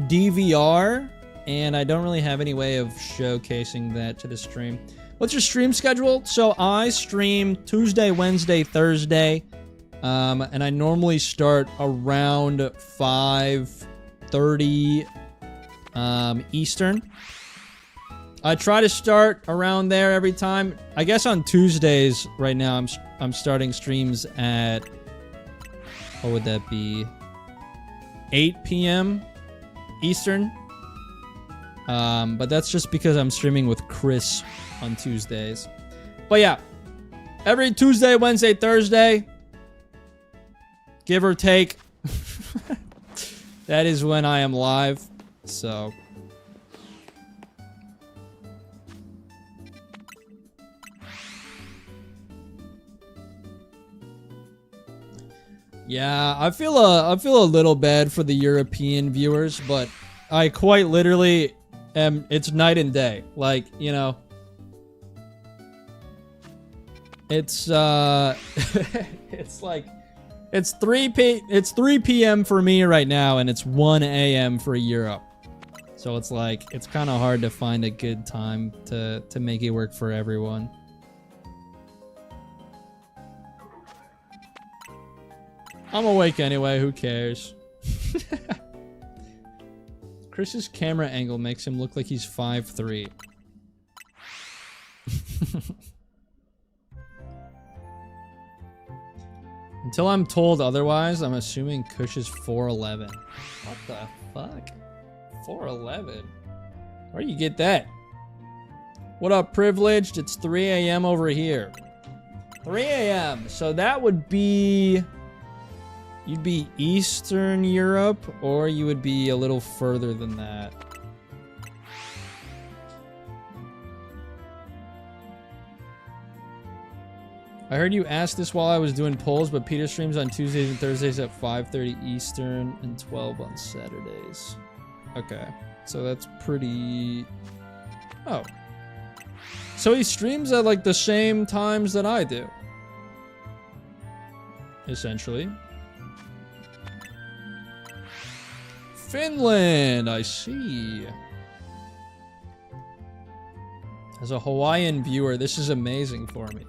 DVR, and I don't really have any way of showcasing that to the stream. What's your stream schedule? So I stream Tuesday, Wednesday, Thursday, and I normally start around 5:30 Eastern. I try to start around there every time. I guess on Tuesdays right now I'm starting streams at, what would that be? 8 p.m. Eastern. But that's just because I'm streaming with Chris on Tuesdays. But yeah, every Tuesday, Wednesday, Thursday, give or take, that is when I am live. So yeah, I feel a little bad for the European viewers, but I quite literally am. It's night and day. Like, you know, it's it's like it's 3 p.m. for me right now, and it's 1 a.m. for Europe. So it's like it's kind of hard to find a good time to make it work for everyone. I'm awake anyway, who cares? Chris's camera angle makes him look like he's 5'3". Until I'm told otherwise, I'm assuming Kush is 4'11". What the fuck? 4'11"? Where do you get that? What up, privileged? It's 3 a.m. over here. 3 a.m. So that would be... You'd be Eastern Europe, or you would be a little further than that. I heard you ask this while I was doing polls, but Peter streams on Tuesdays and Thursdays at 5:30 Eastern and 12 on Saturdays. Okay, so that's pretty... Oh. So he streams at like the same times that I do. Essentially. Finland, I see. As a Hawaiian viewer, this is amazing for me.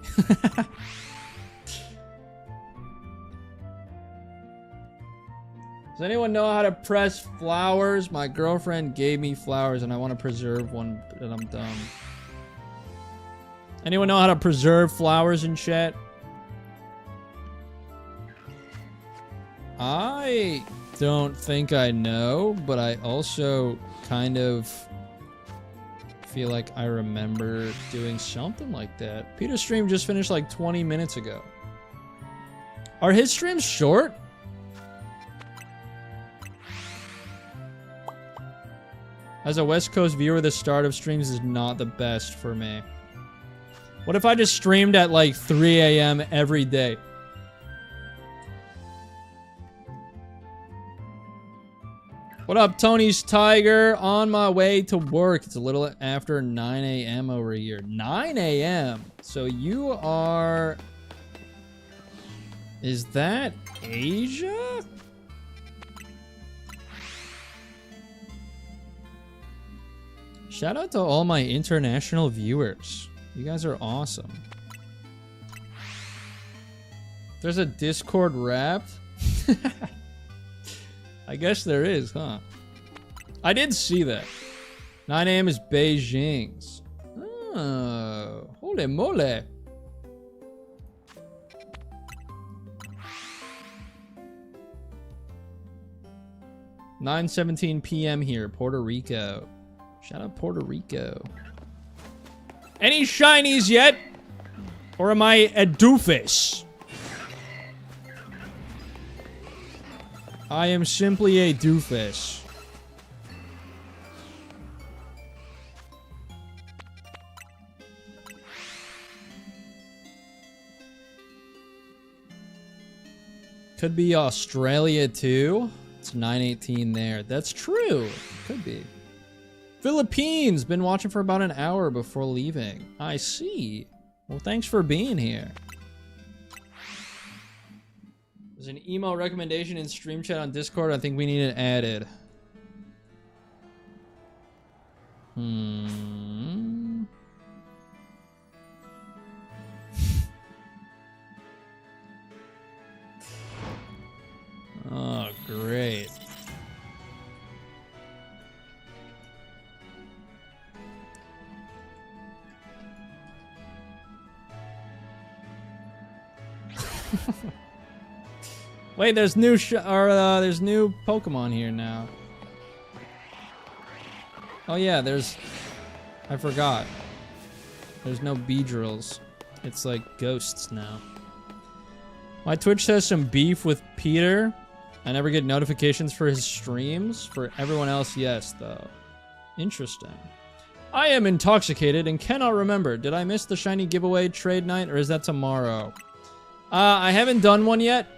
Does anyone know how to press flowers? My girlfriend gave me flowers and I want to preserve one, but I'm dumb. Anyone know how to preserve flowers in chat? I don't think I know, but I also kind of feel like I remember doing something like that. Peter's stream just finished like 20 minutes ago. Are his streams short? As a West Coast viewer, the start of streams is not the best for me. What if I just streamed at like 3 a.m. every day? What up, Tony's Tiger? On my way to work. It's a little after 9 a.m. over here. 9 a.m. So you are... Is that Asia? Shout out to all my international viewers. You guys are awesome. There's a Discord Wrapped? I guess there is, huh? I did see that. 9 a.m. is Beijing's. Oh, holy moly. (9:17 p.m. here, Puerto Rico. Shout out Puerto Rico. Any shinies yet? Or am I a doofus? I am simply a doofus. Could be Australia too. It's 9:18 there. That's true. Could be. Philippines. Been watching for about an hour before leaving. I see. Well, thanks for being here. There's an email recommendation in stream chat on Discord. I think we need it added. Hmm. Oh, great. Wait, there's new there's new Pokemon here now. Oh yeah, I forgot. There's no Beedrills. It's like ghosts now. My Twitch has some beef with Peter. I never get notifications for his streams. For everyone else, yes, though. Interesting. I am intoxicated and cannot remember. Did I miss the shiny giveaway trade night, or is that tomorrow? I haven't done one yet.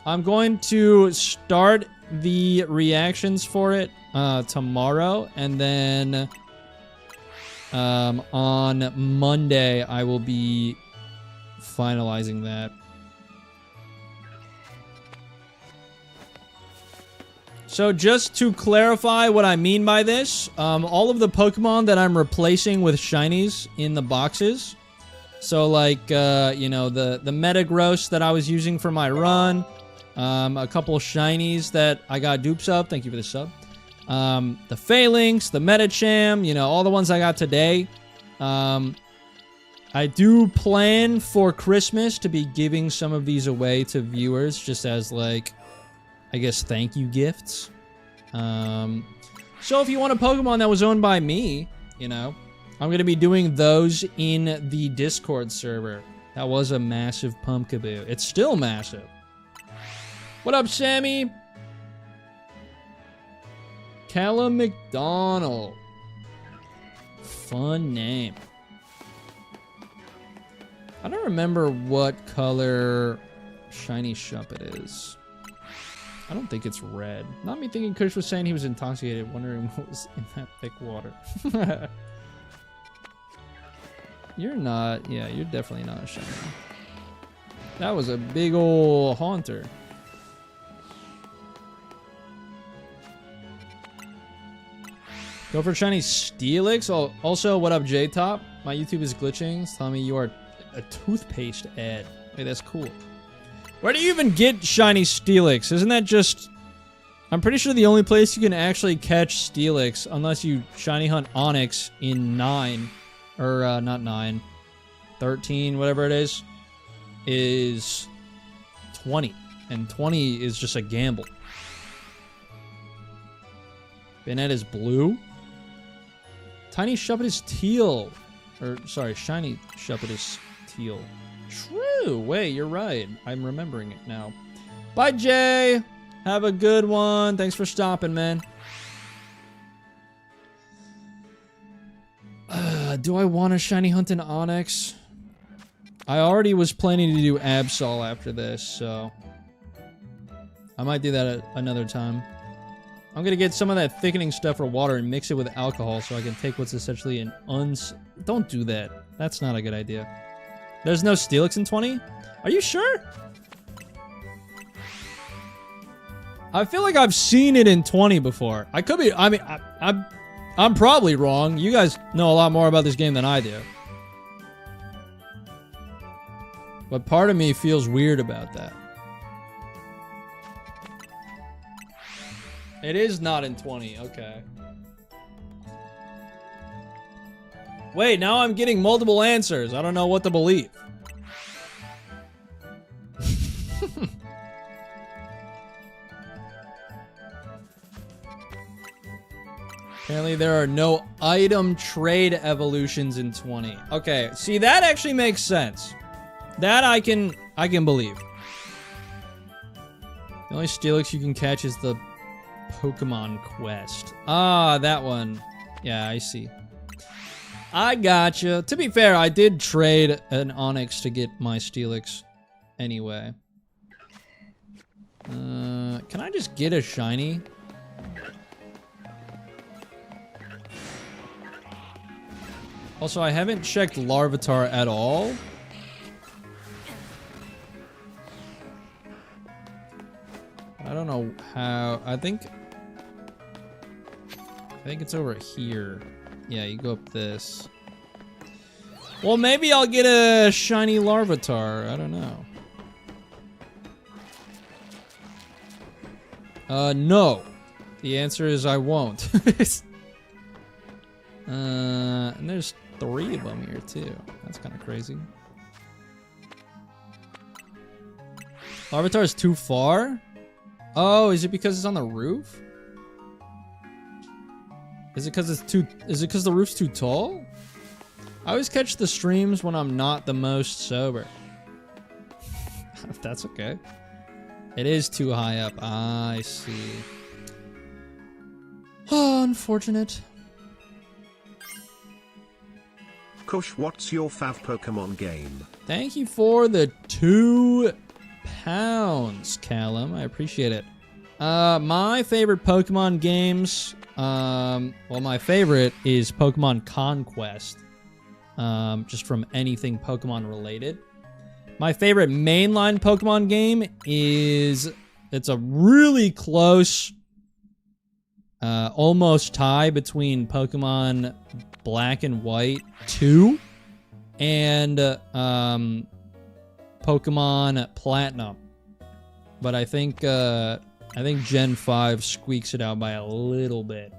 I'm going to start the reactions for it tomorrow, and then on Monday I will be finalizing that. So just to clarify what I mean by this, all of the Pokemon that I'm replacing with shinies in the boxes, so like, you know, the Metagross that I was using for my run, a couple of shinies that I got dupes of, thank you for the sub, the Phalanx, the Metacham, you know, all the ones I got today. I do plan for Christmas to be giving some of these away to viewers, just as like, I guess, thank you gifts. So if you want a Pokemon that was owned by me, you know, I'm going to be doing those in the Discord server. That was a massive pumpkaboo. It's still massive. What up, Sammy? Callum McDonald. Fun name. I don't remember what color shiny Shuppet is. I don't think it's red. Not me thinking Kush was saying he was intoxicated, wondering what was in that thick water. You're not. Yeah, you're definitely not a shiny. That was a big ol' Haunter. Go for shiny Steelix. Oh, also, what up, J-Top? My YouTube is glitching. It's telling me you are a toothpaste ad. Hey, that's cool. Where do you even get shiny Steelix? Isn't that just... I'm pretty sure the only place you can actually catch Steelix, unless you shiny hunt Onyx in 9, or not 9, 13, whatever it is 20. And 20 is just a gamble. Banette is blue. Tiny Shuppet is teal. Or, sorry, shiny Shuppet is teal. True. Wait, you're right. I'm remembering it now. Bye, Jay. Have a good one. Thanks for stopping, man. Do I want to shiny hunt an Onyx? I already was planning to do Absol after this, so... I might do that at another time. I'm gonna get some of that thickening stuff for water and mix it with alcohol so I can take what's essentially an Don't do that. That's not a good idea. There's no Steelix in 20? Are you sure? I feel like I've seen it in 20 before. I could be... I mean, I'm probably wrong. You guys know a lot more about this game than I do. But part of me feels weird about that. It is not in 20. Okay. Wait, now I'm getting multiple answers. I don't know what to believe. Apparently there are no item trade evolutions in 20. Okay, see, that actually makes sense. That I can believe. The only Steelix you can catch is the Pokemon Quest. Ah, that one. Yeah, I see. I gotcha. To be fair, I did trade an Onyx to get my Steelix anyway. Can I just get a shiny? Also, I haven't checked Larvitar at all. I don't know how. I think it's over here. Yeah, you go up this. Well, maybe I'll get a shiny Larvitar. I don't know. No. The answer is I won't. And there's 3 of them here, too. That's kind of crazy. Larvitar is too far? Oh, is it because it's on the roof? Is it because the roof's too tall? I always catch the streams when I'm not the most sober. That's okay. It is too high up. I see. Oh, unfortunate. Kush, what's your fav Pokemon game? Thank you for the 2 pounds, Callum. I appreciate it. My favorite Pokemon games, well, my favorite is Pokemon Conquest. Just from anything Pokemon related. My favorite mainline Pokemon game is, it's a really close, almost tie between Pokemon Black and White 2 and Pokemon Platinum. But I think Gen 5 squeaks it out by a little bit.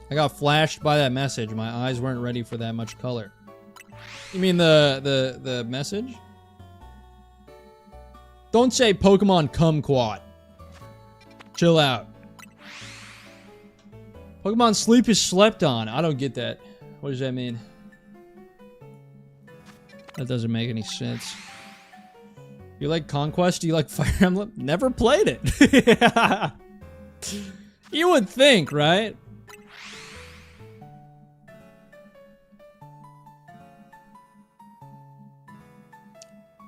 I got flashed by that message. My eyes weren't ready for that much color. You mean the message? Don't say Pokemon Kumquat. Chill out. Pokemon Sleep is slept on. I don't get that. What does that mean? That doesn't make any sense. You like Conquest? Do you like Fire Emblem? Never played it. You would think, right?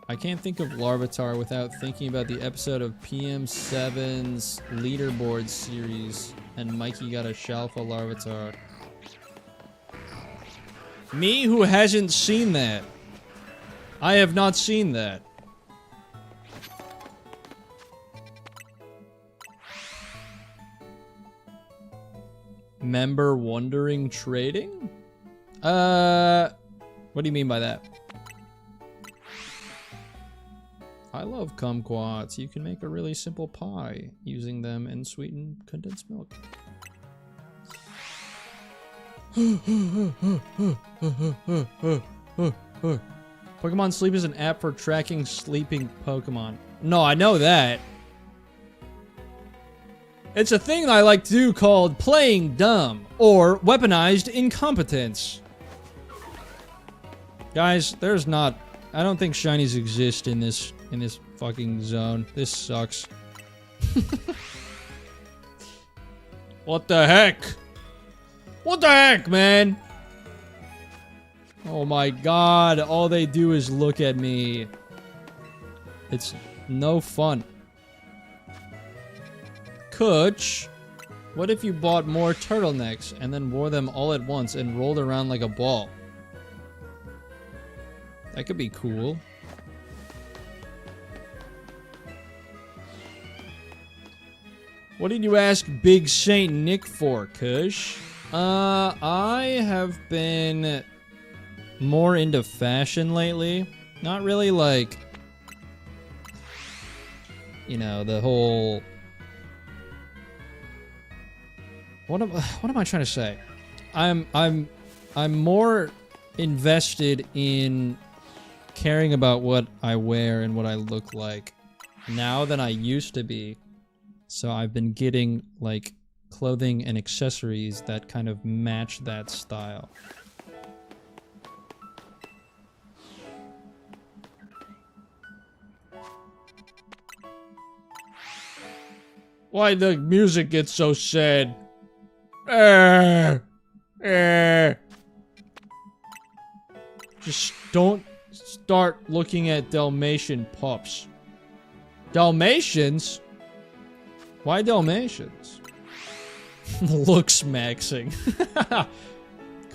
I can't think of Larvitar without thinking about the episode of PM7's leaderboard series, and Mikey got a Shalfa Larvitar. Me who hasn't seen that. I have not seen that. Member wondering trading? What do you mean by that? I love kumquats. You can make a really simple pie using them and sweeten condensed milk. Pokemon Sleep is an app for tracking sleeping Pokemon. No, I know that. It's a thing I like to do called playing dumb or weaponized incompetence. Guys, there's not... I don't think shinies exist in this fucking zone. This sucks. What the heck? What the heck, man? Oh my god, all they do is look at me. It's no fun. Kuch, what if you bought more turtlenecks and then wore them all at once and rolled around like a ball? That could be cool. What did you ask Big Saint Nick for, Kush? I have been more into fashion lately. Not really like, you know, the whole... What am I trying to say? I'm more invested in caring about what I wear and what I look like now than I used to be. So I've been getting like clothing and accessories that kind of match that style. Why the music gets so sad? Just don't start looking at Dalmatian pups. Dalmatians? Why Dalmatians? Looks maxing.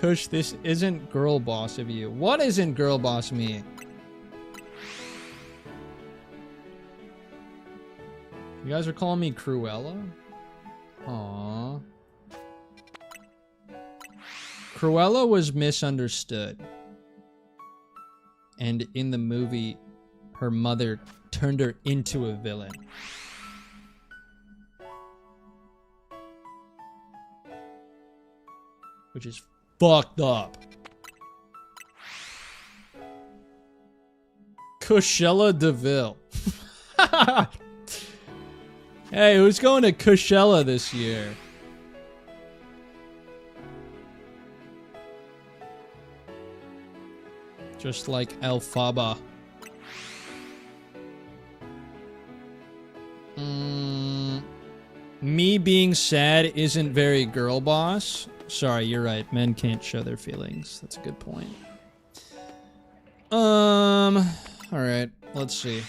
Kush, this isn't girl boss of you. What isn't girl boss mean? You guys are calling me Cruella? Aww. Cruella was misunderstood. And in the movie, her mother turned her into a villain. Which is fucked up. Coachella DeVille. Hey, who's going to Coachella this year? Just like Elphaba. Me being sad isn't very girl boss. Sorry, you're right. Men can't show their feelings. That's a good point. Alright, let's see.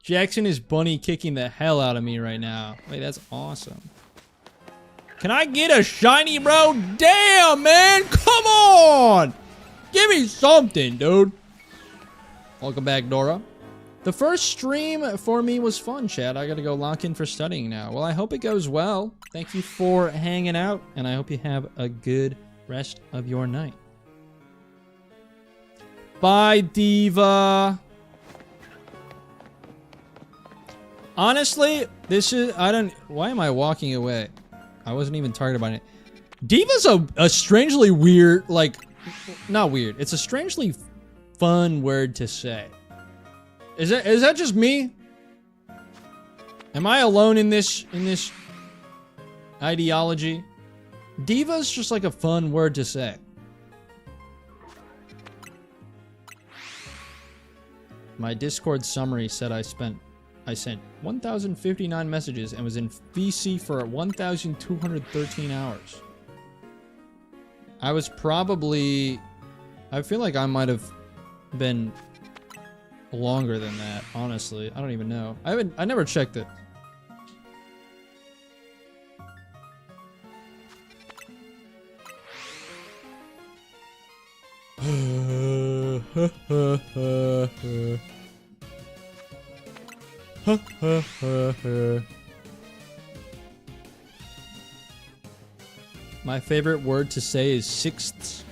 Jackson is bunny kicking the hell out of me right now. Wait, that's awesome. Can I get a shiny, bro? Damn, man! Come on! Give me something, dude. Welcome back, Dora. The first stream for me was fun, Chad. I gotta go lock in for studying now. Well, I hope it goes well. Thank you for hanging out, and I hope you have a good rest of your night. Bye, Diva. Honestly, this is... Why am I walking away? I wasn't even targeted by it. Diva's a strangely weird, like... Not weird. It's a strangely fun word to say. Is that just me? Am I alone in this ideology? Diva's just like a fun word to say. My Discord summary said I sent 1,059 messages and was in VC for 1,213 hours. I was probably... I feel like I might have been longer than that, honestly. I don't even know. I never checked it. My favorite word to say is sixths.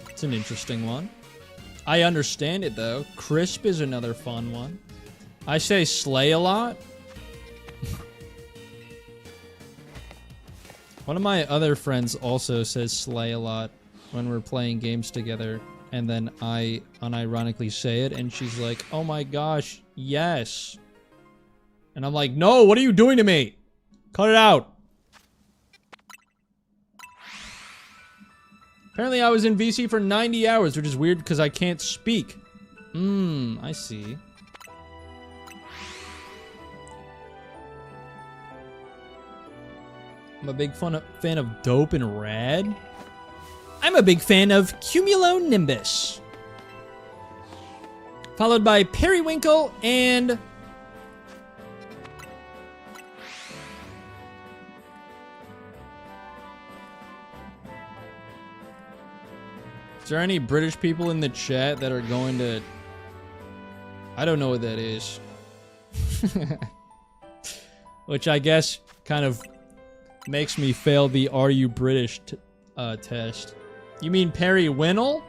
It's an interesting one. I understand it though. Crisp is another fun one. I say slay a lot. One of my other friends also says slay a lot when we're playing games together, and then I unironically say it, and she's like, "Oh my gosh, yes." And I'm like, "No, what are you doing to me? Cut it out." Apparently I was in VC for 90 hours, which is weird because I can't speak. I see. I'm a big fan of Dope and Rad. I'm a big fan of Cumulonimbus. Followed by Periwinkle and... Is there any British people in the chat that are going to... I don't know what that is. Which I guess kind of makes me fail the Are You British test. You mean Periwinkle?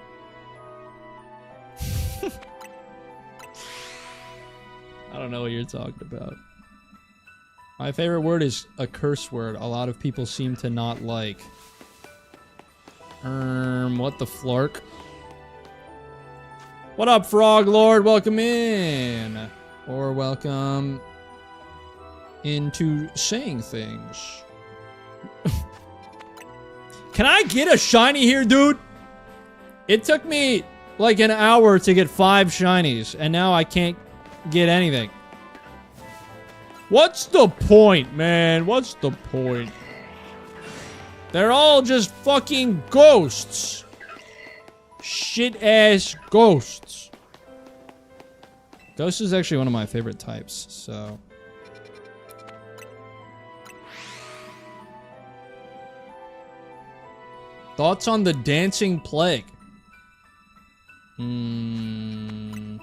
I don't know what you're talking about. My favorite word is a curse word a lot of people seem to not like. What the flark? What up, Frog Lord? Welcome in. Or welcome into saying things. Can I get a shiny here, dude? It took me like an hour to get 5 shinies, and now I can't get anything. What's the point, man? What's the point? They're all just fucking ghosts. Shit-ass ghosts. Ghost is actually one of my favorite types, so... Thoughts on the Dancing Plague? I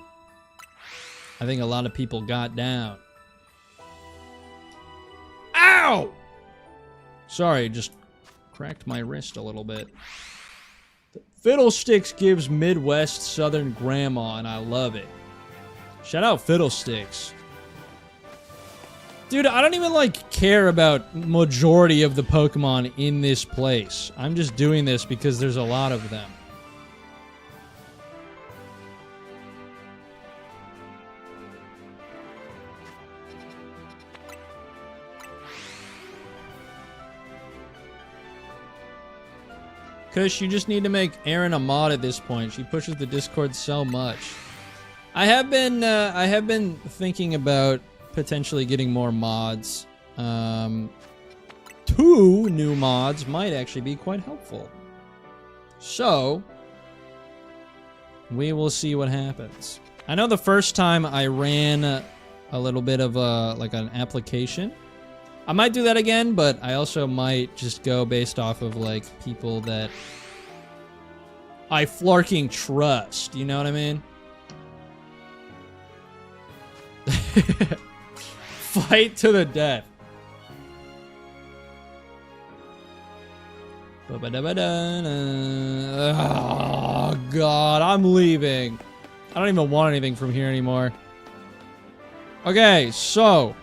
think a lot of people got down. Ow! Sorry, just cracked my wrist a little bit. Fiddlesticks gives Midwest Southern grandma, and I love it. Shout out Fiddlesticks. Dude, I don't even, like, care about majority of the Pokemon in this place. I'm just doing this because there's a lot of them. Kush, you just need to make Erin a mod at this point. She pushes the Discord so much. I have been thinking about potentially getting more mods. 2 new mods might actually be quite helpful. So, we will see what happens. I know the first time I ran a little bit of like an application. I might do that again, but I also might just go based off of like people that I flarking trust. You know what I mean? Fight to the death. Oh God, I'm leaving. I don't even want anything from here anymore. Okay, so.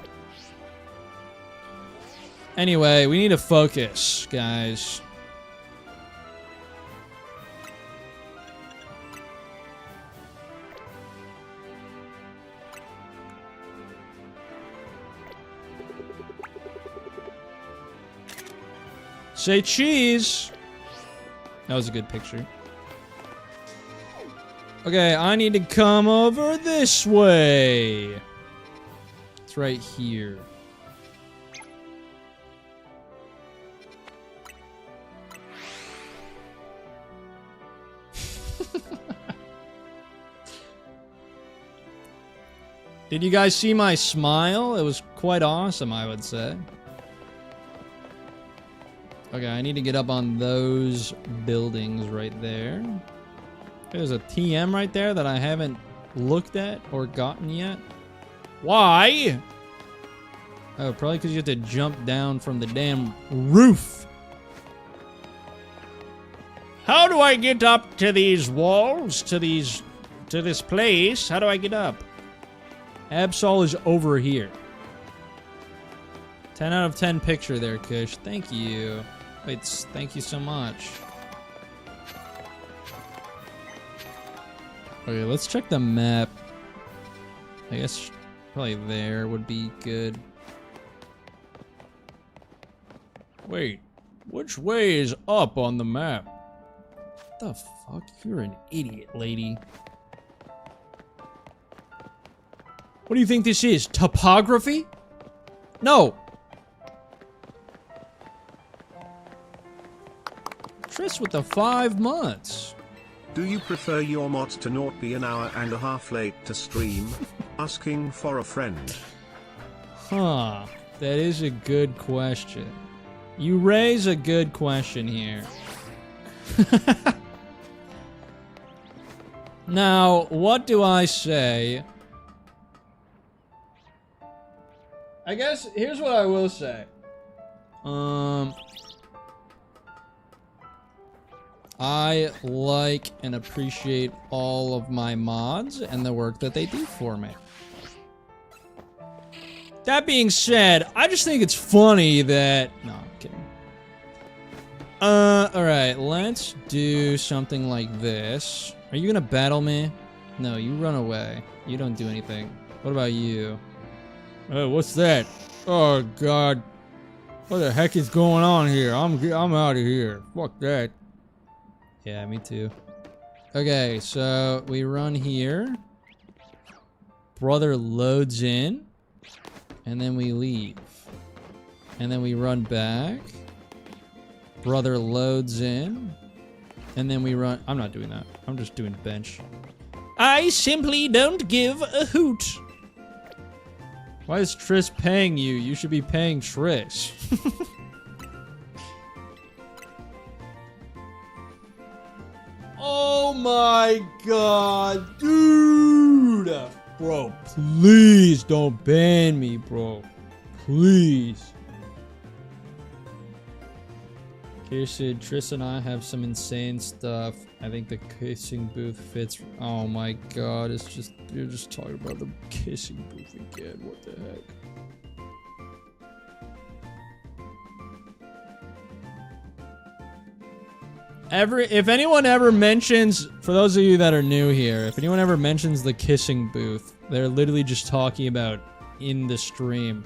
Anyway, we need to focus, guys. Say cheese. That was a good picture. Okay, I need to come over this way. It's right here. Did you guys see my smile? It was quite awesome, I would say. Okay, I need to get up on those buildings right there. There's a TM right there that I haven't looked at or gotten yet. Why? Oh, probably because you have to jump down from the damn roof. How do I get up to these walls? To this place? How do I get up? Absol is over here. 10 out of 10 picture there, Kush. Thank you. Wait, thank you so much. Okay, let's check the map. I guess probably there would be good. Wait, which way is up on the map? What the fuck? You're an idiot, lady. What do you think this is? Topography? No. Triss with the 5 months. Do you prefer your mods to not be an hour and a half late to stream? Asking for a friend. Huh. That is a good question. You raise a good question here. Now, what do I say? I guess here's what I will say. I like and appreciate all of my mods and the work that they do for me. That being said, I just think it's funny that... No, I'm kidding. Alright, let's do something like this. Are you gonna battle me? No, you run away. You don't do anything. What about you? Oh, what's that? Oh, God. What the heck is going on here? I'm out of here. Fuck that. Yeah, me too. Okay, so we run here. Brother loads in. And then we leave. And then we run back. Brother loads in. And then we run... I'm not doing that. I'm just doing bench. I simply don't give a hoot. Why is Triss paying you? You should be paying Triss. Oh my God, dude! Bro, please don't ban me, bro. Please. Casey, Tris and I have some insane stuff. I think the kissing booth fits. Oh my god, it's just, you're just talking about the kissing booth again. What the heck? If anyone ever mentions, for those of you that are new here, if anyone ever mentions the kissing booth, they're literally just talking about in the stream.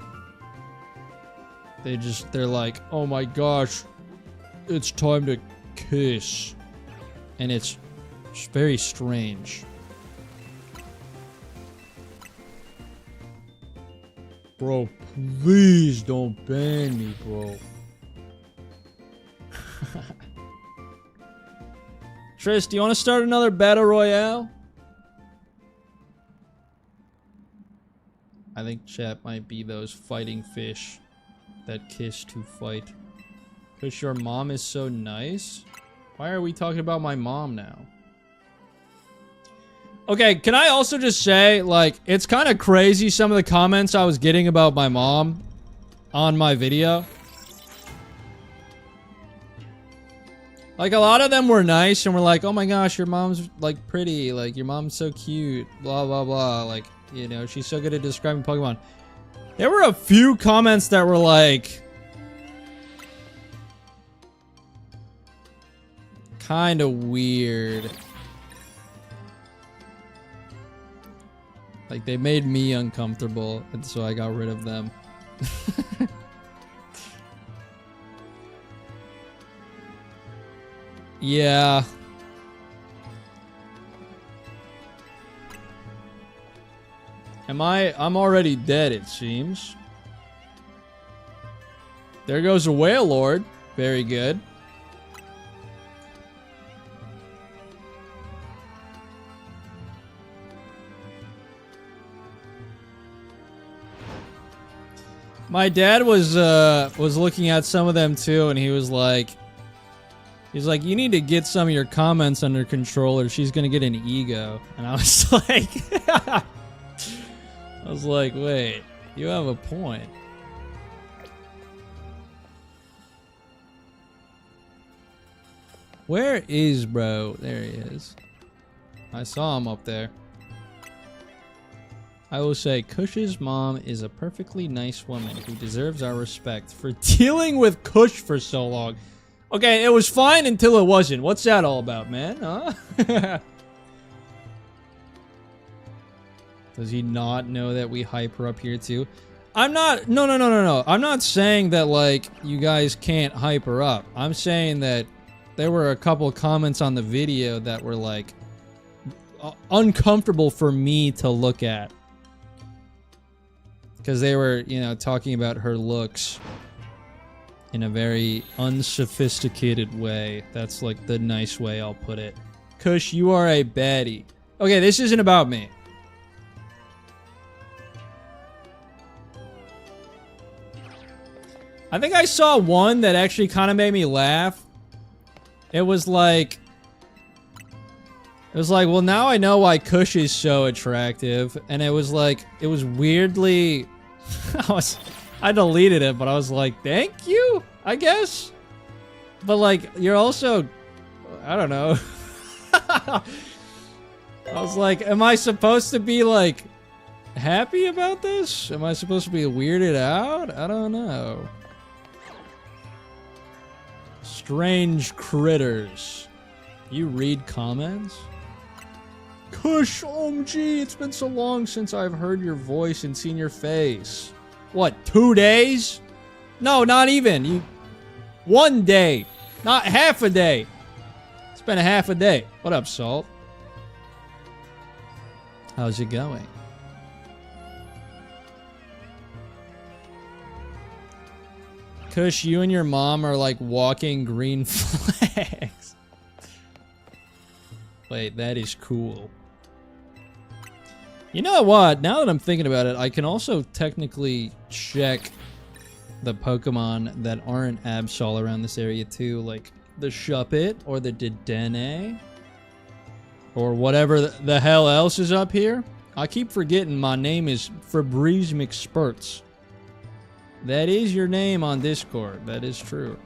They're like, oh my gosh, it's time to kiss. And it's very strange. Bro, please don't ban me, bro. Tris, do you want to start another battle royale? I think chat might be those fighting fish that kiss to fight. Because your mom is so nice? Why are we talking about my mom now? Okay, can I also just say, like, it's kind of crazy some of the comments I was getting about my mom on my video. Like, a lot of them were nice and were like, oh my gosh, your mom's, like, pretty. Like, your mom's so cute. Blah, blah, blah. Like, you know, she's so good at describing Pokemon. There were a few comments that were like... kind of weird. Like, they made me uncomfortable, and so I got rid of them. Yeah. I'm already dead, it seems. There goes a whale lord. Very good. My dad was looking at some of them too, and he was like, you need to get some of your comments under control, or she's gonna get an ego. And I was like, wait, you have a point. Where is bro? There he is. I saw him up there. I will say, Kush's mom is a perfectly nice woman who deserves our respect for dealing with Kush for so long. Okay, it was fine until it wasn't. What's that all about, man? Huh? Does he not know that we hype her up here too? I'm not... No. I'm not saying that, like, you guys can't hype her up. I'm saying that there were a couple comments on the video that were, like, uncomfortable for me to look at. Because they were, you know, talking about her looks in a very unsophisticated way. That's, like, the nice way I'll put it. Kush, you are a baddie. Okay, this isn't about me. I think I saw one that actually kind of made me laugh. It was like, well, now I know why Kush is so attractive. And it was like, it was weirdly, I deleted it, but I was like, thank you, I guess. But like, you're also, I don't know. I was like, am I supposed to be like happy about this? Am I supposed to be weirded out? I don't know. Strange critters. You read comments? Kush, OMG, it's been so long since I've heard your voice and seen your face. What, 2 days? No, not even. 1 day. Not half a day. It's been a half a day. What up, Salt? How's it going? Kush, you and your mom are like walking green flags. Wait, that is cool. You know what? Now that I'm thinking about it, I can also technically check the Pokemon that aren't Absol around this area too, like the Shuppet or the Dedenne or whatever the hell else is up here. I keep forgetting my name is Febreze McSpurts. That is your name on Discord. That is true.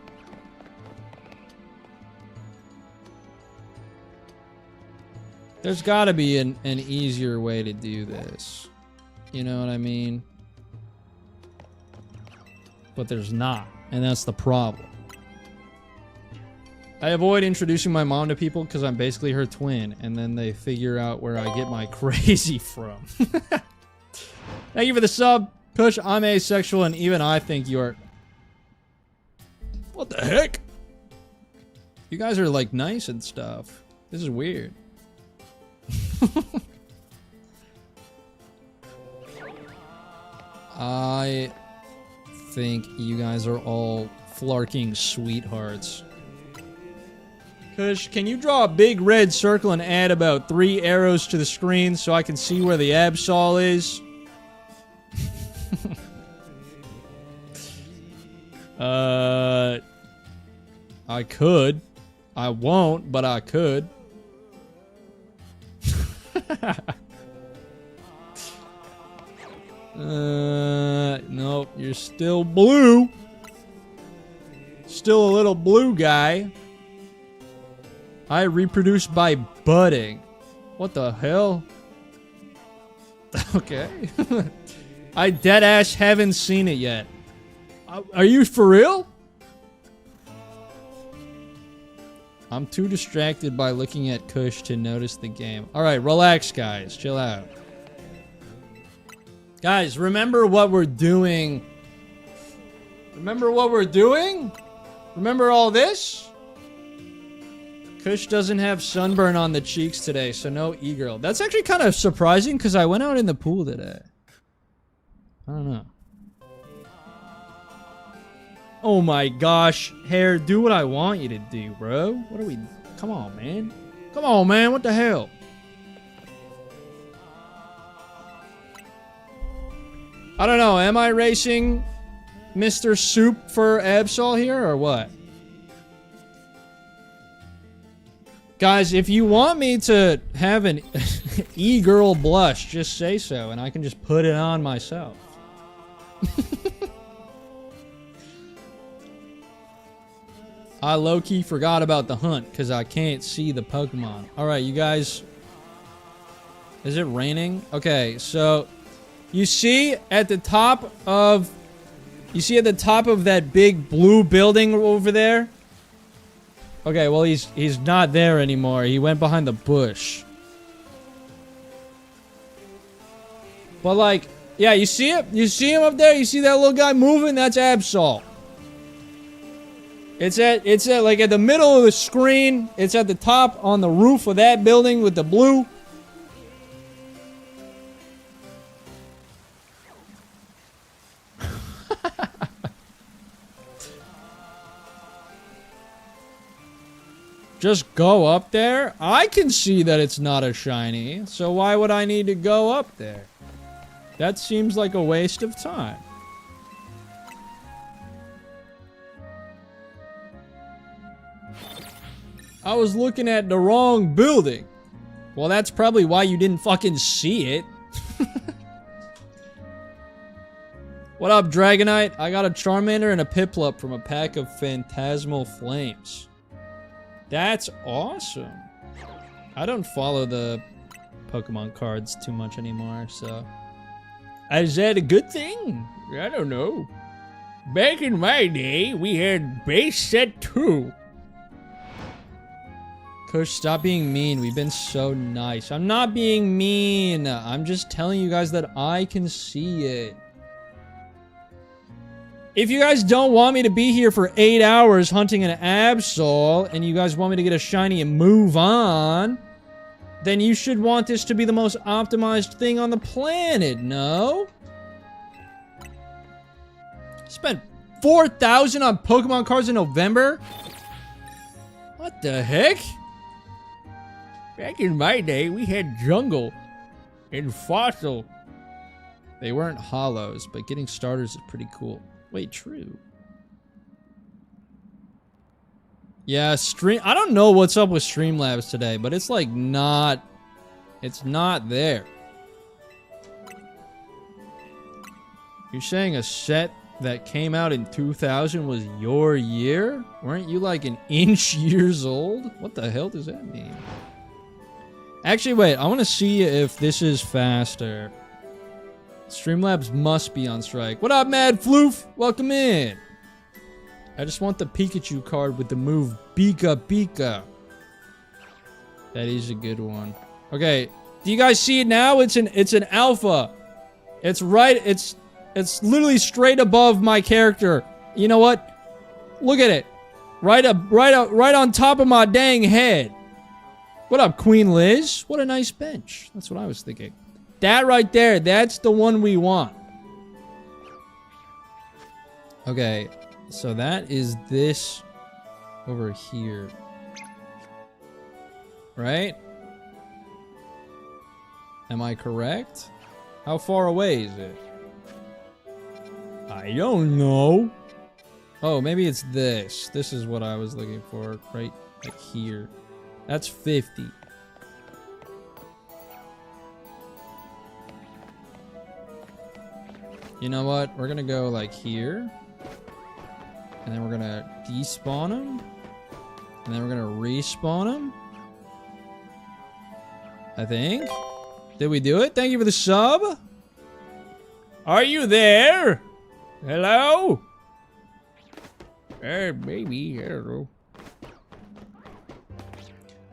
There's got to be an easier way to do this. You know what I mean? But there's not, and that's the problem. I avoid introducing my mom to people because I'm basically her twin, and then they figure out where I get my crazy from. Thank you for the sub. Kush, I'm asexual, and even I think you're... What the heck? You guys are, like, nice and stuff. This is weird. I think you guys are all flarking sweethearts. Kush, can you draw a big red circle and add about 3 arrows to the screen so I can see where the Absol is? I could. I won't, but I could. Nope, you're still blue. Still a little blue guy. I reproduce by budding. What the hell? Okay. I deadass haven't seen it yet. Are you for real? I'm too distracted by looking at Kush to notice the game. Alright, relax, guys. Chill out. Guys, remember what we're doing. Remember what we're doing? Remember all this? Kush doesn't have sunburn on the cheeks today, so no e-girl. That's actually kind of surprising because I went out in the pool today. I don't know. Oh my gosh, Hair, do what I want you to do, bro. What are we... Come on, man. Come on, man. What the hell? I don't know. Am I racing Mr. Soup for Absol here or what? Guys, if you want me to have an e-girl blush, just say so, and I can just put it on myself. I low-key forgot about the hunt, because I can't see the Pokemon. Alright, you guys... Is it raining? Okay, so... You see at the top of... You see at the top of that big blue building over there? Okay, well, he's not there anymore. He went behind the bush. But, like, yeah, you see it? You see him up there? You see that little guy moving? That's Absol. It's at, like, at the middle of the screen. It's at the top on the roof of that building with the blue. Just go up there? I can see that it's not a shiny, so why would I need to go up there? That seems like a waste of time. I was looking at the wrong building. Well, that's probably why you didn't fucking see it. What up, Dragonite? I got a Charmander and a Piplup from a pack of Phantasmal Flames. That's awesome. I don't follow the Pokemon cards too much anymore, so... Is that a good thing? I don't know. Back in my day, we had base set 2. Kush, stop being mean. We've been so nice. I'm not being mean. I'm just telling you guys that I can see it. If you guys don't want me to be here for 8 hours hunting an Absol, and you guys want me to get a shiny and move on, then you should want this to be the most optimized thing on the planet, no? Spent 4,000 on Pokemon cards in November? What the heck? Back in my day, we had Jungle and Fossil. They weren't hollows, but getting starters is pretty cool. Wait, true. Yeah, I don't know what's up with Streamlabs today, but it's like not... It's not there. You're saying a set that came out in 2000 was your year? Weren't you like an inch years old? What the hell does that mean? Actually, wait. I want to see if this is faster. Streamlabs must be on strike. What up, Mad Floof? Welcome in. I just want the Pikachu card with the move Pika Pika. That is a good one. Okay, do you guys see it now? It's an alpha. It's right. It's literally straight above my character. You know what? Look at it. Right on top of my dang head. What up, Queen Liz? What a nice bench. That's what I was thinking. That right there, that's the one we want. Okay, so that is this over here. Right? Am I correct? How far away is it? I don't know. Oh, maybe it's this. This is what I was looking for. Right like here. That's 50. You know what? We're gonna go like here. And then we're gonna despawn him. And then we're gonna respawn him. I think. Did we do it? Thank you for the sub. Are you there? Hello? Hey, baby. Hello.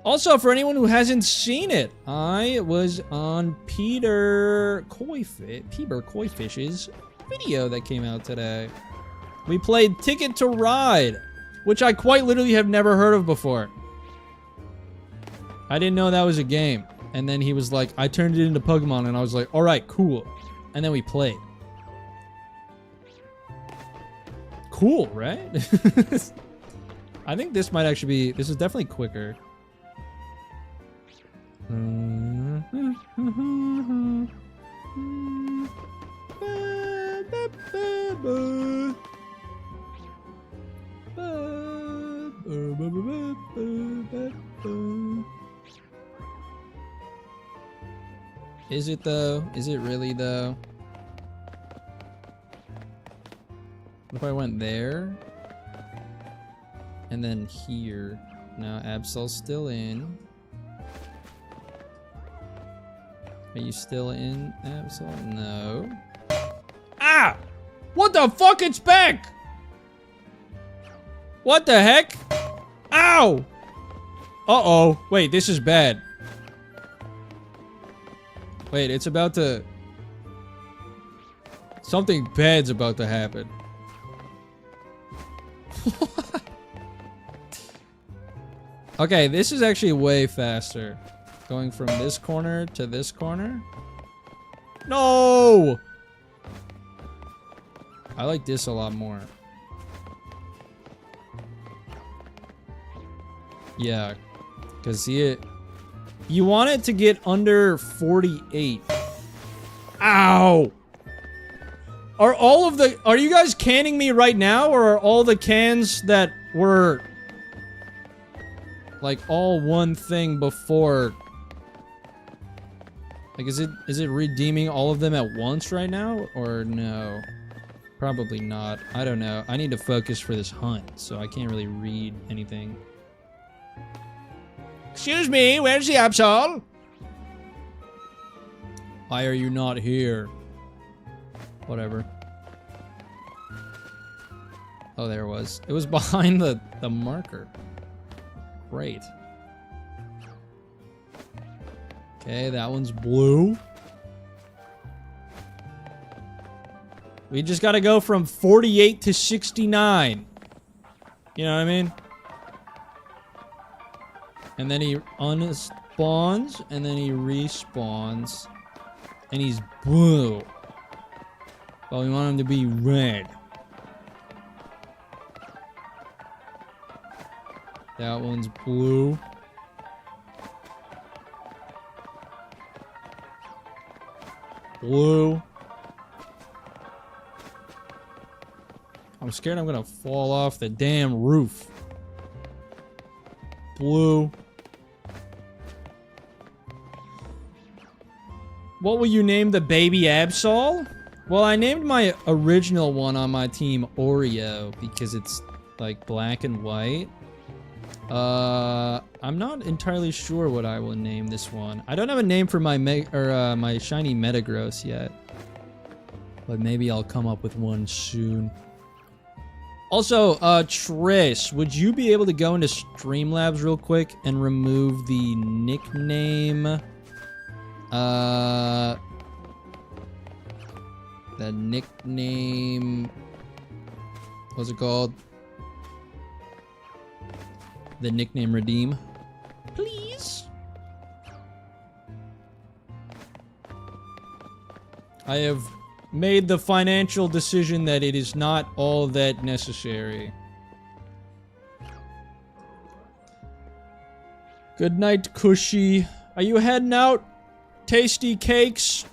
Also, for anyone who hasn't seen it, I was on Peter Koifish's video that came out today. We played Ticket to Ride, which I quite literally have never heard of before. I didn't know that was a game. And then he was like, I turned it into Pokemon, and I was like, alright, cool. And then we played. Cool, right? I think this might actually be, this is definitely quicker. Is it though? Is it really though? What if I went there? And then here. No, Absol's still in. Are you still in, Absol? No. Ah! What the fuck? It's back! What the heck? Ow! Uh-oh. Wait, this is bad. Wait, it's about to... Something bad's about to happen. Okay, this is actually way faster. Going from this corner to this corner. No! I like this a lot more. Yeah, because see it... You want it to get under 48. Ow! Are all of the... Are you guys canning me right now, or are all the cans that were... like, all one thing before... Like, is it redeeming all of them at once right now, or no? Probably not. I don't know. I need to focus for this hunt, so I can't really read anything. Excuse me, where's the Absol? Why are you not here? Whatever. Oh, there it was. It was behind the marker. Great. Okay, that one's blue. We just gotta go from 48 to 69. You know what I mean? And then he unspawns, and then he respawns. And he's blue. But we want him to be red. That one's blue. Blue. I'm scared I'm gonna fall off the damn roof. Blue. What will you name the baby Absol? Well, I named my original one on my team Oreo because it's like black and white. I'm not entirely sure what I will name this one. I don't have a name for my my shiny Metagross yet. But maybe I'll come up with one soon. Also, Triss, would you be able to go into Streamlabs real quick and remove the nickname? The nickname... What's it called? The nickname redeem. Please? I have made the financial decision that it is not all that necessary. Good night, Cushy. Are you heading out? Tasty cakes?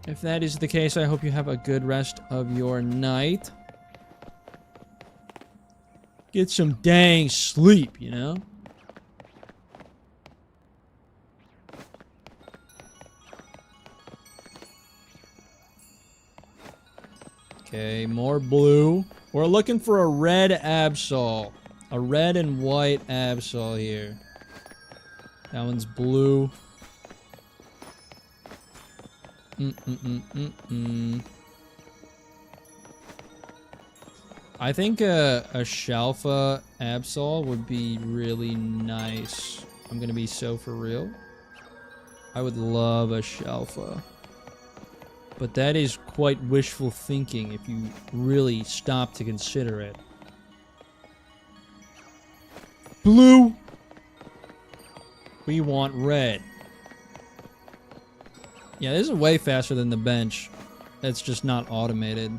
If that is the case, I hope you have a good rest of your night. Get some dang sleep, you know? Okay, more blue. We're looking for a red Absol. A red and white Absol here. That one's blue. I think a Shalfa Absol would be really nice. I'm gonna be so for real. I would love a Shalfa. But that is quite wishful thinking if you really stop to consider it. Blue! We want red. Yeah, this is way faster than the bench. That's just not automated.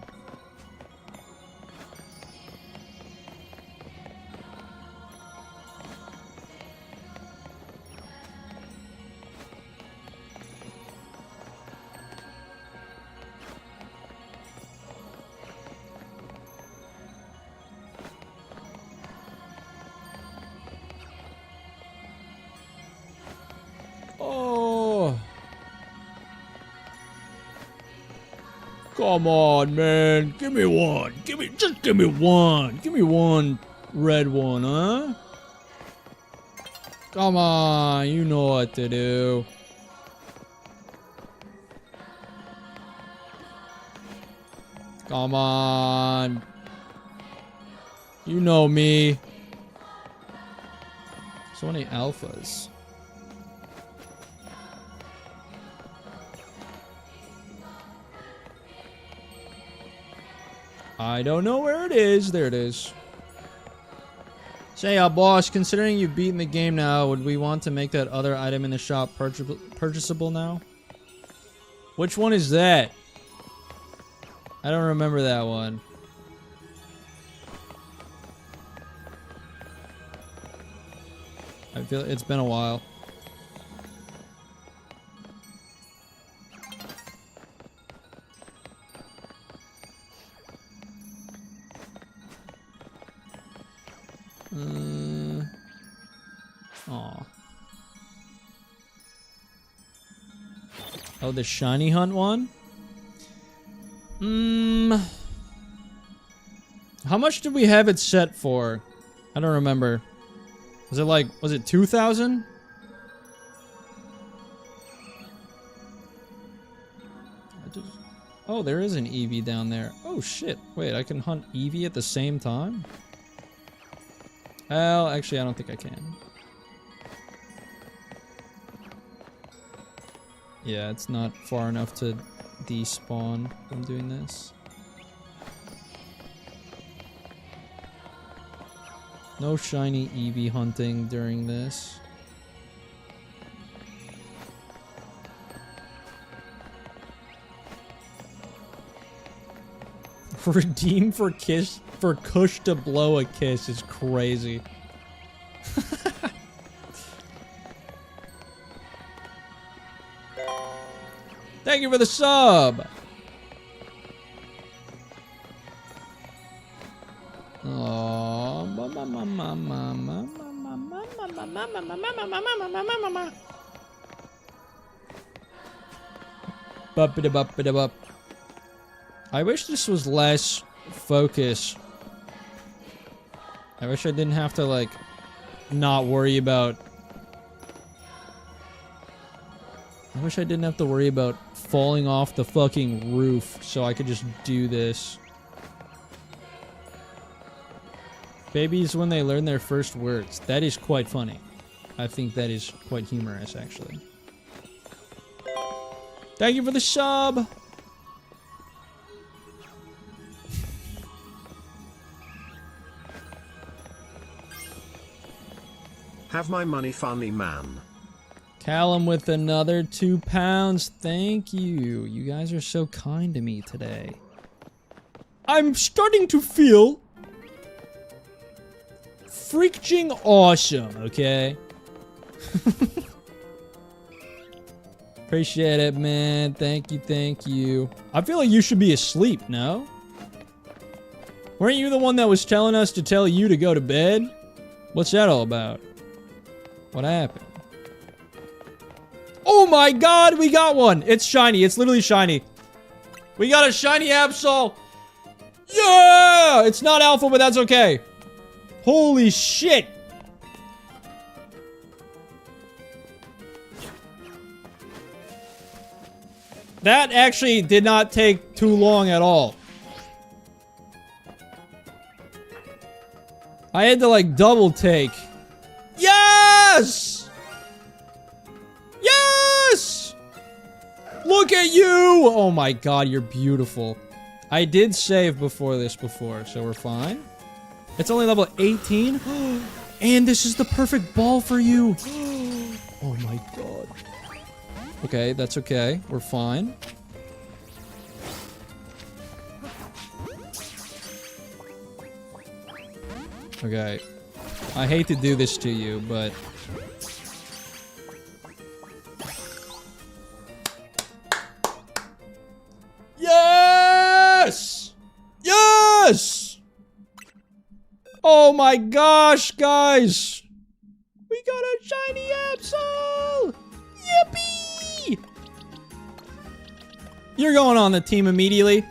Come on, man. Give me one. Just give me one. Give me one red one, huh? Come on, you know what to do. Come on. You know me. So many alphas. I don't know where it is. There it is. Say, boss, considering you've beaten the game now, would we want to make that other item in the shop purchasable now? Which one is that? I don't remember that one. I feel it's been a while. Aw. Oh, the shiny hunt one? How much did we have it set for? I don't remember. Was it like, was it 2,000? Oh, there is an Eevee down there. Oh shit, wait, I can hunt Eevee at the same time? Well, actually, I don't think I can. Yeah, it's not far enough to despawn from doing this. No shiny Eevee hunting during this. Redeem for kiss for Kush to blow a kiss is crazy. Thank you for the sub. Bup-a-da-bup-a-da-bup. I wish this was less focus. I wish I didn't have to, like, not worry about... I wish I didn't have to worry about falling off the fucking roof so I could just do this. Babies when they learn their first words. That is quite funny. I think that is quite humorous, actually. Thank you for the sub! Have my money, funny man. Callum with another £2. Thank you. You guys are so kind to me today. I'm starting to feel freaking awesome, okay? Appreciate it, man. Thank you, thank you. I feel like you should be asleep, no? Weren't you the one that was telling us to tell you to go to bed? What's that all about? What happened? Oh my god, we got one! It's shiny, it's literally shiny. We got a shiny Absol! Yeah! It's not alpha, but that's okay. Holy shit! That actually did not take too long at all. I had to like double take. Yes! Yes! Look at you! Oh my god, you're beautiful. I did save before, so we're fine. It's only level 18. And this is the perfect ball for you. Oh my god. Okay, that's okay. We're fine. Okay. I hate to do this to you, but... Yes! Yes! Oh my gosh, guys! We got a shiny Absol! Yippee! You're going on the team immediately.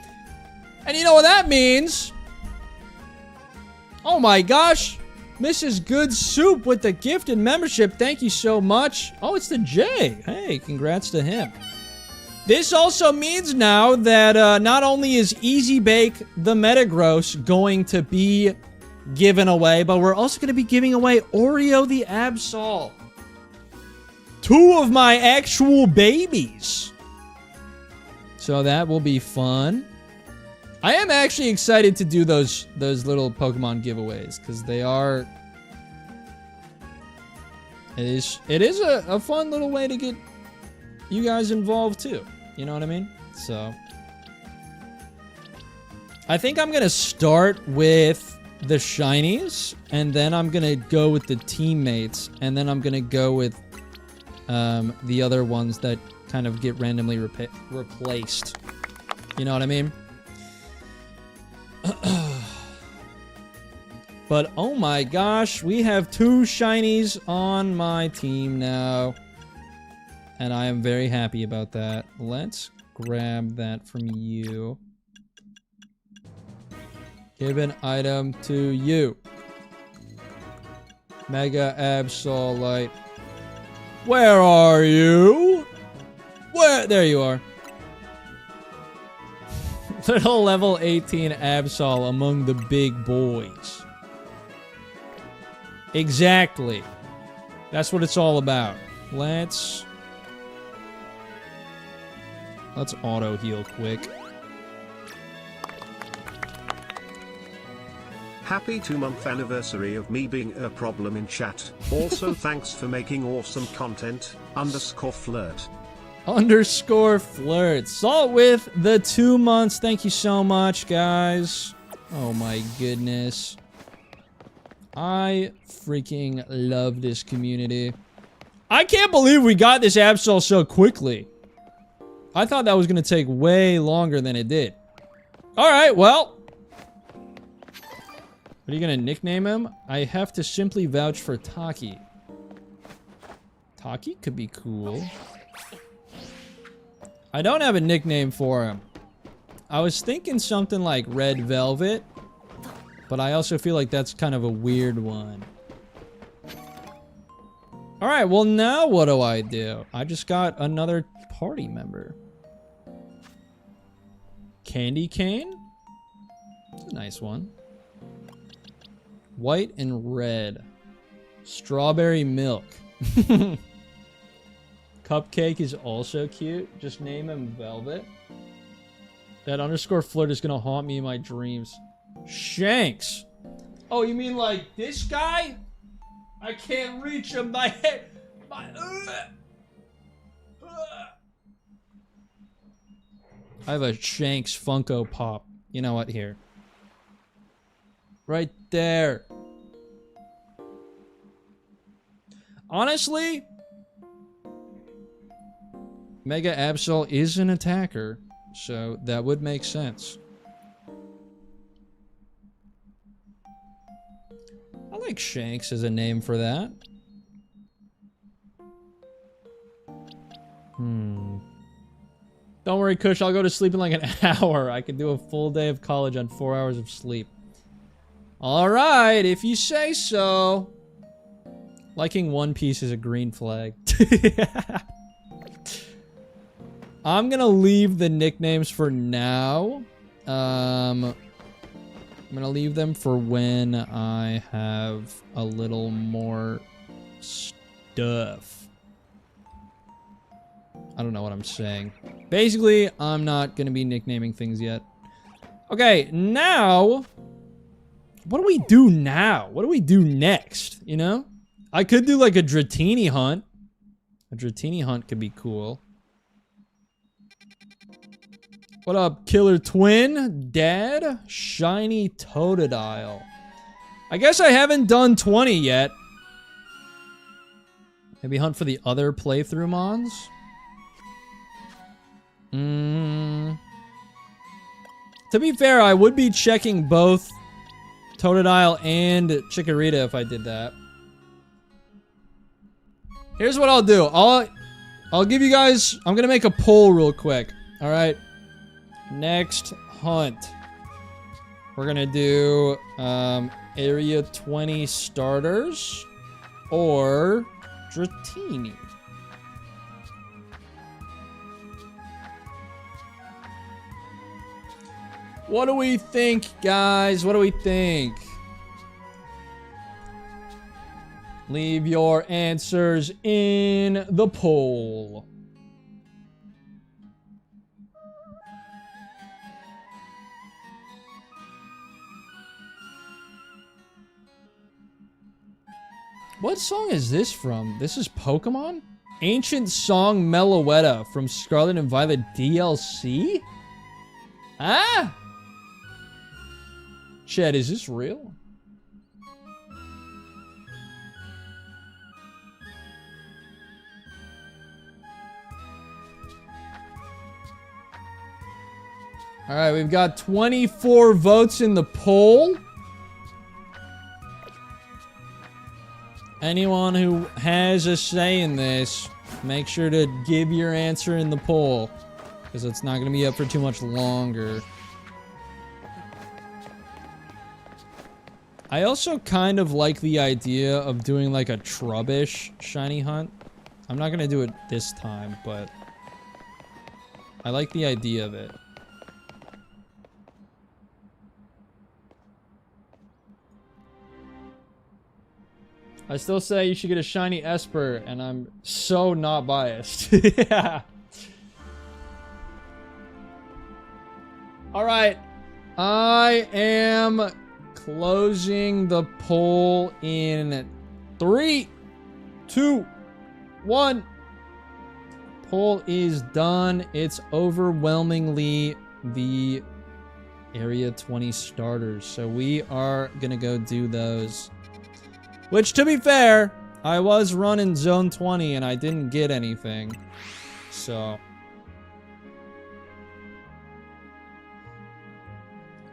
And you know what that means? Oh my gosh! Mrs. Good Soup with the gifted membership. Thank you so much. Oh, it's the J. Hey, congrats to him. This also means now that not only is Easy Bake the Metagross going to be given away, but we're also going to be giving away Oreo the Absol. 2 of my actual babies. So that will be fun. I am actually excited to do those little Pokemon giveaways because they are. It is a fun little way to get you guys involved too. You know what I mean? So I think I'm gonna start with the shinies, and then I'm gonna go with the teammates, and then I'm gonna go with the other ones that kind of get randomly replaced. You know what I mean? But oh my gosh, we have 2 shinies on my team now. And I am very happy about that. Let's grab that from you. Give an item to you. Mega Absolite. Where are you? Where? There you are. Little level 18 Absol among the big boys. Exactly. That's what it's all about. Let's auto heal quick. Happy 2-month anniversary of me being a problem in chat. Also thanks for making awesome content. _flirt. _flirt. Salt with the 2 months. Thank you so much, guys. Oh my goodness. I freaking love this community. I can't believe we got this Absol so quickly. I thought that was going to take way longer than it did. Alright, well. What are you going to nickname him? I have to simply vouch for Taki. Taki could be cool. I don't have a nickname for him. I was thinking something like Red Velvet, but I also feel like that's kind of a weird one. Alright, well now what do? I just got another party member. Candy cane? It's a nice one. White and red. Strawberry milk. Cupcake is also cute. Just name him Velvet. That underscore flirt is gonna haunt me in my dreams. Shanks. Oh, you mean like this guy? I can't reach him. My head. I have a Shanks Funko Pop. You know what? Here. Right there. Honestly, Mega Absol is an attacker, so that would make sense. I like Shanks as a name for that. Don't worry, Kush, I'll go to sleep in like an hour. I can do a full day of college on 4 hours of sleep. Alright, if you say so. Liking One Piece is a green flag. I'm gonna leave the nicknames for now. I'm gonna leave them for when I have a little more stuff. I don't know what I'm saying. Basically, I'm not gonna be nicknaming things yet. Okay, now... what do we do now? What do we do next, you know? I could do like a Dratini hunt. A Dratini hunt could be cool. What up, Killer Twin? Dad? Shiny Totodile. I guess I haven't done 20 yet. Maybe hunt for the other playthrough mons? To be fair, I would be checking both Totodile and Chikorita if I did that. Here's what I'll do. I'll give you guys... I'm gonna make a poll real quick. Alright. Next hunt. We're gonna do Area 20 starters or Dratini. What do we think, guys? What do we think? Leave your answers in the poll. What song is this from? This is Pokemon? Ancient Song Meloetta from Scarlet and Violet DLC? Ah? Chad, is this real? Alright, we've got 24 votes in the poll. Anyone who has a say in this, make sure to give your answer in the poll, because it's not going to be up for too much longer. I also kind of like the idea of doing like a Trubbish shiny hunt. I'm not going to do it this time, but I like the idea of it. I still say you should get a shiny Esper, and I'm so not biased. Yeah. Alright. I am closing the poll in 3, 2, 1. Poll is done. It's overwhelmingly the Area 20 starters. So we are gonna go do those. Which, to be fair, I was running Zone 20 and I didn't get anything. So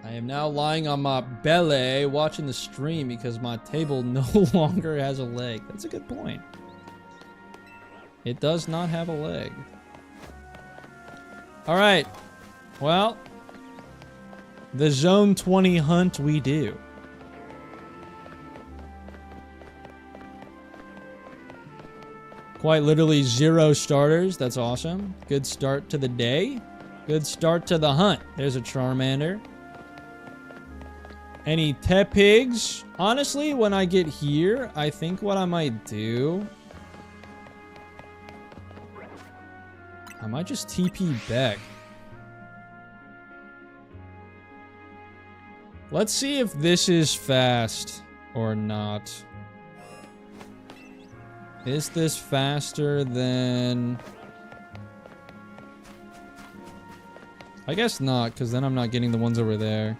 I am now lying on my belly watching the stream because my table no longer has a leg. That's a good point. It does not have a leg. Alright. Well, the Zone 20 hunt we do. Quite literally 0 starters. That's awesome. Good start to the day. Good start to the hunt. There's a Charmander. Any Tepigs? Honestly, when I get here, I think what I might do... I might just TP back. Let's see if this is fast or not. Is this faster than... I guess not, because then I'm not getting the ones over there.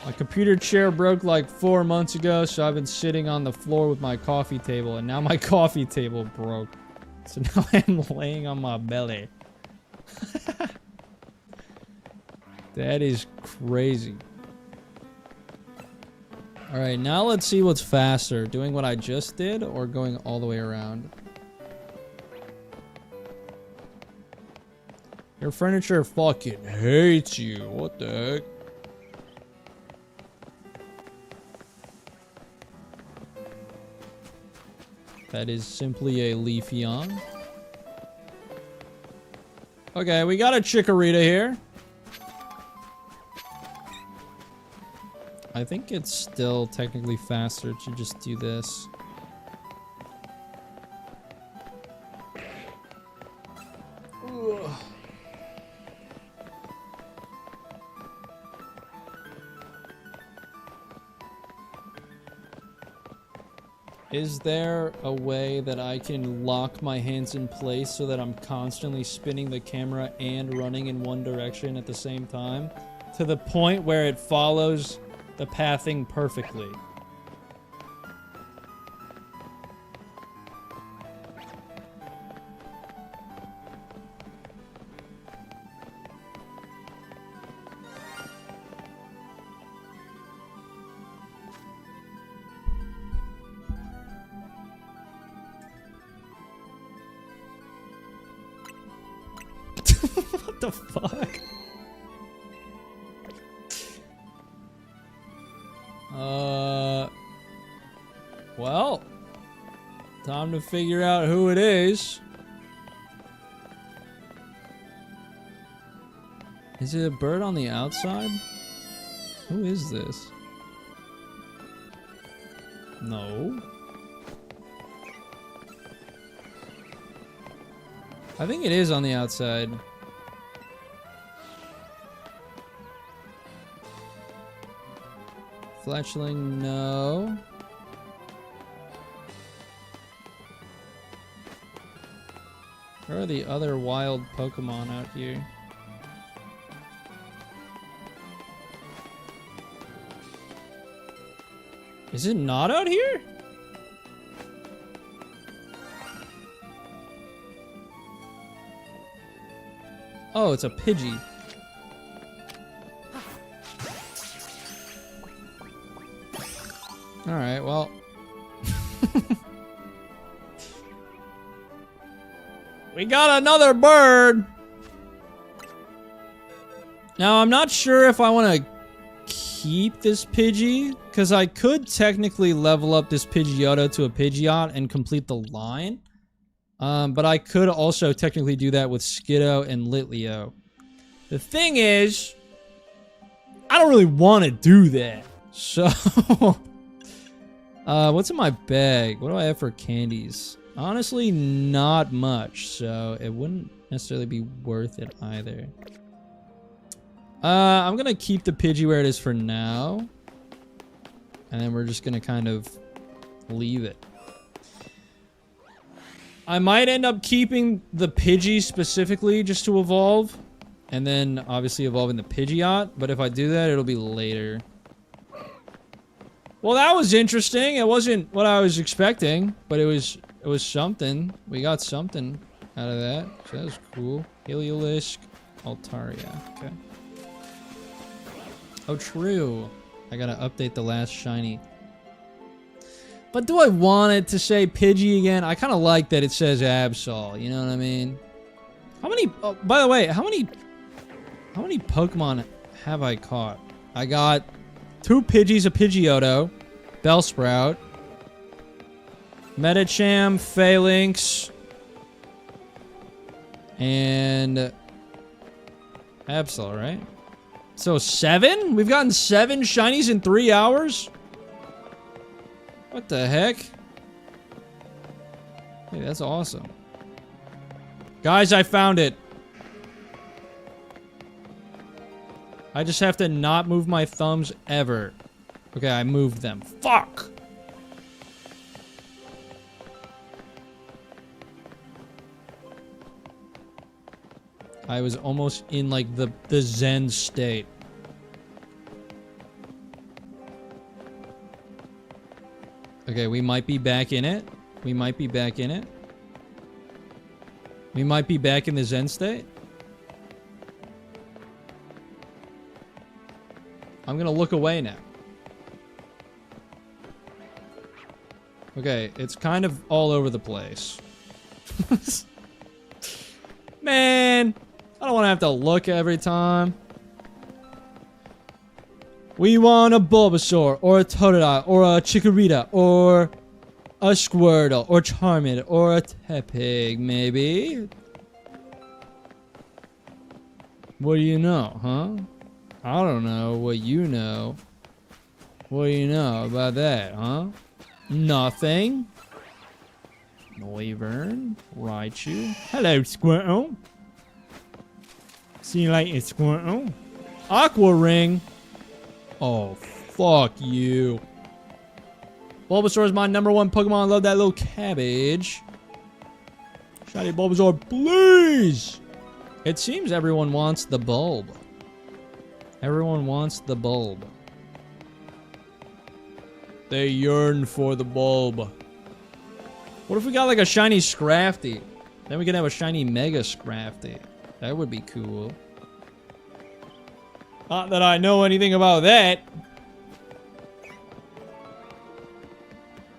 My computer chair broke like 4 months ago, so I've been sitting on the floor with my coffee table, and now my coffee table broke. So now I'm laying on my belly. That is crazy. Alright, now let's see what's faster. Doing what I just did, or going all the way around? Your furniture fucking hates you. What the heck? That is simply a Leafeon. Okay, we got a Chikorita here. I think it's still technically faster to just do this. Ugh. Is there a way that I can lock my hands in place so that I'm constantly spinning the camera and running in one direction at the same time? To the point where it follows the pathing perfectly. What the fuck? Well, time to figure out who it is. Is it a bird on the outside? Who is this? No. I think it is on the outside. Fletchling, no. Where are the other wild Pokemon out here? Is it not out here? Oh, it's a Pidgey. Alright, well. We got another bird! Now, I'm not sure if I want to keep this Pidgey, because I could technically level up this Pidgeotto to a Pidgeot and complete the line. But I could also technically do that with Skiddo and Litleo. The thing is, I don't really want to do that. So, what's in my bag? What do I have for candies? Honestly, not much, so it wouldn't necessarily be worth it either. I'm gonna keep the Pidgey where it is for now. And then we're just gonna kind of leave it. I might end up keeping the Pidgey specifically just to evolve. And then obviously evolving the Pidgeot. But if I do that, it'll be later. Well, that was interesting. It wasn't what I was expecting, but it was something. We got something out of that. So that was cool. Heliolisk, Altaria. Okay. Oh, true. I gotta update the last shiny. But do I want it to say Pidgey again? I kind of like that it says Absol. You know what I mean? How many... Oh, by the way, how many Pokemon have I caught? I got 2 Pidgeys, a Pidgeotto, Bellsprout. Medicham, Phalanx, and Absol, right? So 7? We've gotten 7 shinies in 3 hours? What the heck? Hey, that's awesome. Guys, I found it. I just have to not move my thumbs ever. Okay, I moved them. Fuck! I was almost in, like, the Zen state. Okay, we might be back in it. We might be back in it. We might be back in the Zen state. I'm gonna look away now. Okay, it's kind of all over the place. Man, I don't want to have to look every time. We want a Bulbasaur, or a Totodile, or a Chikorita, or a Squirtle, or Charmander, or a Tepig, maybe? What do you know, huh? I don't know what you know. What do you know about that, huh? Nothing. Noivern, Raichu. Hello, Squirtle. See you later, Squirtle. Aqua Ring. Oh, fuck you. Bulbasaur is my #1 Pokemon. I love that little cabbage. Shiny Bulbasaur, please! It seems everyone wants the bulb. Everyone wants the bulb. They yearn for the bulb. What if we got like a shiny Scrafty? Then we could have a shiny Mega Scrafty. That would be cool. Not that I know anything about that.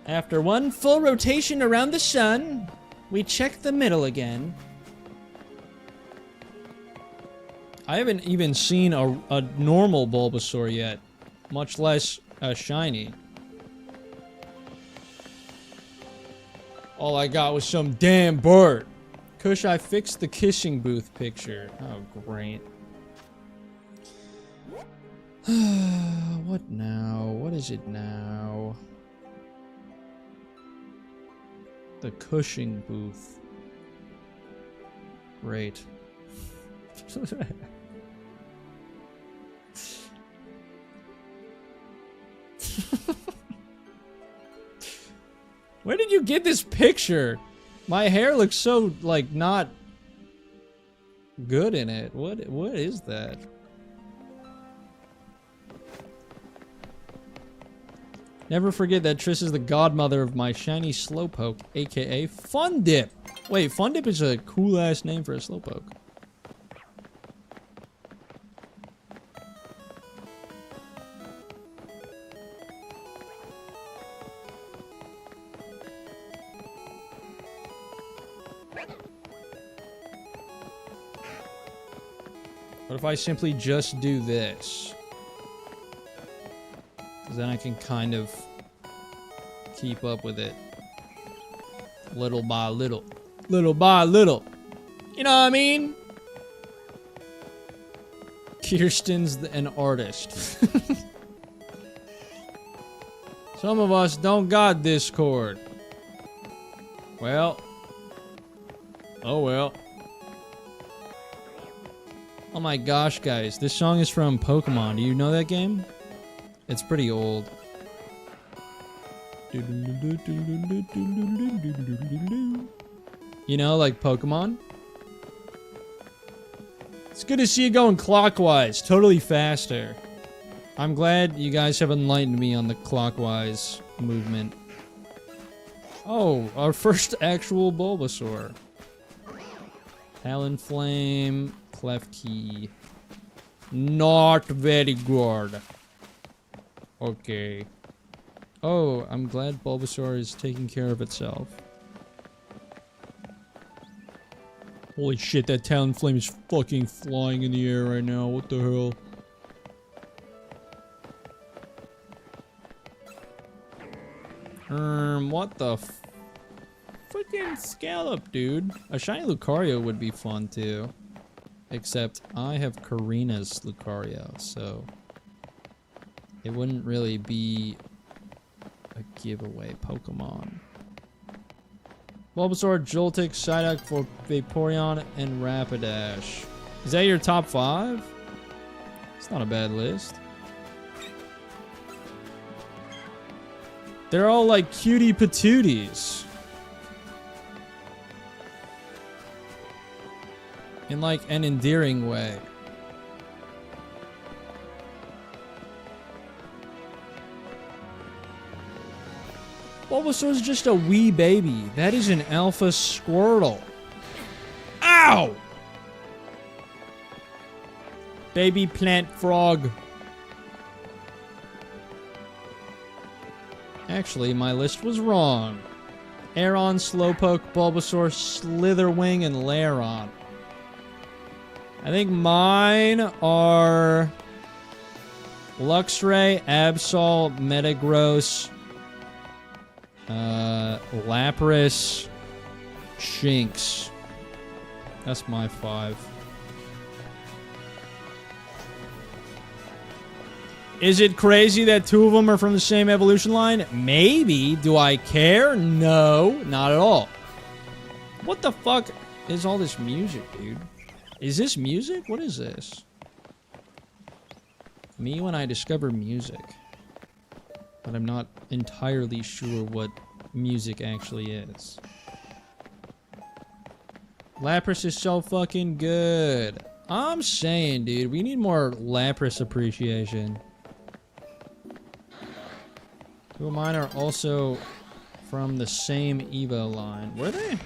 After one full rotation around the sun, we check the middle again. I haven't even seen a normal Bulbasaur yet, much less a shiny. All I got was some damn bird. Kush, I fixed the kissing booth picture. Oh, great. What now? What is it now? The Cushing booth. Great. Where did you get this picture? My hair looks so, like, not good in it. What is that? Never forget that Triss is the godmother of my shiny Slowpoke, aka Fun Dip. Wait, Fun Dip is a cool-ass name for a Slowpoke. What if I simply just do this? Because then I can kind of keep up with it. Little by little. Little by little. You know what I mean? Kirsten's an artist. Some of us don't got Discord. Well. Oh well. Oh my gosh, guys. This song is from Pokemon. Do you know that game? It's pretty old. You know, like Pokemon? It's good to see you going clockwise. Totally faster. I'm glad you guys have enlightened me on the clockwise movement. Oh, our first actual Bulbasaur. Talonflame, Klefki. Not very good. Okay. Oh, I'm glad Bulbasaur is taking care of itself. Holy shit, that Talonflame is fucking flying in the air right now. What the hell? What the Fucking scale up, dude. A shiny Lucario would be fun too. Except I have Karina's Lucario, so it wouldn't really be a giveaway Pokemon. Bulbasaur, Joltik, Psyduck, for Vaporeon, and Rapidash. Is that your top 5? It's not a bad list. They're all like cutie patooties. In like an endearing way. Bulbasaur's just a wee baby. That is an alpha Squirtle. Ow! Baby plant frog. Actually, my list was wrong. Aeron, Slowpoke, Bulbasaur, Slitherwing, and Lairon. I think mine are Luxray, Absol, Metagross, Lapras, Shinx. That's my 5. Is it crazy that 2 of them are from the same evolution line? Maybe. Do I care? No, not at all. What the fuck is all this music, dude? Is this music? What is this? Me when I discover music. But I'm not entirely sure what music actually is. Lapras is so fucking good. I'm saying, dude, we need more Lapras appreciation. 2 of mine are also from the same Evo line. Were they?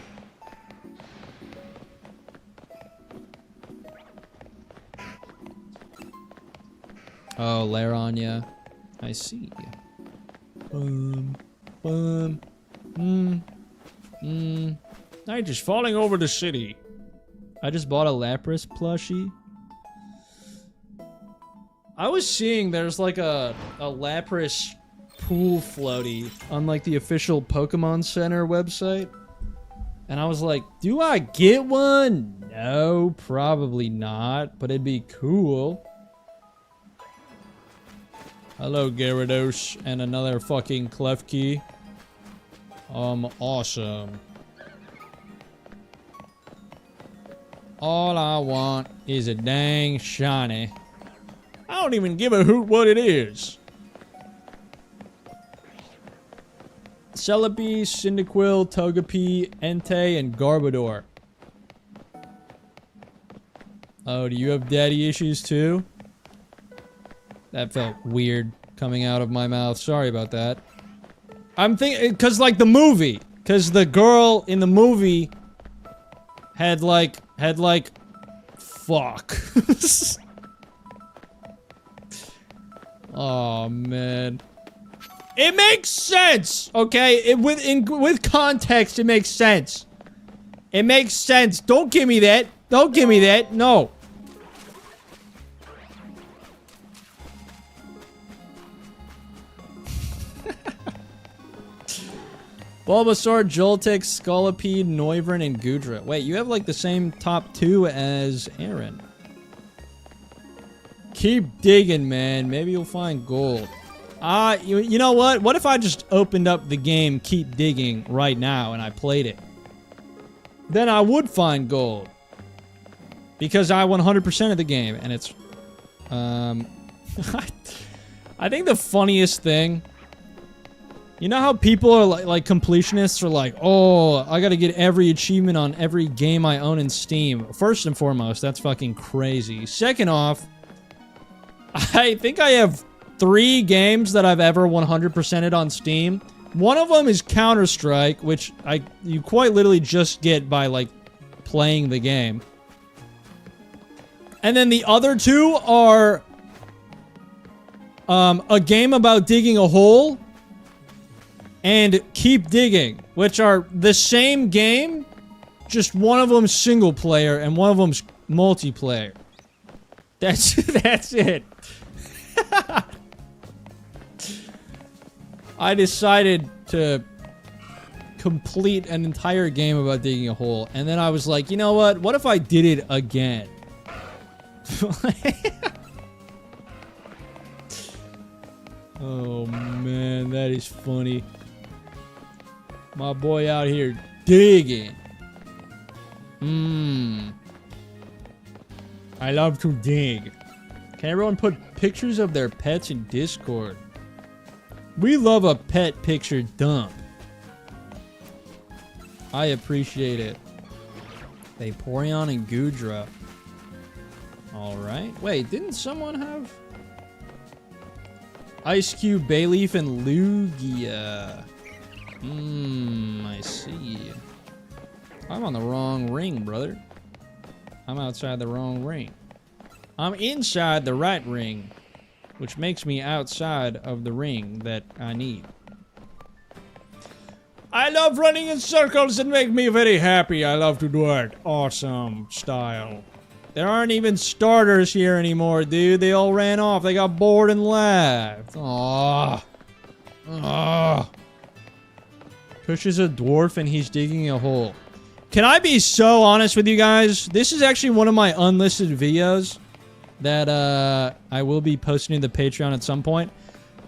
Oh, Lairon, yeah. I see. I'm just falling over the city. I just bought a Lapras plushie. I was seeing there's like a Lapras pool floaty on like the official Pokemon Center website. And I was like, do I get one? No, probably not, but it'd be cool. Hello, Gyarados, and another fucking Klefki. Awesome. All I want is a dang shiny. I don't even give a hoot what it is. Celebi, Cyndaquil, Togepi, Entei, and Garbodor. Oh, do you have daddy issues too? That felt weird coming out of my mouth. Sorry about that. I'm thinking, cause like the movie, cause the girl in the movie had like, fuck. Oh man, it makes sense. Okay, with context, it makes sense. It makes sense. Don't give me that. Don't give me that. No. Bulbasaur, Joltik, Scolipede, Noivern, and Goodra. Wait, you have like the same top 2 as Aaron. Keep digging, man. Maybe you'll find gold. You know what? What if I just opened up the game Keep Digging right now and I played it? Then I would find gold. Because I 100% of the game and it's... I think the funniest thing... You know how people are like completionists are like, oh, I gotta get every achievement on every game I own in Steam. First and foremost, that's fucking crazy. Second off, I think I have 3 games that I've ever 100%ed on Steam. One of them is Counter-Strike, which you quite literally just get by like playing the game. And then the other 2 are a game about digging a hole and Keep Digging, which are the same game, just one of them's single player and one of them's multiplayer. That's it. I decided to complete an entire game about digging a hole, and then I was like, you know what? What if I did it again? Oh man, that is funny. My boy out here digging. I love to dig. Can everyone put pictures of their pets in Discord? We love a pet picture dump. I appreciate it. Vaporeon and Goodra. Alright. Wait, didn't someone have... Ice Cube, Bayleaf, and Lugia. I see. I'm on the wrong ring, brother. I'm outside the wrong ring. I'm inside the right ring, which makes me outside of the ring that I need. I love running in circles and make me very happy. I love to do it. Awesome style. There aren't even starters here anymore, dude. They all ran off. They got bored and left. Aww. Aww. Kush is a dwarf and he's digging a hole. Can I be so honest with you guys? This is actually one of my unlisted videos that I will be posting to the Patreon at some point.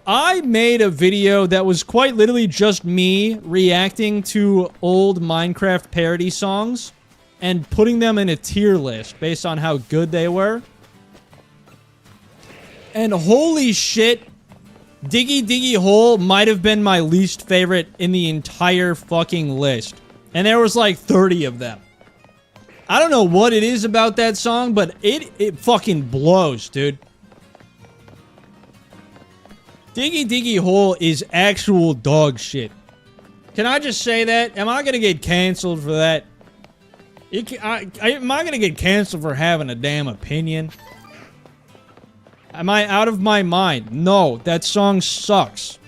I made a video that was quite literally just me reacting to old Minecraft parody songs and putting them in a tier list based on how good they were. And holy shit, Diggy Diggy Hole might have been my least favorite in the entire fucking list. And there was like 30 of them. I don't know what it is about that song, but it fucking blows, dude. Diggy Diggy Hole is actual dog shit. Can I just say that? Am I gonna get canceled for that? Am I gonna get canceled for having a damn opinion? Am I out of my mind? No, that song sucks.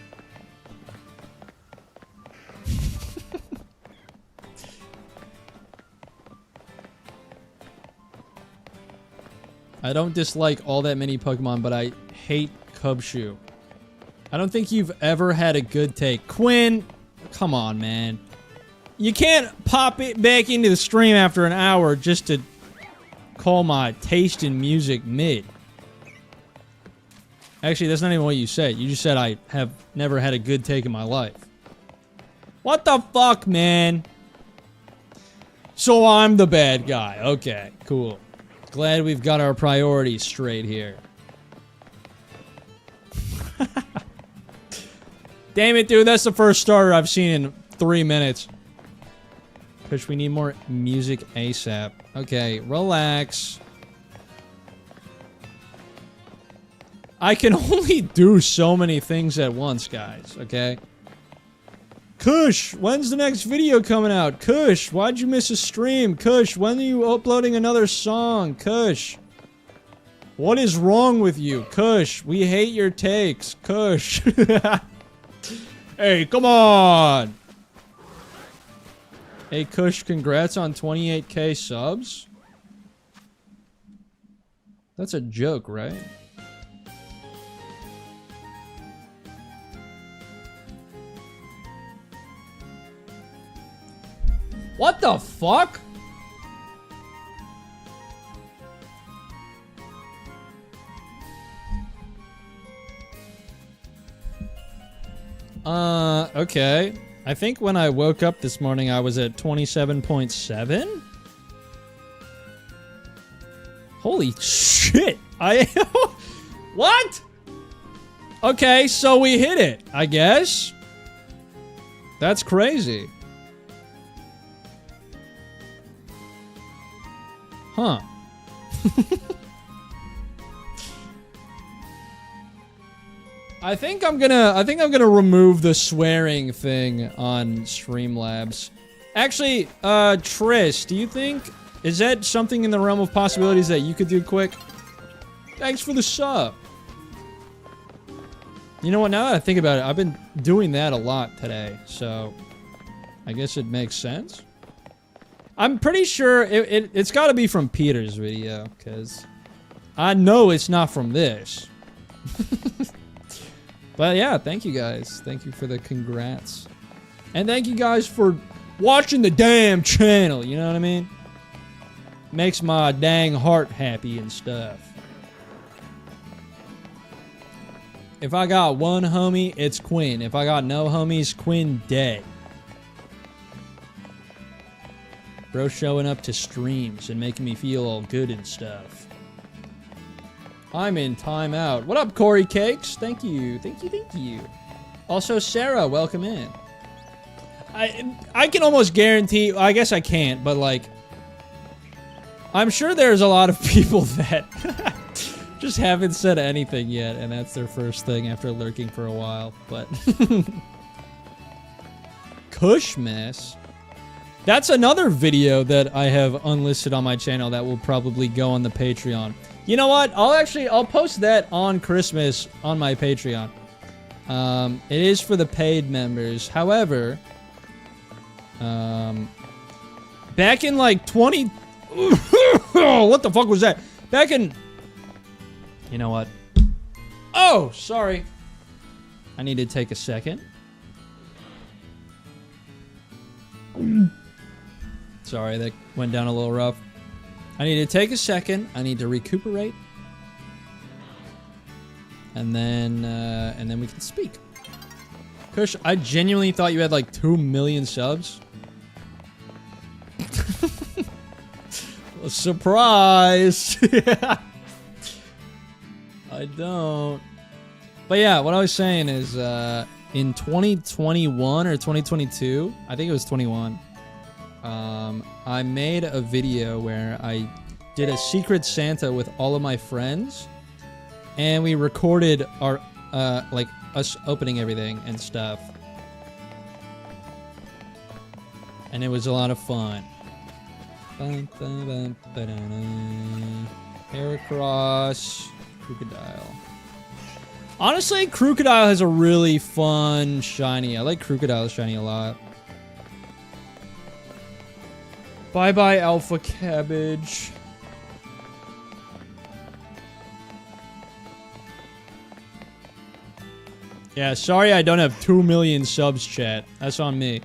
I don't dislike all that many Pokemon, but I hate Cubchoo. I don't think you've ever had a good take. Quinn, come on, man. You can't pop it back into the stream after an hour just to call my taste in music mid. Actually, that's not even what you said. You just said I have never had a good take in my life. What the fuck, man? So I'm the bad guy. Okay, cool. Glad we've got our priorities straight here. Damn it, dude. That's the first starter I've seen in 3 minutes. Because we need more music ASAP. Okay, relax. I can only do so many things at once, guys. Okay? Kush, when's the next video coming out? Kush, why'd you miss a stream? Kush, when are you uploading another song? Kush. What is wrong with you? Kush, we hate your takes. Kush. Hey, come on! Hey, Kush, congrats on 28k subs. That's a joke, right? What the fuck? Okay. I think when I woke up this morning, I was at 27.7? Holy shit! What? Okay, so we hit it, I guess. That's crazy. Huh. I think I'm gonna remove the swearing thing on Streamlabs. Actually, Triss, do you think, is that something in the realm of possibilities that you could do quick? Thanks for the sub. You know what, now that I think about it, I've been doing that a lot today, so I guess it makes sense. I'm pretty sure it's gotta be from Peter's video, because I know it's not from this. But yeah, thank you guys. Thank you for the congrats. And thank you guys for watching the damn channel, you know what I mean? Makes my dang heart happy and stuff. If I got one homie, it's Quinn. If I got no homies, Quinn dead. Bro showing up to streams and making me feel all good and stuff. I'm in timeout. What up, Corey Cakes? Thank you. Thank you, thank you. Also, Sarah, welcome in. I can almost guarantee, I guess I can't, but like, I'm sure there's a lot of people that just haven't said anything yet, and that's their first thing after lurking for a while, but... Kush Mess? That's another video that I have unlisted on my channel that will probably go on the Patreon. You know what? I'll post that on Christmas on my Patreon. It is for the paid members. However, back in like 20... what the fuck was that? Back in... You know what? Oh, sorry. I need to take a second. Sorry, that went down a little rough. I need to take a second. I need to recuperate. And then we can speak. Kush, I genuinely thought you had like 2 million subs. Surprise! I don't. But yeah, what I was saying is, in 2021 or 2022, I think it was 21, I made a video where I did a Secret Santa with all of my friends, and we recorded our, like, us opening everything and stuff. And it was a lot of fun. Heracross, Crocodile. Honestly, Crocodile has a really fun shiny. I like Crocodile shiny a lot. Bye-bye, Alpha Cabbage. Yeah, sorry I don't have 2 million subs, chat. That's on me.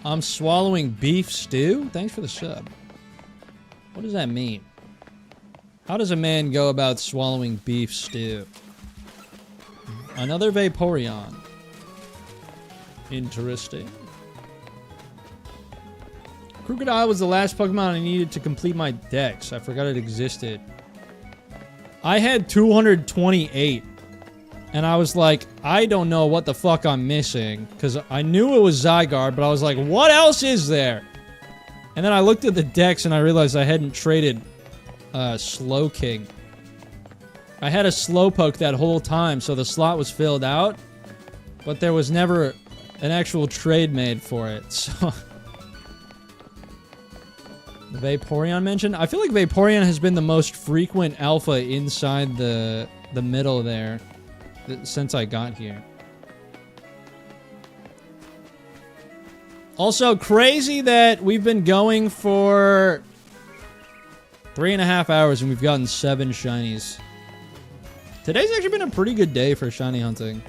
I'm swallowing beef stew? Thanks for the sub. What does that mean? How does a man go about swallowing beef stew? Another Vaporeon. Interesting. Crocodile was the last Pokemon I needed to complete my dex. I forgot it existed. I had 228. And I was like, I don't know what the fuck I'm missing. Because I knew it was Zygarde, but I was like, what else is there? And then I looked at the dex and I realized I hadn't traded Slowking. I had a Slowpoke that whole time, so the slot was filled out. But there was never an actual trade made for it, so... The Vaporeon mentioned? I feel like Vaporeon has been the most frequent alpha inside the middle there since I got here. Also, crazy that we've been going for 3.5 hours and we've gotten 7 shinies. Today's actually been a pretty good day for shiny hunting.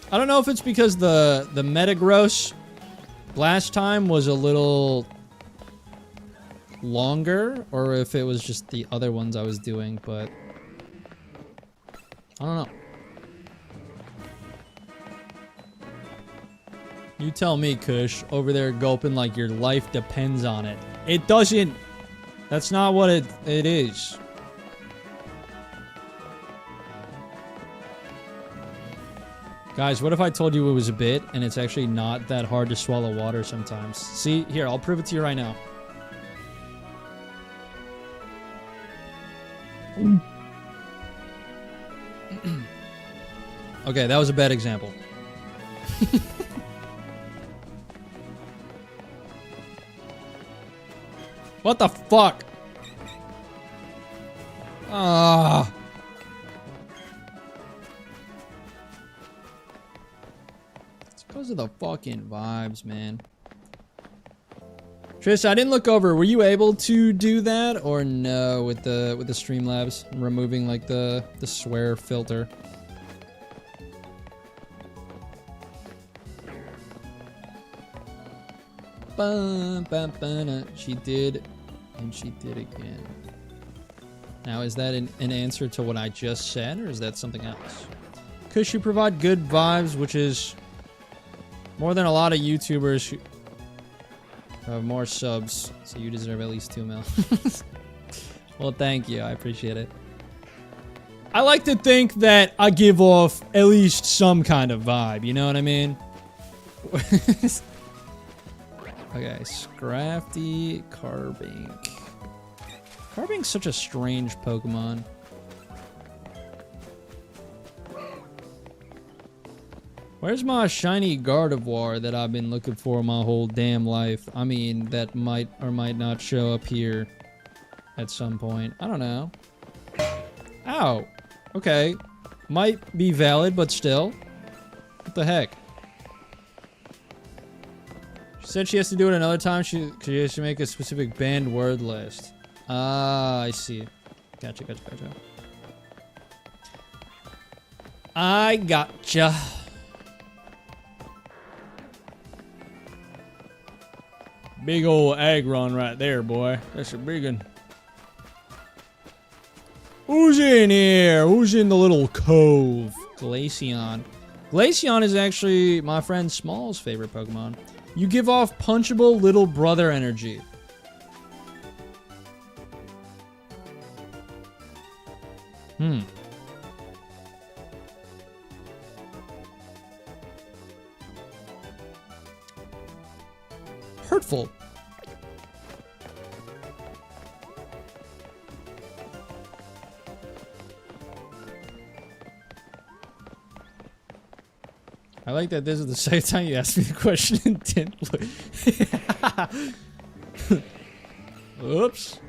I don't know if it's because the Metagross last time was a little longer or if it was just the other ones I was doing, but I don't know. You tell me, Kush, over there gulping like your life depends on it. It doesn't. That's not what it is. Guys, what if I told you it was a bit and it's actually not that hard to swallow water sometimes? See, here, I'll prove it to you right now. Okay, that was a bad example. What the fuck? Ah. It's because of the fucking vibes, man. Tris, I didn't look over. Were you able to do that or no with the Streamlabs removing like the swear filter? She did, and she did again. Now, is that an answer to what I just said, or is that something else? Because you provide good vibes, which is more than a lot of YouTubers who have more subs, so you deserve at least 2 mil. Well, thank you. I appreciate it. I like to think that I give off at least some kind of vibe, you know what I mean? Okay, Scrafty, Carbink. Carbink's such a strange Pokemon. Where's my shiny Gardevoir that I've been looking for my whole damn life? I mean, that might or might not show up here at some point. I don't know. Ow. Okay. Might be valid, but still. What the heck? She said she has to do it another time. She has to make a specific banned word list. Ah, I see. Gotcha. I gotcha. Big old Aggron right there, boy. That's a big one. Who's in here? Who's in the little cove? Glaceon. Glaceon is actually my friend Small's favorite Pokemon. You give off punchable little brother energy. Hurtful. I like that this is the second time you asked me the question and didn't look. Oops.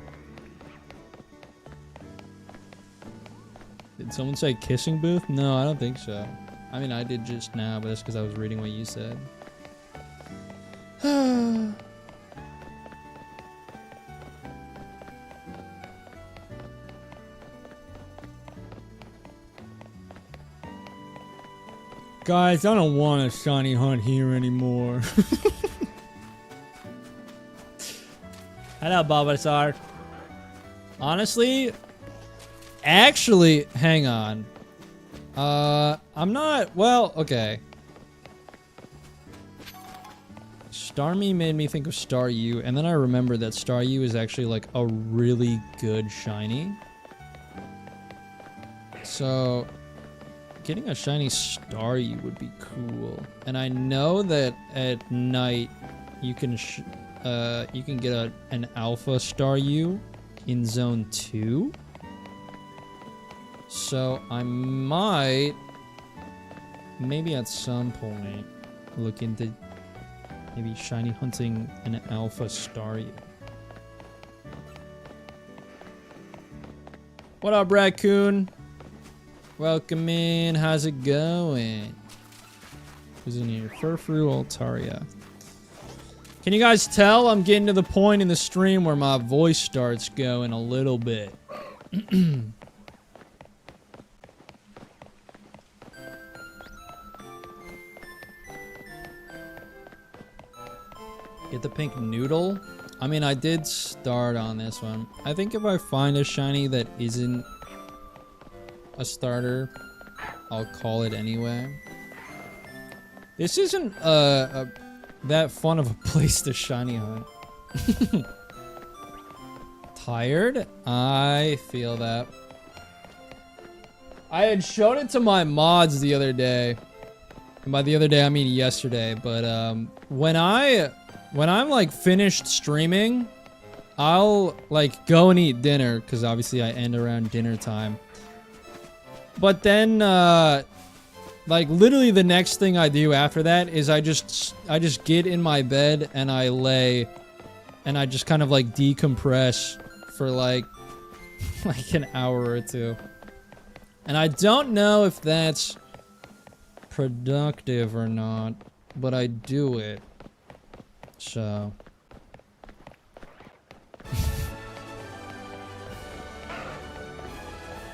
Did someone say kissing booth? No, I don't think so. I mean, I did just now, but that's because I was reading what you said. Guys, I don't want a shiny hunt here anymore. Hello, Bulbasaur. Honestly, actually, hang on. I'm not, well, okay. Starmie made me think of Staryu, and then I remembered that Staryu is actually like a really good shiny. So getting a shiny Staryu would be cool. And I know that at night you can get an alpha Staryu in zone 2. So I might maybe at some point look into maybe shiny hunting an alpha Staryu. What up, Raccoon? Welcome in. How's it going? Who's in here? Furfru Altaria. Can you guys tell I'm getting to the point in the stream where my voice starts going a little bit? Get the pink noodle? I mean, I did start on this one. I think if I find a shiny that isn't a starter, I'll call it anyway. This isn't that fun of a place to shiny hunt. Tired? I feel that. I had shown it to my mods the other day. And by the other day, I mean yesterday. But when I'm like finished streaming, I'll like go and eat dinner, because obviously I end around dinner time. But then like literally the next thing I do after that is I just get in my bed and I lay and I just kind of like decompress for like an hour or two. And I don't know if that's productive or not, but I do it. So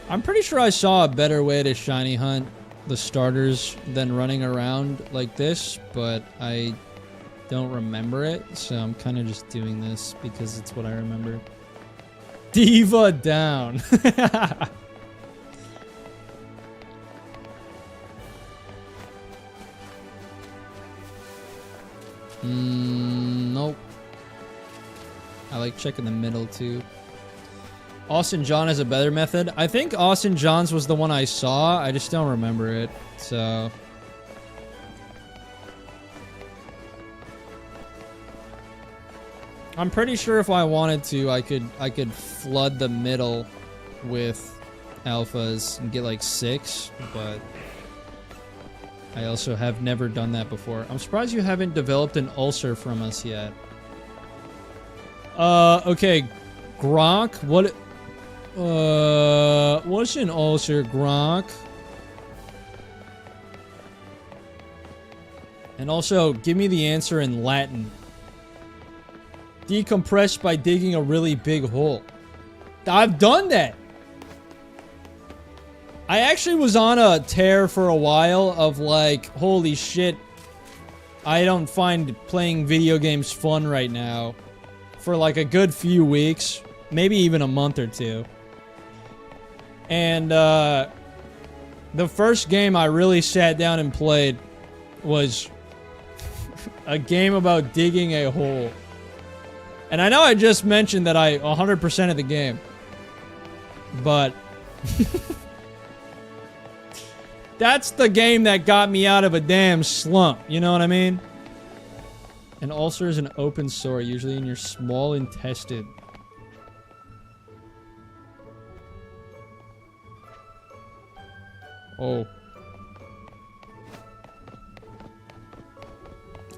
I'm pretty sure I saw a better way to shiny hunt the starters than running around like this, but I don't remember it, so I'm kind of just doing this because it's what I remember. Diva down. Nope. I like checking the middle too. Austin John has a better method. I think Austin John's was the one I saw. I just don't remember it. So I'm pretty sure if I wanted to, I could flood the middle with alphas and get like 6, but I also have never done that before. I'm surprised you haven't developed an ulcer from us yet. Okay, Gronk, what's an ulcer, Gronk? And also, give me the answer in Latin. Decompress by digging a really big hole. I've done that. I actually was on a tear for a while of like, holy shit, I don't find playing video games fun right now. For like a good few weeks, maybe even a month or two. And the first game I really sat down and played was a game about digging a hole. And I know I just mentioned that I 100% of the game. But that's the game that got me out of a damn slump. You know what I mean? An ulcer is an open sore, usually in your small intestine. Oh.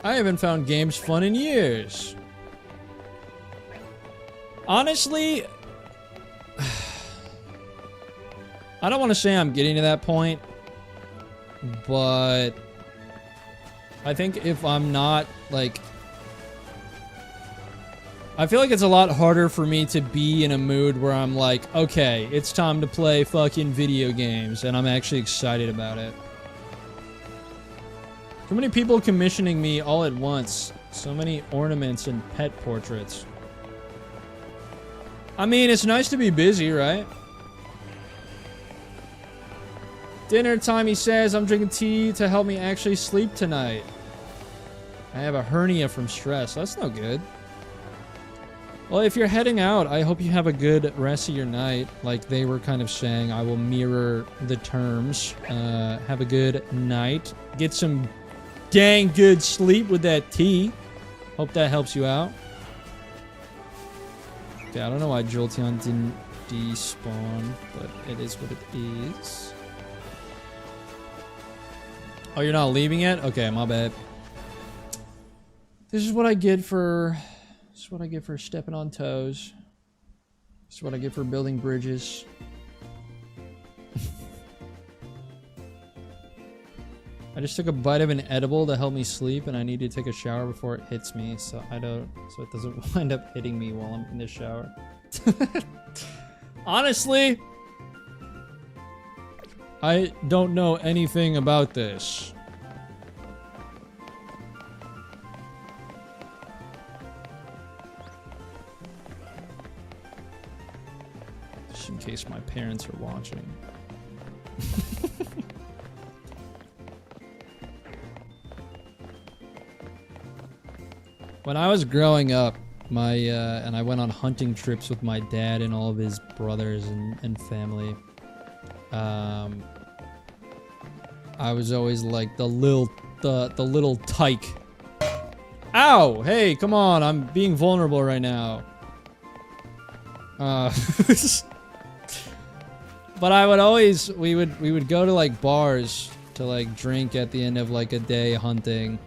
I haven't found games fun in years. Honestly, I don't want to say I'm getting to that point, but I think if I'm not, like, I feel like it's a lot harder for me to be in a mood where I'm like, okay, it's time to play fucking video games, and I'm actually excited about it. Too many people commissioning me all at once. So many ornaments and pet portraits. I mean, it's nice to be busy, right? Dinner time, he says. I'm drinking tea to help me actually sleep tonight. I have a hernia from stress. That's no good. Well, if you're heading out, I hope you have a good rest of your night. Like they were kind of saying, I will mirror the terms. Have a good night. Get some dang good sleep with that tea. Hope that helps you out. Okay, I don't know why Jolteon didn't despawn, but it is what it is. Oh, you're not leaving yet? Okay, my bad. This is what I get for... This is what I get for stepping on toes. This is what I get for building bridges. I just took a bite of an edible to help me sleep, and I need to take a shower before it hits me, so it doesn't wind up hitting me while I'm in the shower. Honestly, I don't know anything about this. Just in case my parents are watching. When I was growing up, and I went on hunting trips with my dad and all of his brothers and family. I was always like the little tyke. Ow! Hey, come on! I'm being vulnerable right now. But I would always we would go to like bars to like drink at the end of like a day hunting,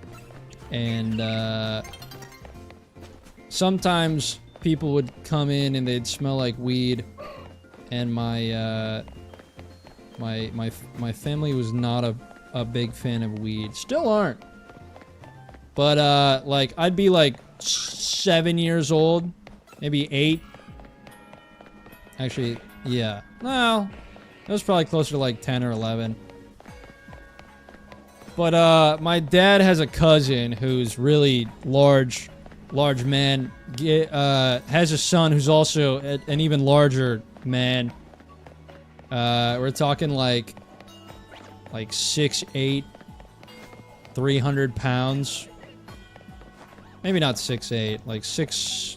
and sometimes people would come in and they'd smell like weed, and my family was not a big fan of weed. Still aren't. But like I'd be like 7 years old, maybe 8. Actually, yeah. Well, It was probably closer to like 10 or 11. But my dad has a cousin who's really large man. Has a son who's also an even larger man. We're talking like 6'8", 300 pounds. Maybe not 6'8", like 6.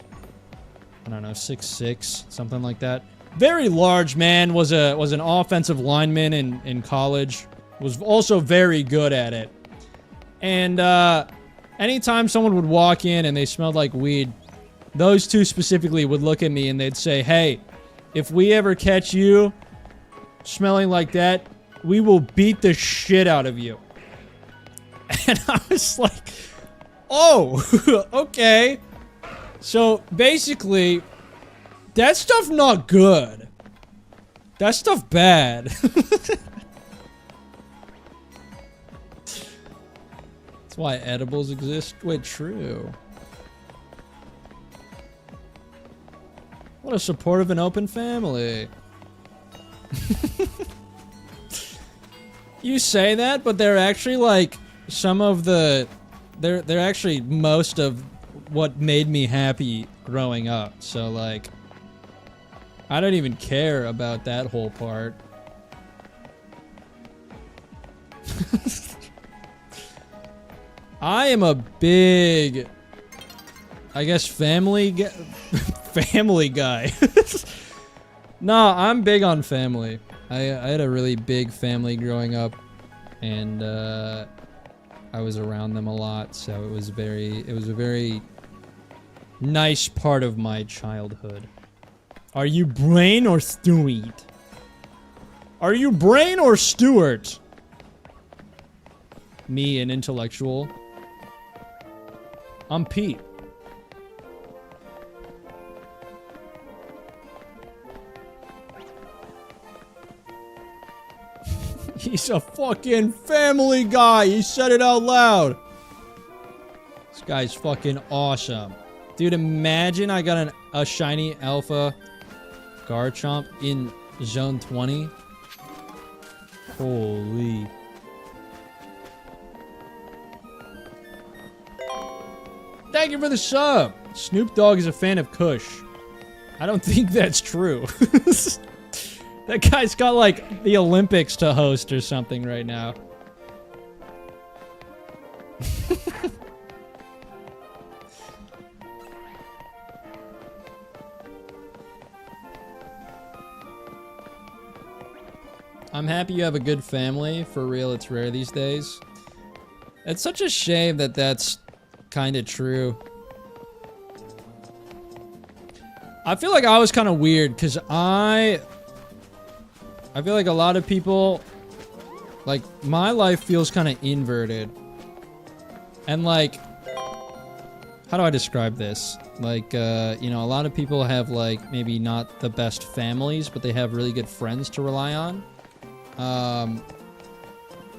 I don't know, 6'6", something like that. Very large man. Was an offensive lineman in college. Was also very good at it. And anytime someone would walk in and they smelled like weed, those two specifically would look at me and they'd say, "Hey, if we ever catch you smelling like that, we will beat the shit out of you." And I was like, oh, okay. So basically, that stuff not good. That stuff bad. That's why edibles exist. Wait, true. What a supportive and open family. You say that, but they're actually like some of the... They're actually most of what made me happy growing up. So like... I don't even care about that whole part. I am a big... I guess family guy. No, I'm big on family. I had a really big family growing up, and I was around them a lot, so it was a very nice part of my childhood. Are you Brain or Stuart? Are you Brain or Stuart? Me, an intellectual. I'm Pete. He's a fucking family guy. He said it out loud. This guy's fucking awesome. Dude, imagine I got a shiny alpha Garchomp in Zone 20. Holy. Thank you for the sub. Snoop Dogg is a fan of Kush. I don't think that's true. That guy's got like the Olympics to host or something right now. I'm happy you have a good family. For real, it's rare these days. It's such a shame that that's kind of true. I feel like I was kind of weird because I feel like a lot of people, like, my life feels kind of inverted. And like, how do I describe this? Like, you know, a lot of people have like maybe not the best families, but they have really good friends to rely on.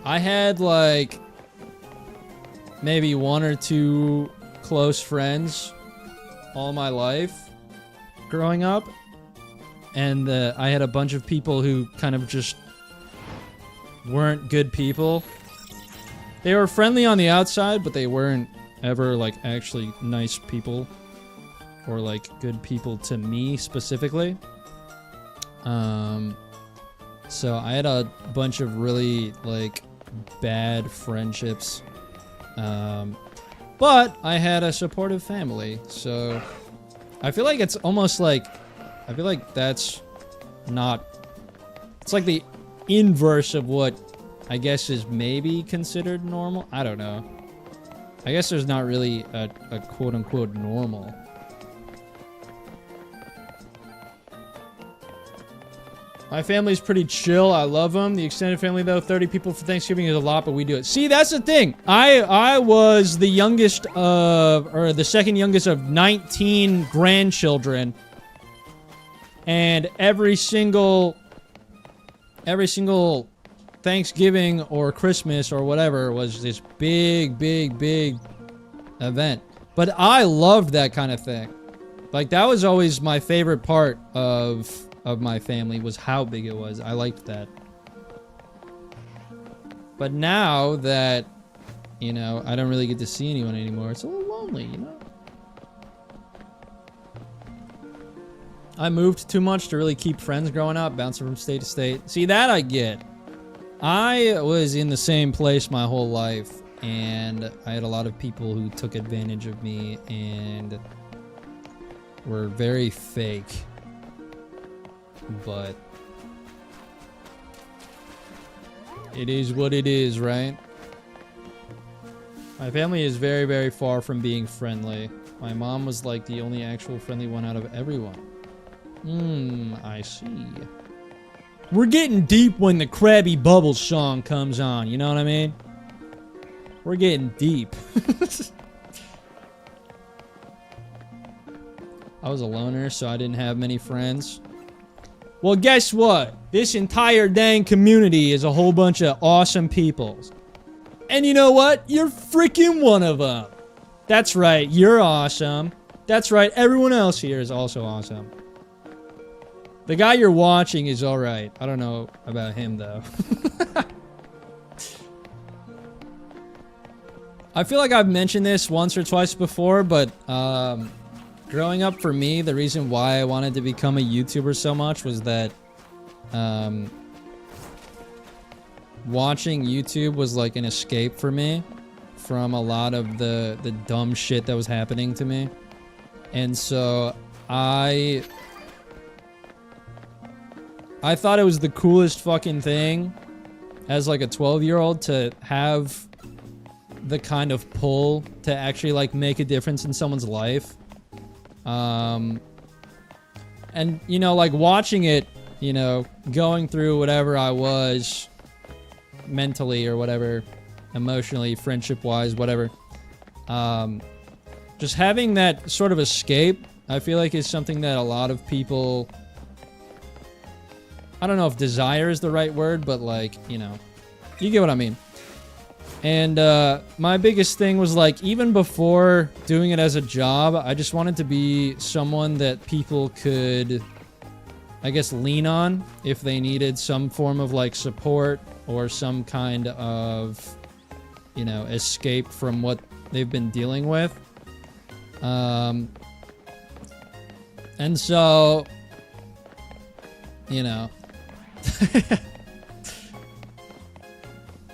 I had like maybe 1 or 2 close friends all my life growing up. And I had a bunch of people who kind of just weren't good people. They were friendly on the outside, but they weren't ever like actually nice people. Or like good people to me specifically. So I had a bunch of really like bad friendships. But I had a supportive family, so I feel like it's almost like, I feel like that's not, it's like the inverse of what I guess is maybe considered normal. I don't know. I guess there's not really a quote-unquote normal. My family's pretty chill. I love them. The extended family, though, 30 people for Thanksgiving is a lot, but we do it. See, that's the thing. I was the youngest of, or the second youngest of 19 grandchildren. And every single Thanksgiving or Christmas or whatever was this big event. But I loved that kind of thing. Like, that was always my favorite part of of my family was how big it was. I liked that. But now that, you know, I don't really get to see anyone anymore, it's a little lonely, you know? I moved too much to really keep friends growing up, bouncing from state to state. See, that I get. I was in the same place my whole life, and I had a lot of people who took advantage of me and were very fake. But it is what it is, right? My family is very, very far from being friendly. My mom was like the only actual friendly one out of everyone. I see. We're getting deep when the Krabby Bubbles song comes on, you know what I mean? We're getting deep. I was a loner, so I didn't have many friends. Well, guess what? This entire dang community is a whole bunch of awesome people. And you know what? You're freaking one of them. That's right, you're awesome. That's right, everyone else here is also awesome. The guy you're watching is alright. I don't know about him, though. I feel like I've mentioned this once or twice before, but growing up for me, the reason why I wanted to become a YouTuber so much was that watching YouTube was like an escape for me from a lot of the dumb shit that was happening to me. And so I thought it was the coolest fucking thing as like a 12-year-old to have the kind of pull to actually like make a difference in someone's life. And you know, like watching it, you know, going through whatever I was mentally or whatever, emotionally, friendship-wise, whatever. Just having that sort of escape, I feel like is something that a lot of people, I don't know if desire is the right word, but like, you know, you get what I mean. And my biggest thing was like, even before doing it as a job, I just wanted to be someone that people could, I guess, lean on if they needed some form of like support or some kind of, you know, escape from what they've been dealing with. And so, you know,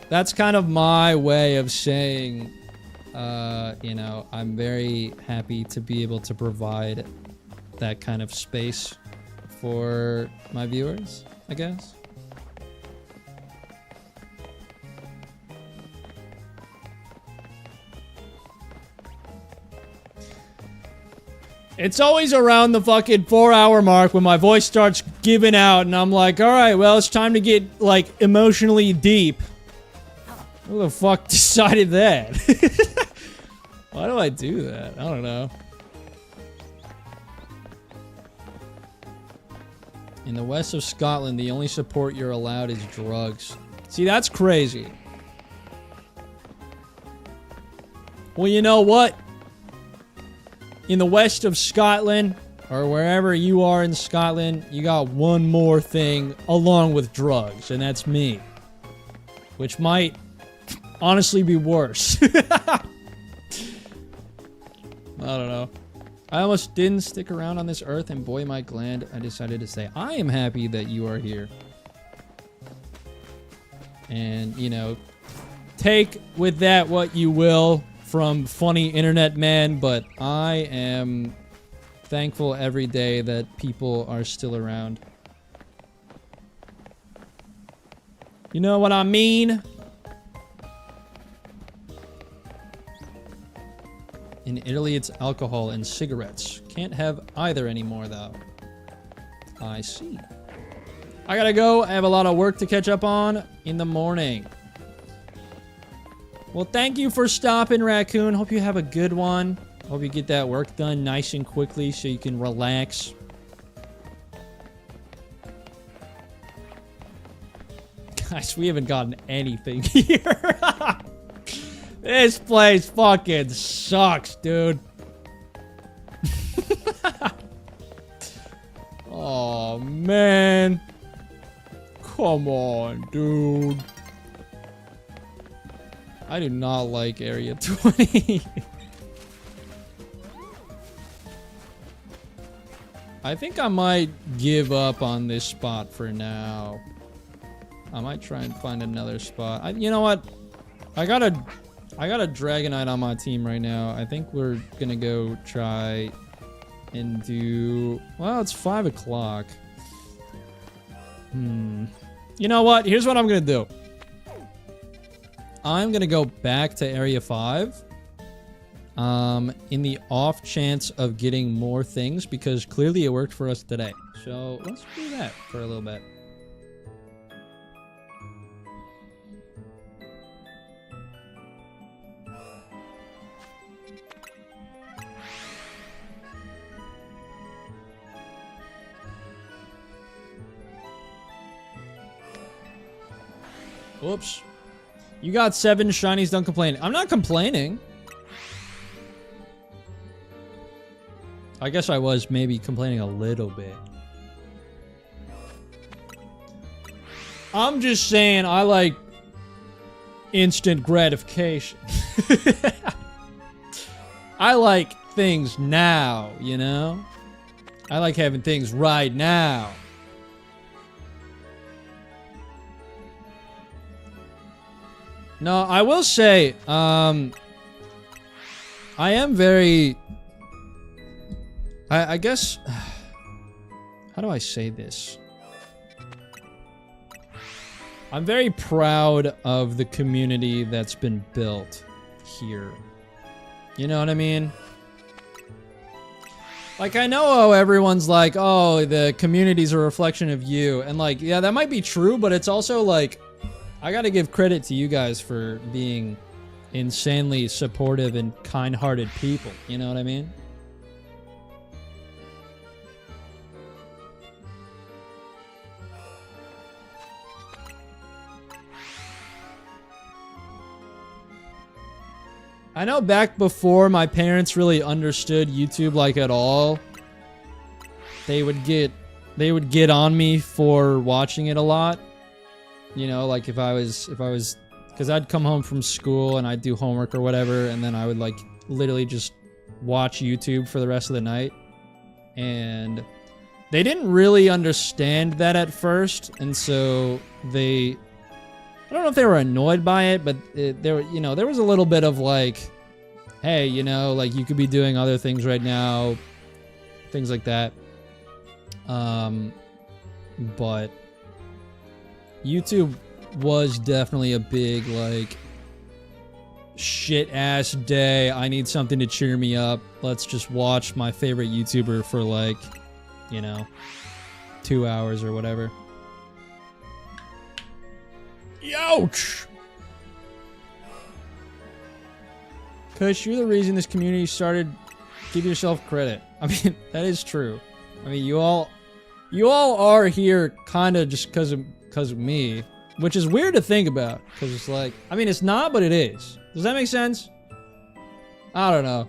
that's kind of my way of saying, you know, I'm very happy to be able to provide that kind of space for my viewers, I guess. It's always around the fucking 4-hour mark when my voice starts giving out and I'm like, alright, well, it's time to get, like, emotionally deep. Who the fuck decided that? Why do I do that? I don't know. In the west of Scotland, the only support you're allowed is drugs. See, that's crazy. Well, you know what? In the west of Scotland, or wherever you are in Scotland, you got one more thing along with drugs, and that's me. Which might honestly be worse. I don't know. I almost didn't stick around on this earth, and boy, am I glad I decided to say, I am happy that you are here. And, you know, take with that what you will from funny internet man, but I am thankful every day that people are still around. You know what I mean? In Italy, it's alcohol and cigarettes. Can't have either anymore, though. I see. I gotta go. I have a lot of work to catch up on in the morning. Well, thank you for stopping, Raccoon. Hope you have a good one. Hope you get that work done nice and quickly so you can relax. Guys, we haven't gotten anything here. This place fucking sucks, dude. Oh, Oh, man. Come on, dude. I do not like Area 20. I think I might give up on this spot for now. I might try and find another spot. You know what? I got a Dragonite on my team right now. I think we're gonna go try and do... Well, it's 5 o'clock. You know what? Here's what I'm gonna do. I'm gonna go back to Area 5. In the off chance of getting more things, because clearly it worked for us today. So let's do that for a little bit. Whoops. You got 7 shinies, don't complain. I'm not complaining. I guess I was maybe complaining a little bit. I'm just saying I like instant gratification. I like things now, you know? I like having things right now. No, I will say, I am very... I guess... How do I say this? I'm very proud of the community that's been built here. You know what I mean? Like, I know how everyone's like, oh, the community's a reflection of you. And like, yeah, that might be true, but it's also like... I gotta give credit to you guys for being insanely supportive and kind-hearted people. You know what I mean? I know back before my parents really understood YouTube like at all, they would get on me for watching it a lot. You know, like if I was, because I'd come home from school and I'd do homework or whatever, and then I would like literally just watch YouTube for the rest of the night. And they didn't really understand that at first, and so I don't know if they were annoyed by it, but there was a little bit of like, hey, you know, like you could be doing other things right now, things like that. But YouTube was definitely a big, like, shit-ass day. I need something to cheer me up. Let's just watch my favorite YouTuber for, like, you know, 2 hours or whatever. Youch! Kush, you're the reason this community started. Give yourself credit. I mean, that is true. I mean, you all are here kind of just because of me, which is weird to think about, because it's like, I mean, it's not, but it is. Does that make sense? I don't know.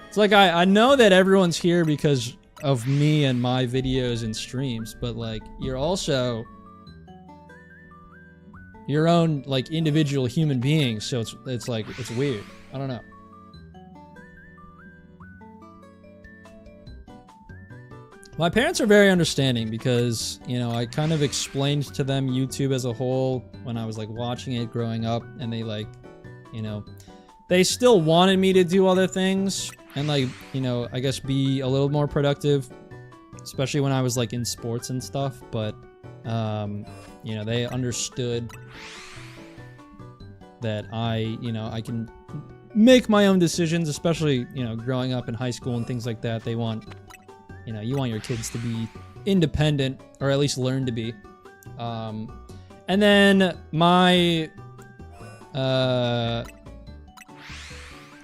It's like, I know that everyone's here because of me and my videos and streams, but like, you're also your own, like, individual human beings, so it's like, it's weird. I don't know. My parents are very understanding because, you know, I kind of explained to them YouTube as a whole when I was, like, watching it growing up, and they, like, you know, they still wanted me to do other things and, like, you know, I guess be a little more productive, especially when I was, like, in sports and stuff, but, you know, they understood that I can make my own decisions, especially, you know, growing up in high school and things like that. They want... You know, you want your kids to be independent, or at least learn to be. And then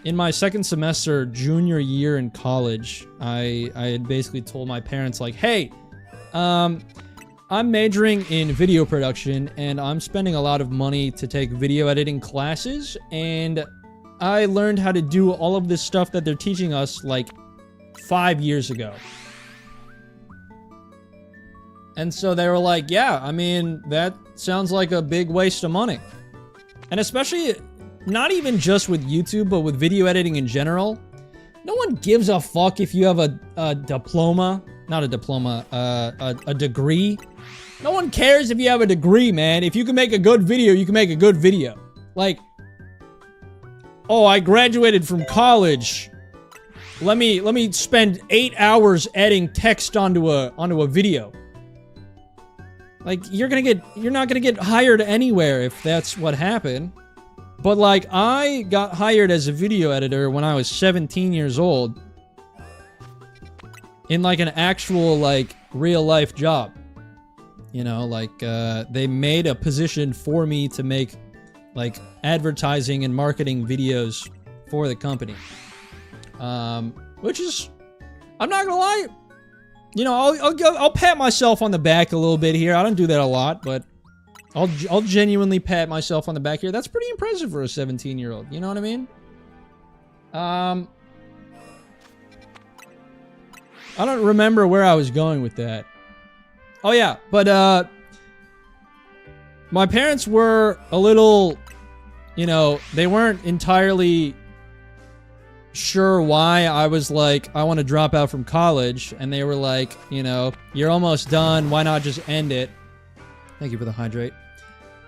in my second semester, junior year in college, I had basically told my parents, like, hey, I'm majoring in video production, and I'm spending a lot of money to take video editing classes, and I learned how to do all of this stuff that they're teaching us, like, 5 years ago. And so they were like, yeah, I mean, that sounds like a big waste of money. And especially, not even just with YouTube, but with video editing in general. No one gives a fuck if you have a diploma. Not a diploma, a degree. No one cares if you have a degree, man. If you can make a good video, you can make a good video. Like, oh, I graduated from college. Let me spend 8 hours editing text onto a video. Like, you're not gonna get hired anywhere if that's what happened. But like, I got hired as a video editor when I was 17 years old. In like an actual, like, real life job. You know, like, they made a position for me to make, like, advertising and marketing videos for the company. Which is, I'm not gonna lie, you know, I'll pat myself on the back a little bit here. I don't do that a lot, but I'll genuinely pat myself on the back here. That's pretty impressive for a 17-year-old. You know what I mean? I don't remember where I was going with that. Oh yeah, but my parents were a little, you know, they weren't entirely sure why I was like, I want to drop out from college, and they were like, you know, you're almost done, why not just end it? Thank you for the hydrate.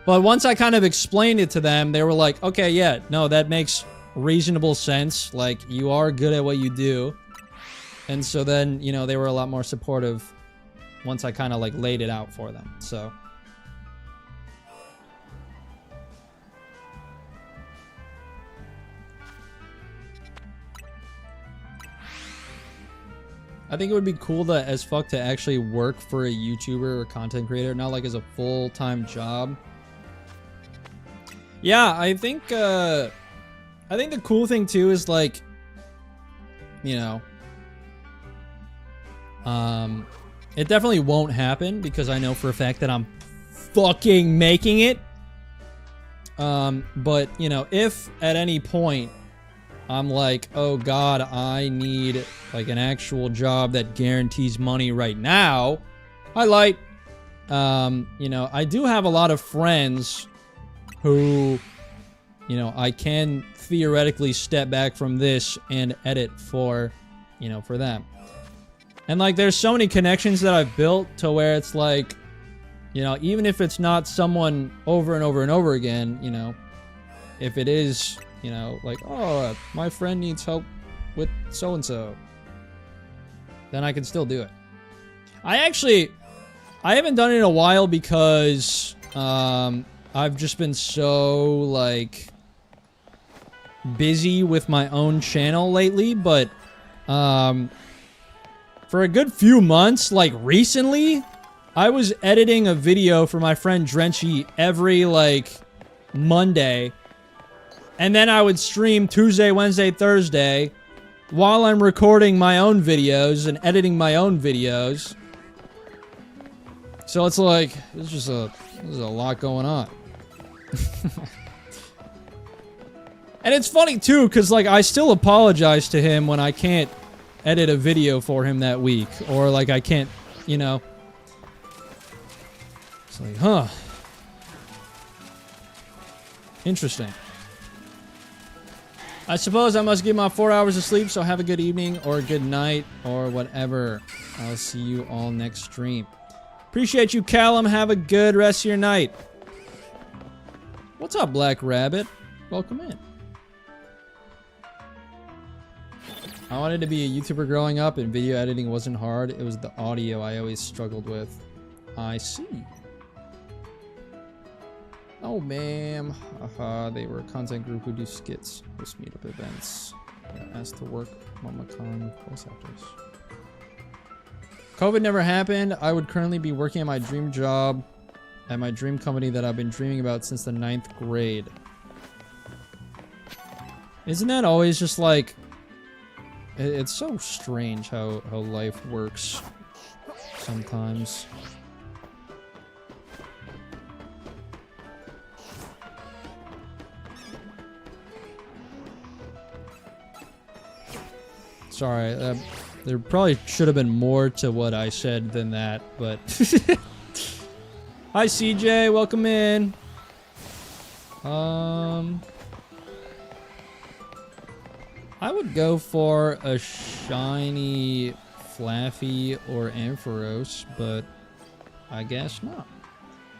But once I kind of explained it to them, they were like, okay, yeah, no, that makes reasonable sense. Like, you are good at what you do. And so then, you know, they were a lot more supportive once I kind of like laid it out for them. So I think it would be cool to, as fuck, to actually work for a YouTuber or content creator, not like as a full-time job. Yeah, I think the cool thing too is like, you know, it definitely won't happen because I know for a fact that I'm fucking making it. But you know, if at any point I'm like, oh god, I need like an actual job that guarantees money right now, highlight, you know, I do have a lot of friends who, you know, I can theoretically step back from this and edit for, you know, for them. And like, there's so many connections that I've built to where it's like, you know, even if it's not someone over and over and over again, you know, if it is, you know, like, oh, my friend needs help with so-and-so, then I can still do it. I haven't done it in a while because, I've just been so, like, busy with my own channel lately, but, for a good few months, like, recently, I was editing a video for my friend Drenchy every, like, Monday, and then I would stream Tuesday, Wednesday, Thursday, while I'm recording my own videos and editing my own videos. So it's like, there's a lot going on. And it's funny too, because like, I still apologize to him when I can't edit a video for him that week, or like I can't, you know. It's like, huh. Interesting. I suppose I must get my 4 hours of sleep, so have a good evening, or a good night, or whatever. I'll see you all next stream. Appreciate you, Callum. Have a good rest of your night. What's up, Black Rabbit? Welcome in. I wanted to be a YouTuber growing up, and video editing wasn't hard. It was the audio I always struggled with. I see. Oh, ma'am. They were a content group who do skits, host meetup events. Got asked to work MomoCon with voice actors. COVID never happened. I would currently be working at my dream job at my dream company that I've been dreaming about since the 9th grade. Isn't that always just like... It's so strange how life works sometimes. Sorry, There probably should have been more to what I said than that, but... Hi, CJ. Welcome in. I would go for a shiny Flaffy or Ampharos, but I guess not.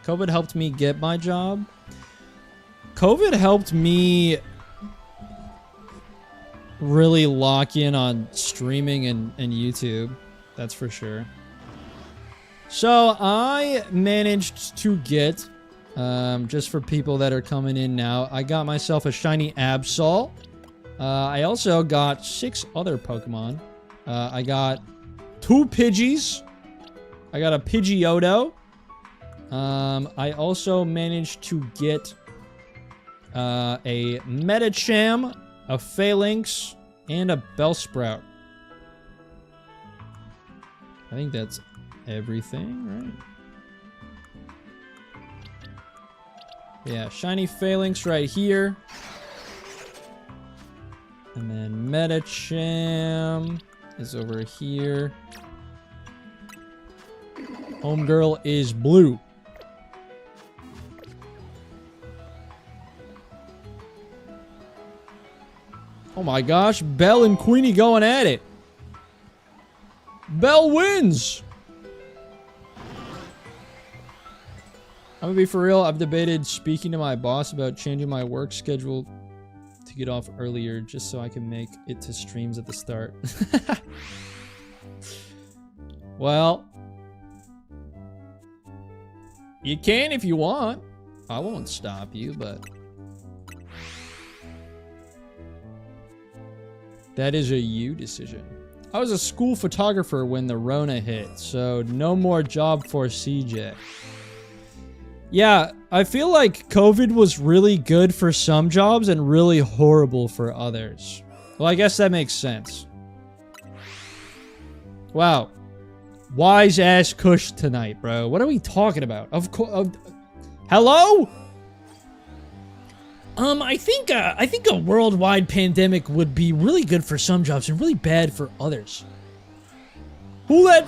COVID helped me get my job. COVID helped me really lock in on streaming and YouTube. That's for sure. So I managed to get, just for people that are coming in now, I got myself a shiny Absol. I also got 6 other Pokemon. I got 2 Pidgeys. I got a Pidgeotto. I also managed to get a Medicham, a Phalanx, and a Bellsprout. I think that's everything, right? Yeah, shiny Phalanx right here. And then Medicham is over here. Homegirl is blue. Oh my gosh, Belle and Queenie going at it. Belle wins. I'm gonna be for real. I've debated speaking to my boss about changing my work schedule to get off earlier just so I can make it to streams at the start. Well, you can if you want. I won't stop you, but that is a you decision. I was a school photographer when the Rona hit, so no more job for CJ. Yeah, I feel like COVID was really good for some jobs and really horrible for others. Well, I guess that makes sense. Wow. Wise ass Kush tonight, bro. What are we talking about? Of course. Hello? I think a worldwide pandemic would be really good for some jobs and really bad for others. Who let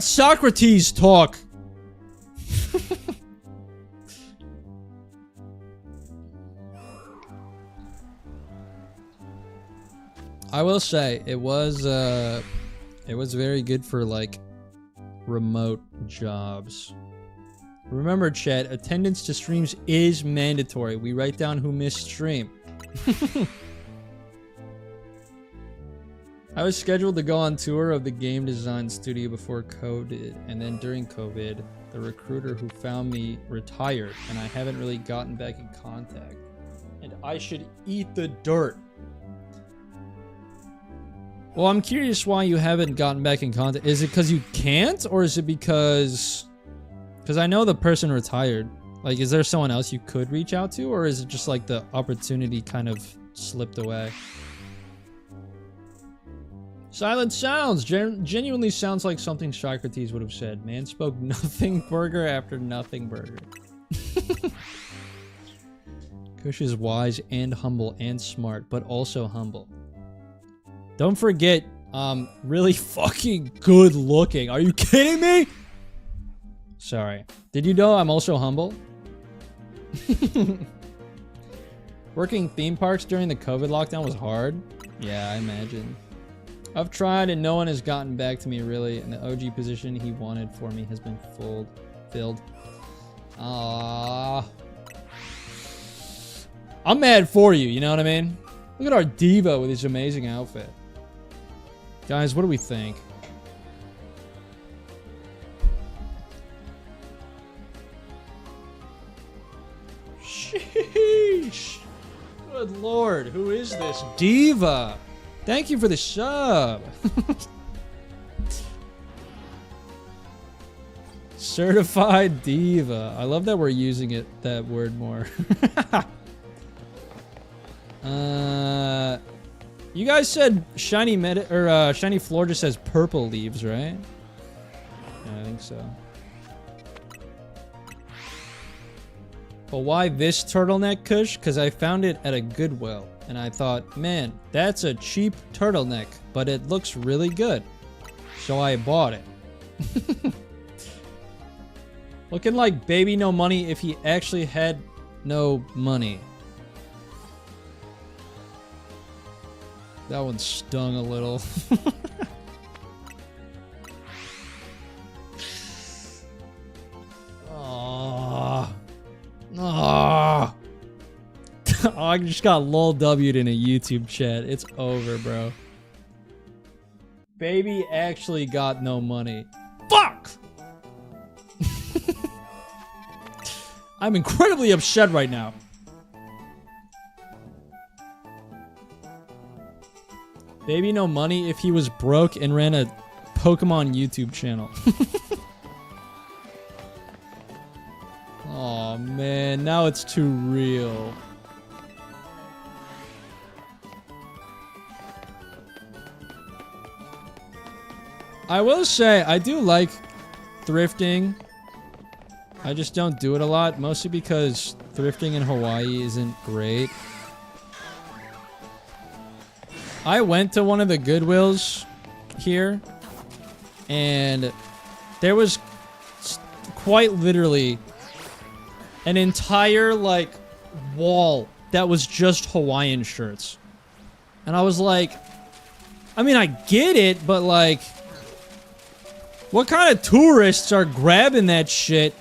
Socrates talk? I will say it was very good for like remote jobs. Remember, chat, attendance to streams is mandatory. We write down who missed stream. I was scheduled to go on tour of the game design studio before COVID, and then during COVID, the recruiter who found me retired, and I haven't really gotten back in contact. And I should eat the dirt. Well, I'm curious why you haven't gotten back in contact. Is it because you can't, or is it because I know the person retired. Like, is there someone else you could reach out to, or is it just like the opportunity kind of slipped away? Silent sounds genuinely sounds like something Socrates would have said. Man spoke nothing burger after nothing burger. Kush is wise and humble and smart, but also humble. Don't forget, really fucking good looking. Are you kidding me? Sorry. Did you know I'm also humble? Working theme parks during the COVID lockdown was hard. Yeah, I imagine. I've tried and no one has gotten back to me really, and the OG position he wanted for me has been filled. I'm mad for you, you know what I mean? Look at our diva with his amazing outfit. Guys, what do we think? Sheesh. Good lord, who is this diva? Thank you for the sub. Certified diva. I love that we're using that word more. You guys said shiny shiny floor just says purple leaves, right? Yeah, I think so. But why this turtleneck, Kush? Because I found it at a Goodwill. and I thought, man, that's a cheap turtleneck, but it looks really good. So I bought it. Looking like Baby No Money if he actually had no money. That one stung a little. Oh, I just got lol W'd in a YouTube chat. It's over, bro. Baby actually got no money. Fuck! I'm incredibly upset right now. Baby no money if he was broke and ran a Pokemon YouTube channel. Oh man, now it's too real. I will say, I do like thrifting. I just don't do it a lot, mostly because thrifting in Hawaii isn't great. I went to one of the Goodwills here, and there was quite literally an entire, like, wall that was just Hawaiian shirts. And I was like, I mean, I get it, but, like, what kind of tourists are grabbing that shit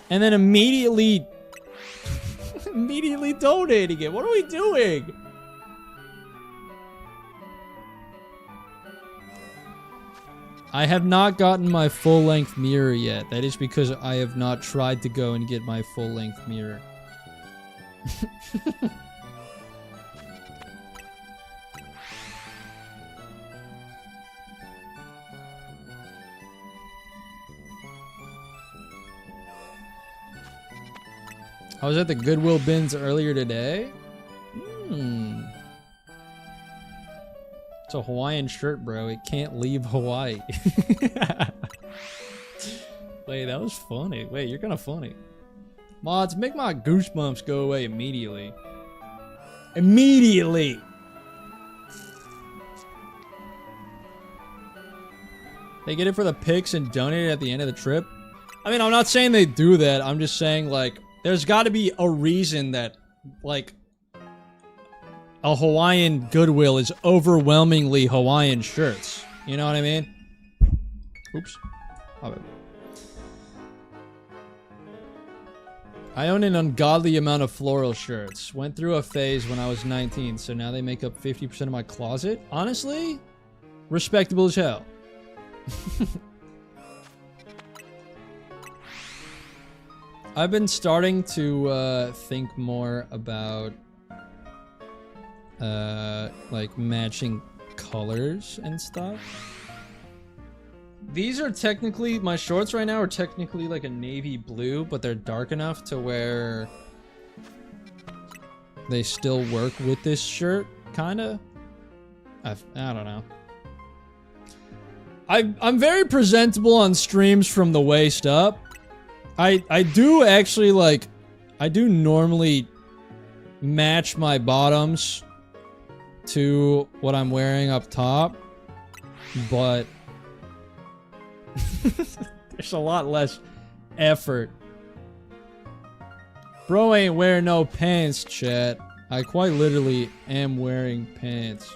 and then immediately donating it? What are we doing? I have not gotten my full-length mirror yet. That is because I have not tried to go and get my full-length mirror. I was at the Goodwill bins earlier today. It's a Hawaiian shirt, bro. It can't leave Hawaii. Wait, that was funny. Wait, you're kind of funny. Mods, make my goosebumps go away immediately. Immediately! They get it for the pics and donate it at the end of the trip? I mean, I'm not saying they do that. I'm just saying, like, there's got to be a reason that, like, a Hawaiian Goodwill is overwhelmingly Hawaiian shirts. You know what I mean? Oops. My bad. I own an ungodly amount of floral shirts. Went through a phase when I was 19, so now they make up 50% of my closet. Honestly, respectable as hell. I've been starting to think more about like matching colors and stuff. These are technically, my shorts right now are technically like a navy blue, but they're dark enough to where they still work with this shirt, kinda. I don't know. I'm very presentable on streams from the waist up. I do actually, like, I do normally match my bottoms to what I'm wearing up top, but there's a lot less effort. Bro ain't wearing no pants, chat. I quite literally am wearing pants.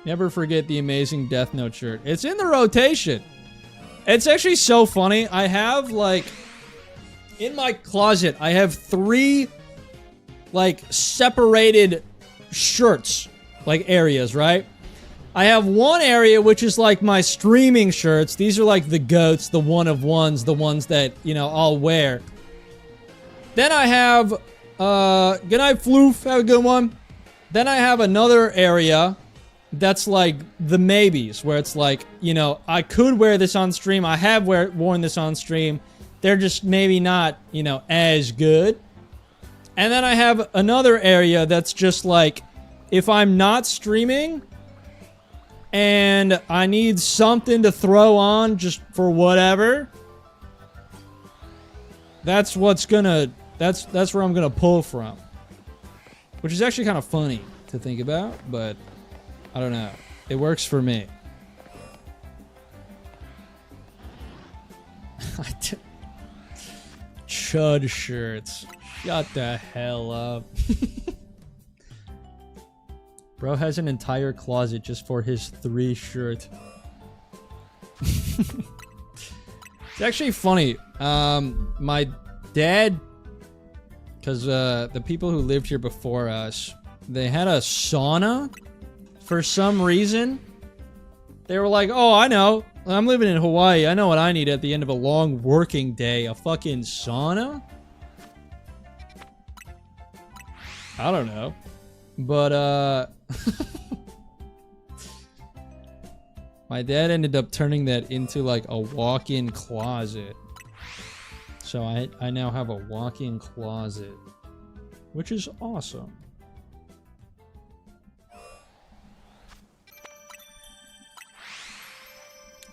Never forget the amazing Death Note shirt. It's in the rotation. It's actually so funny. I have, like, in my closet, I have 3, like, separated shirts, like, areas, right? I have one area which is, like, my streaming shirts. These are, like, the GOATs, the one-of-ones, the ones that, you know, I'll wear. Then I have, good night, Floof, have a good one. Then I have another area that's like the maybes, where it's like, you know, I could wear this on stream. I have worn this on stream. They're just maybe not, you know, as good. And then I have another area that's just like, if I'm not streaming and I need something to throw on just for whatever, that's what's gonna, that's where I'm gonna pull from. Which is actually kind of funny to think about, but I don't know. It works for me. Chud shirts. Shut the hell up. Bro has an entire closet just for his 3 shirt. It's actually funny. My dad, because the people who lived here before us, they had a sauna for some reason. They were like, oh, I know. I'm living in Hawaii. I know what I need at the end of a long working day. A fucking sauna? I don't know. But, my dad ended up turning that into, like, a walk-in closet. So I now have a walk-in closet. Which is awesome.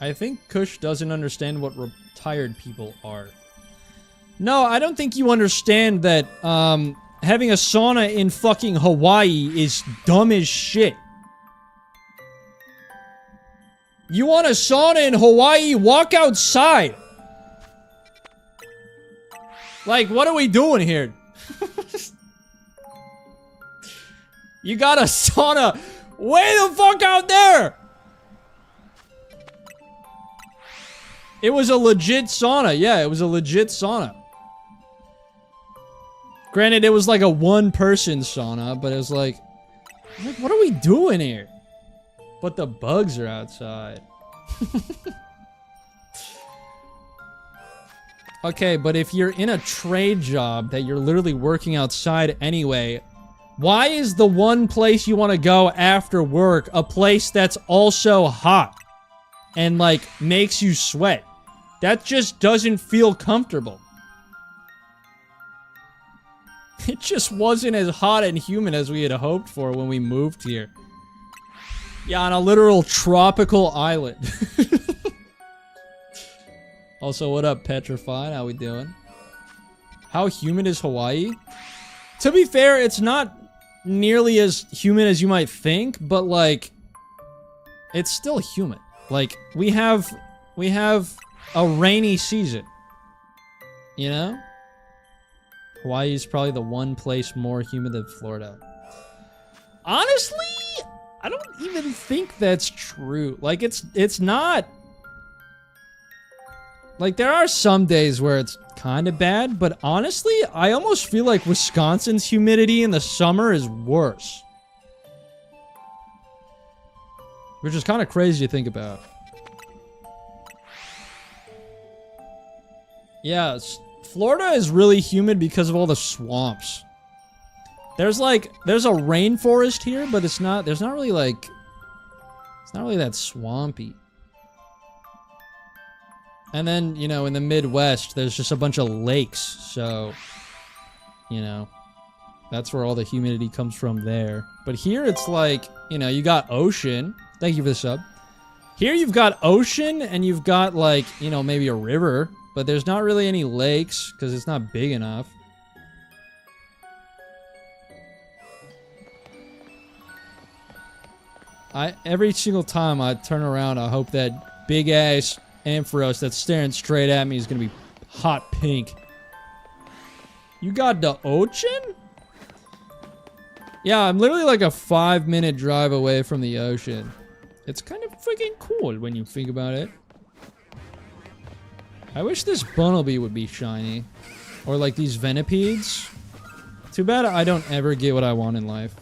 I think Kush doesn't understand what retired people are. No, I don't think you understand that, having a sauna in fucking Hawaii is dumb as shit. You want a sauna in Hawaii? Walk outside. Like, what are we doing here? You got a sauna way the fuck out there! It was a legit sauna. Yeah, it was a legit sauna. Granted, it was like a one-person sauna, but it was like, what are we doing here? But the bugs are outside. Okay, but if you're in a trade job that you're literally working outside anyway, why is the one place you want to go after work a place that's also hot and, like, makes you sweat? That just doesn't feel comfortable. It just wasn't as hot and humid as we had hoped for when we moved here. Yeah, on a literal tropical island. Also, what up, Petrified? How we doing? How humid is Hawaii? To be fair, it's not nearly as humid as you might think, but, like, it's still humid. Like, we have a rainy season. You know? Hawaii is probably the one place more humid than Florida. Honestly, I don't even think that's true. Like, it's not... Like, there are some days where it's kind of bad, but honestly, I almost feel like Wisconsin's humidity in the summer is worse. Which is kind of crazy to think about. Yeah, Florida is really humid because of all the swamps. There's a rainforest here, but it's not really that swampy. And then, you know, in the Midwest, there's just a bunch of lakes, so, you know, that's where all the humidity comes from there. But here it's like, you know, you got ocean. Thank you for the sub. Here you've got ocean, and you've got, like, you know, maybe a river. But there's not really any lakes, because it's not big enough. Every single time I turn around, I hope that big-ass Ampharos that's staring straight at me is going to be hot pink. You got the ocean? Yeah, I'm literally like a 5-minute drive away from the ocean. It's kind of freaking cool when you think about it. I wish this Bunnelby would be shiny. Or like these Venipedes. Too bad I don't ever get what I want in life.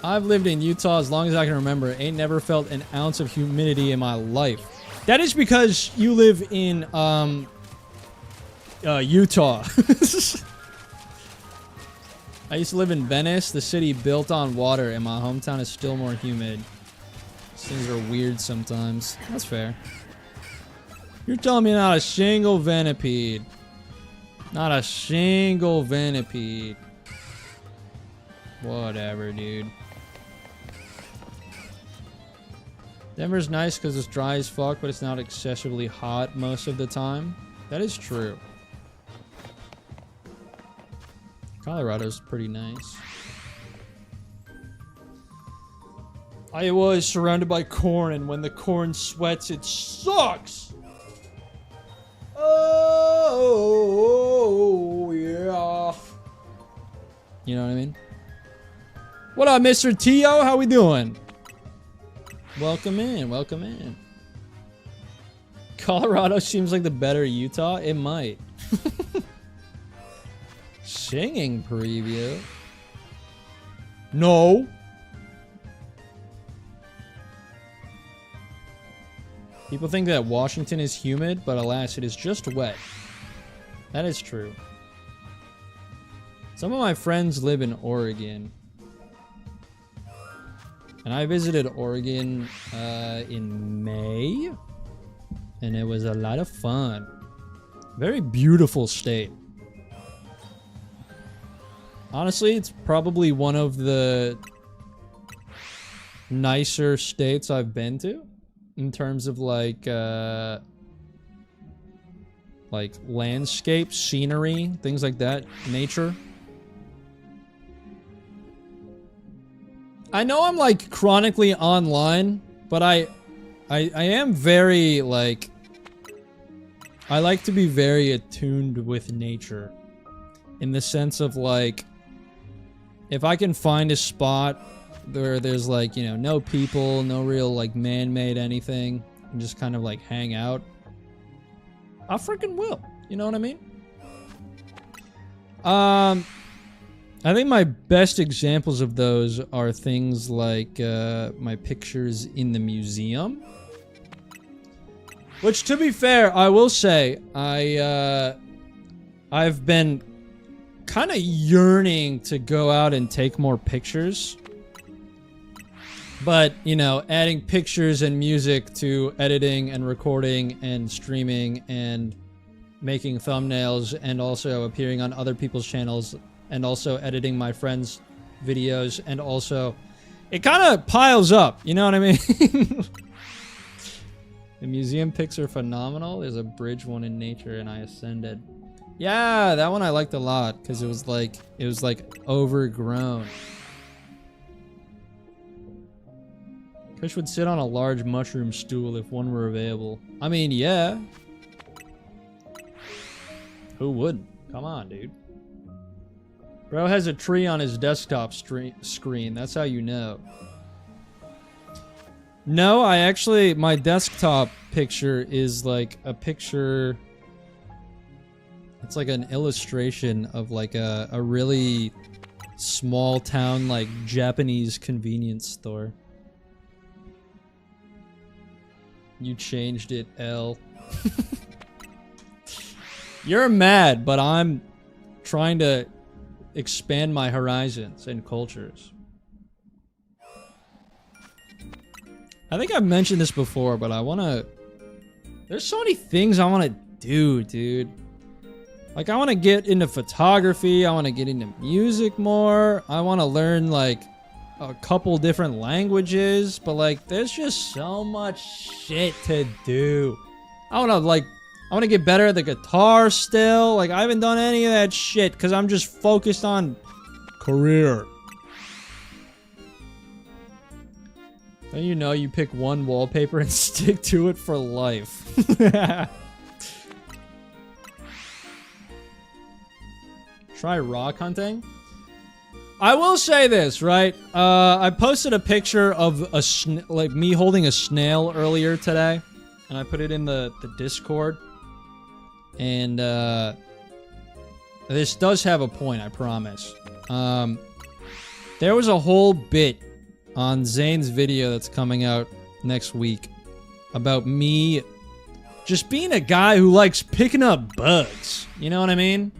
I've lived in Utah as long as I can remember. Ain't never felt an ounce of humidity in my life. That is because you live in, Utah. I used to live in Venice, the city built on water, and my hometown is still more humid. These things are weird sometimes. That's fair. You're telling me not a single Venipede. Not a single Venipede. Whatever, dude. Denver's nice because it's dry as fuck, but it's not excessively hot most of the time. That is true. Colorado's pretty nice. Iowa is surrounded by corn, and when the corn sweats, it sucks! Oh, yeah. You know what I mean? What up, Mr. T.O.? How we doing? Welcome in, welcome in. Colorado seems like the better Utah. It might. Singing preview. No. People think that Washington is humid, but alas, it is just wet. That is true. Some of my friends live in Oregon. And I visited Oregon in May. And it was a lot of fun. Very beautiful state. Honestly, it's probably one of the nicer states I've been to in terms of like landscape, scenery, things like that, nature. I know I'm like chronically online, but I am very like, I like to be very attuned with nature in the sense of like, if I can find a spot where there's like, you know, no people, no real like man-made anything, and just kind of like hang out, I freaking will. You know what I mean? I think my best examples of those are things like my pictures in the museum. Which, to be fair, I will say, I've been kind of yearning to go out and take more pictures. But, you know, adding pictures and music to editing and recording and streaming and making thumbnails and also appearing on other people's channels and also editing my friends' videos and also... It kind of piles up, you know what I mean? The museum pics are phenomenal. There's a bridge one in nature and I ascended. Yeah, that one I liked a lot because it was like overgrown. Kush would sit on a large mushroom stool if one were available. I mean, yeah. Who wouldn't? Come on, dude. Bro has a tree on his desktop screen. That's how you know. No, I actually... My desktop picture is like a picture... It's like an illustration of like a really small town like Japanese convenience store. You changed it, L. You're mad, but I'm trying to expand my horizons and cultures. I think I've mentioned this before, but I want to... There's so many things I want to do, dude. Like, I want to get into photography. I want to get into music more. I want to learn, like, a couple different languages. But, like, there's just so much shit to do. I want to get better at the guitar still. Like, I haven't done any of that shit because I'm just focused on career. Don't you know you pick one wallpaper and stick to it for life? Try rock hunting? I will say this, right? I posted a picture of like me holding a snail earlier today, and I put it in the Discord. And this does have a point, I promise. There was a whole bit on Zane's video that's coming out next week about me just being a guy who likes picking up bugs. You know what I mean?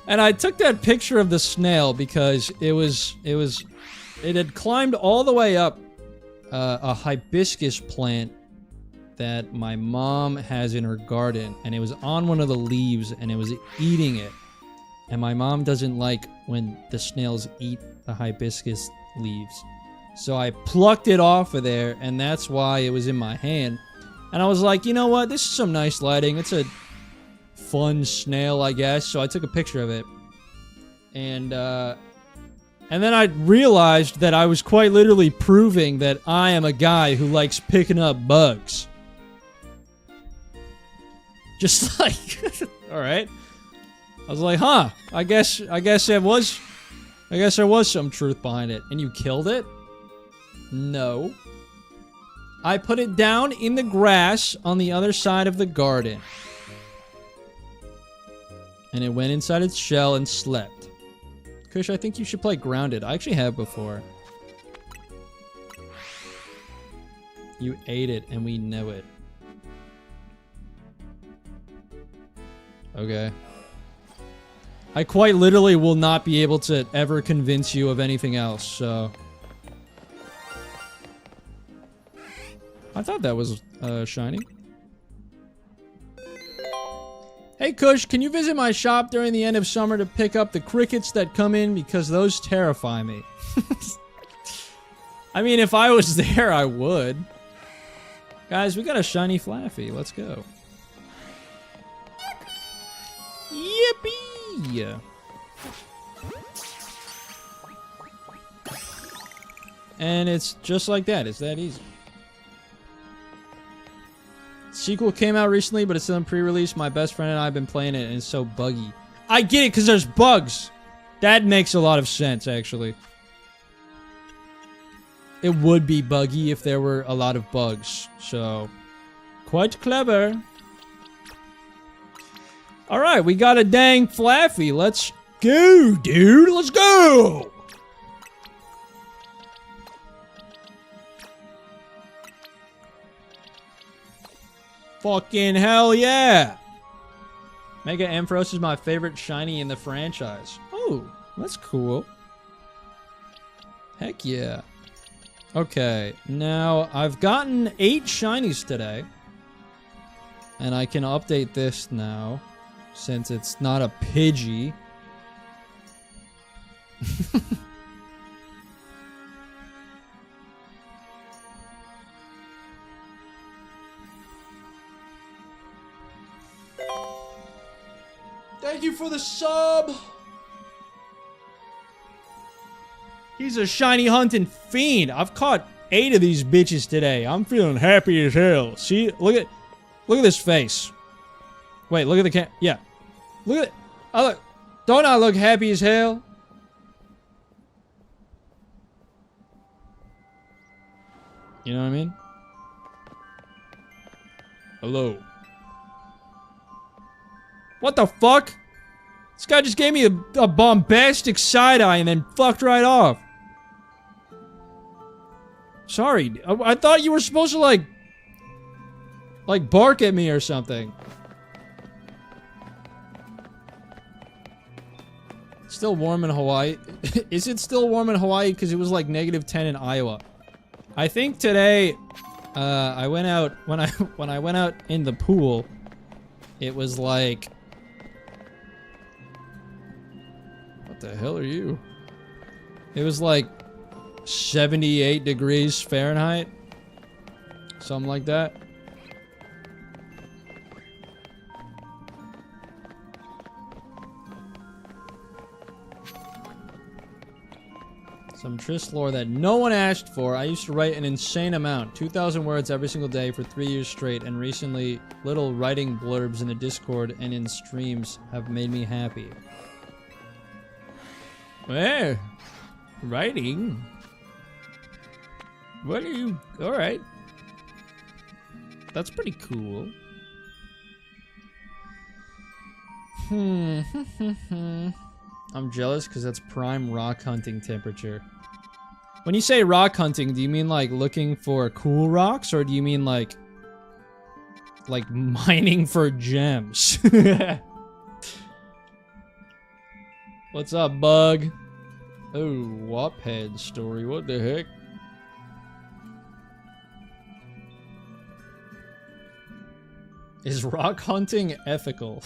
And I took that picture of the snail because it had climbed all the way up a hibiscus plant that my mom has in her garden, and it was on one of the leaves and it was eating it. And my mom doesn't like when the snails eat the hibiscus leaves. So I plucked it off of there, and that's why it was in my hand. And I was like, you know what? This is some nice lighting. It's a fun snail, I guess. So I took a picture of it. And then I realized that I was quite literally proving that I am a guy who likes picking up bugs. Just like, all right. I was like, huh, I guess there was some truth behind it. And you killed it? No. I put it down in the grass on the other side of the garden. And it went inside its shell and slept. Kush, I think you should play Grounded. I actually have before. You ate it and we know it. Okay. I quite literally will not be able to ever convince you of anything else, so... I thought that was, shiny. Hey Kush, can you visit my shop during the end of summer to pick up the crickets that come in? Because those terrify me. I mean, if I was there, I would. Guys, we got a shiny Flaffy. Let's go. Yippee! And it's just like that. It's that easy. Sequel came out recently, but it's still in pre-release. My best friend and I have been playing it, and it's so buggy. I get it, because there's bugs. That makes a lot of sense, actually. It would be buggy if there were a lot of bugs. So, quite clever. Alright, we got a dang Flaffy. Let's go, dude. Let's go! Fucking hell yeah! Mega Ampharos is my favorite shiny in the franchise. Oh, that's cool. Heck yeah. Okay, now I've gotten 8 shinies today. And I can update this now, since it's not a Pidgey. Thank you for the sub! He's a shiny hunting fiend. I've caught 8 of these bitches today. I'm feeling happy as hell. See? Look at this face. Wait, look at the yeah. Look at it. Don't I look happy as hell? You know what I mean? Hello. What the fuck? This guy just gave me a bombastic side-eye and then fucked right off. Sorry, I thought you were supposed to like bark at me or something. Still warm in Hawaii. Is it still warm in Hawaii? Because it was like -10 in Iowa. I think today, I went out, when I went out in the pool, it was like... What the hell are you? It was like 78 degrees Fahrenheit. Something like that. Some Triss lore that no one asked for. I used to write an insane amount, 2,000 words every single day for 3 years straight, and recently little writing blurbs in the Discord and in streams have made me happy. Well, writing? What are you... Alright. That's pretty cool. I'm jealous because that's prime rock hunting temperature. When you say rock hunting, do you mean like looking for cool rocks, or do you mean like mining for gems? What's up, bug? Oh, Waphead story. What the heck? Is rock hunting ethical?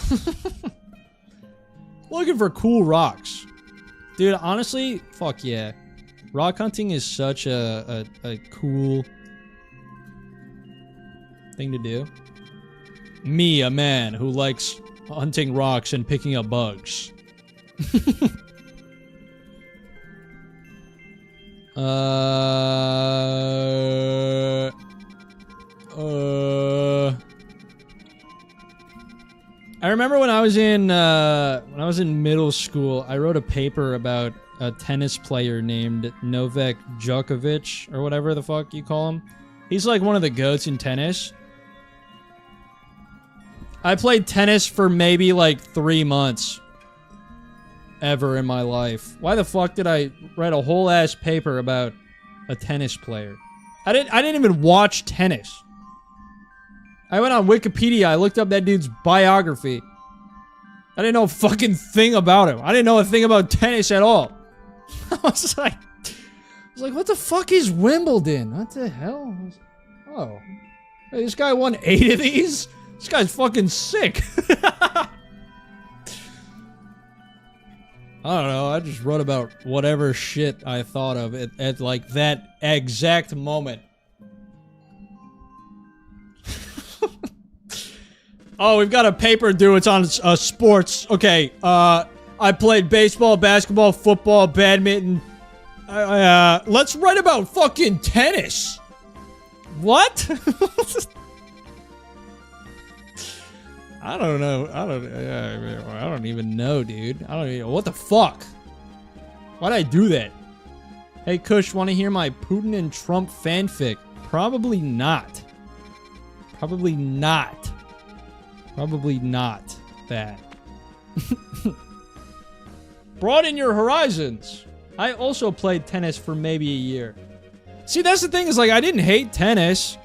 Looking for cool rocks. Dude, honestly, fuck yeah. Rock hunting is such a cool... thing to do. Me, a man who likes hunting rocks and picking up bugs. I remember when I was in middle school, I wrote a paper about a tennis player named Novak Djokovic, or whatever the fuck you call him. He's like one of the goats in tennis. I played tennis for maybe like 3 months ever in my life. Why the fuck did I write a whole ass paper about a tennis player? I didn't even watch tennis. I went on Wikipedia, I looked up that dude's biography. I didn't know a fucking thing about him. I didn't know a thing about tennis at all. I was like, what the fuck is Wimbledon? What the hell? Oh. Hey, this guy won 8 of these? This guy's fucking sick. I don't know, I just wrote about whatever shit I thought of at like that exact moment. Oh, we've got a paper due. It's on sports. Okay, I played baseball, basketball, football, badminton. Let's write about fucking tennis. What? I don't know. I don't even know, dude. I don't even know. What the fuck? Why'd I do that? Hey, Kush, want to hear my Putin and Trump fanfic? Probably not. Probably not. Probably not that. Broaden your horizons. I also played tennis for maybe a year. See, that's the thing is, like, I didn't hate tennis.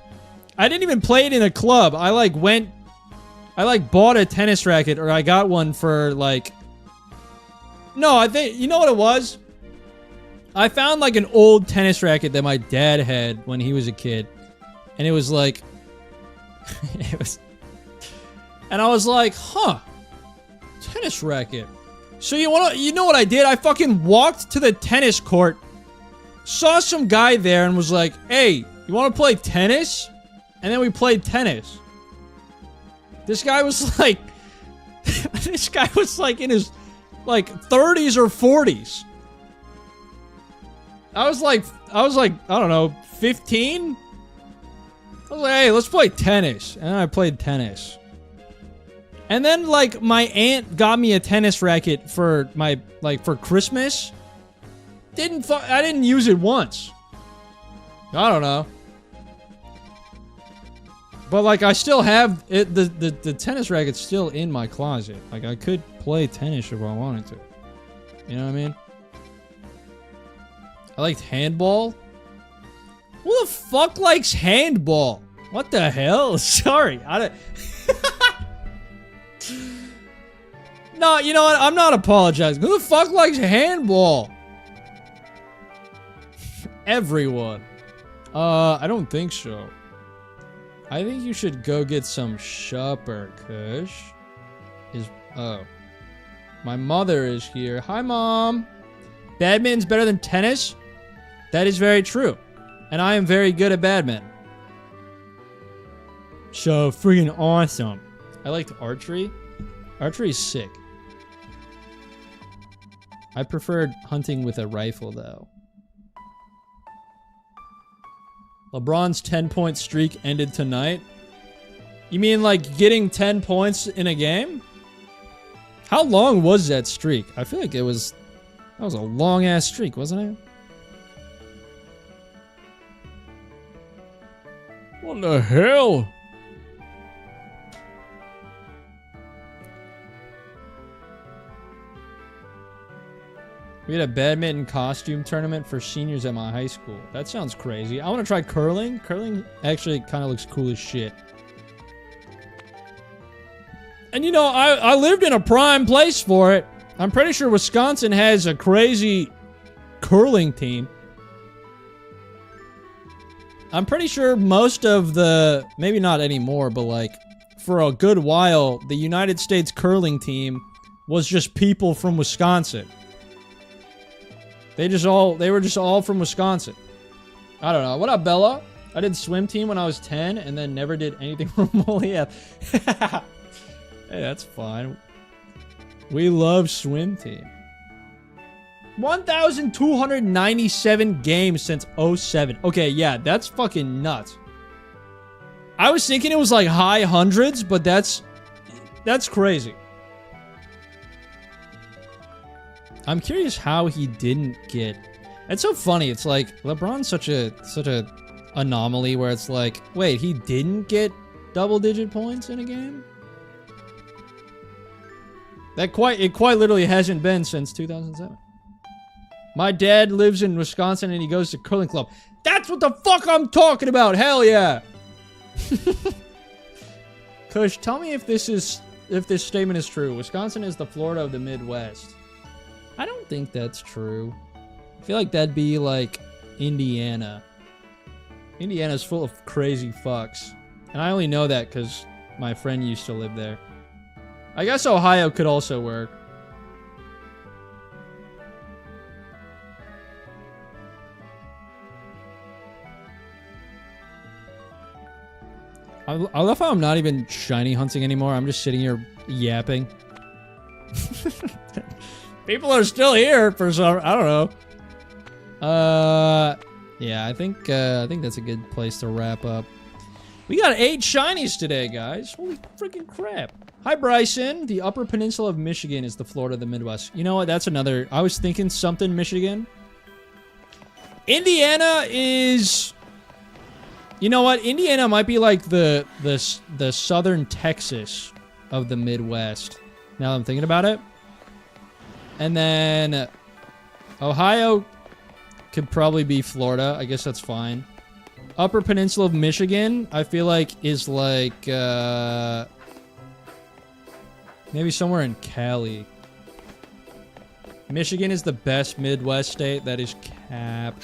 I didn't even play it in a club. I bought a tennis racket, or I got one for, like... No, I think... You know what it was? I found, like, an old tennis racket that my dad had when he was a kid. And it was, like... it was... And I was like, huh. Tennis racket. So you know what I did? I fucking walked to the tennis court, saw some guy there, and was like, hey, you want to play tennis? And then we played tennis. This guy was like... this guy was like in his, like, 30s or 40s. I was like, I don't know, 15? I was like, hey, let's play tennis. And I played tennis. And then, like, my aunt got me a tennis racket for my, like, for Christmas. I didn't use it once. I don't know. But, like, I still have it. The tennis racket's still in my closet. Like, I could play tennis if I wanted to. You know what I mean? I liked handball. Who the fuck likes handball? What the hell? Sorry. I don't... No, you know what? I'm not apologizing. Who the fuck likes handball? Everyone. I don't think so. I think you should go get some supper, Kush. Oh. My mother is here. Hi, Mom. Badminton's better than tennis? That is very true. And I am very good at badminton. So freaking awesome. I liked archery. Archery is sick. I preferred hunting with a rifle, though. LeBron's 10-point streak ended tonight. You mean, like, getting 10 points in a game? How long was that streak? I feel like that was a long-ass streak, wasn't it? What the hell? We had a badminton costume tournament for seniors at my high school. That sounds crazy. I want to try curling. Curling actually kind of looks cool as shit. And you know, I lived in a prime place for it. I'm pretty sure Wisconsin has a crazy curling team. I'm pretty sure most of the, maybe not anymore, but like for a good while, the United States curling team was just people from Wisconsin. They were just all from Wisconsin. I don't know. What up, Bella? I did swim team when I was 10 and then never did anything remotely. Hey, that's fine. We love swim team. 1,297 games since 07. Okay, yeah, that's fucking nuts. I was thinking it was like high hundreds, but that's crazy. I'm curious how he didn't get. It's so funny. It's like LeBron's such a anomaly where it's like, wait, he didn't get double-digit points in a game? It quite literally hasn't been since 2007. My dad lives in Wisconsin and he goes to curling club. That's what the fuck I'm talking about. Hell yeah. Kush, tell me if this statement is true. Wisconsin is the Florida of the Midwest. I don't think that's true. I feel like that'd be like Indiana. Indiana's full of crazy fucks. And I only know that because my friend used to live there. I guess Ohio could also work. I love how I'm not even shiny hunting anymore. I'm just sitting here yapping. People are still here for some. I don't know. Yeah, I think that's a good place to wrap up. We got 8 shinies today, guys. Holy freaking crap! Hi, Bryson. The Upper Peninsula of Michigan is the Florida of the Midwest. You know what? That's another. I was thinking something Michigan. Indiana is. You know what? Indiana might be like the southern Texas of the Midwest. Now that I'm thinking about it. And then Ohio could probably be Florida. I guess that's fine. Upper Peninsula of Michigan, I feel like is like maybe somewhere in Cali. Michigan is the best Midwest state. That is cap.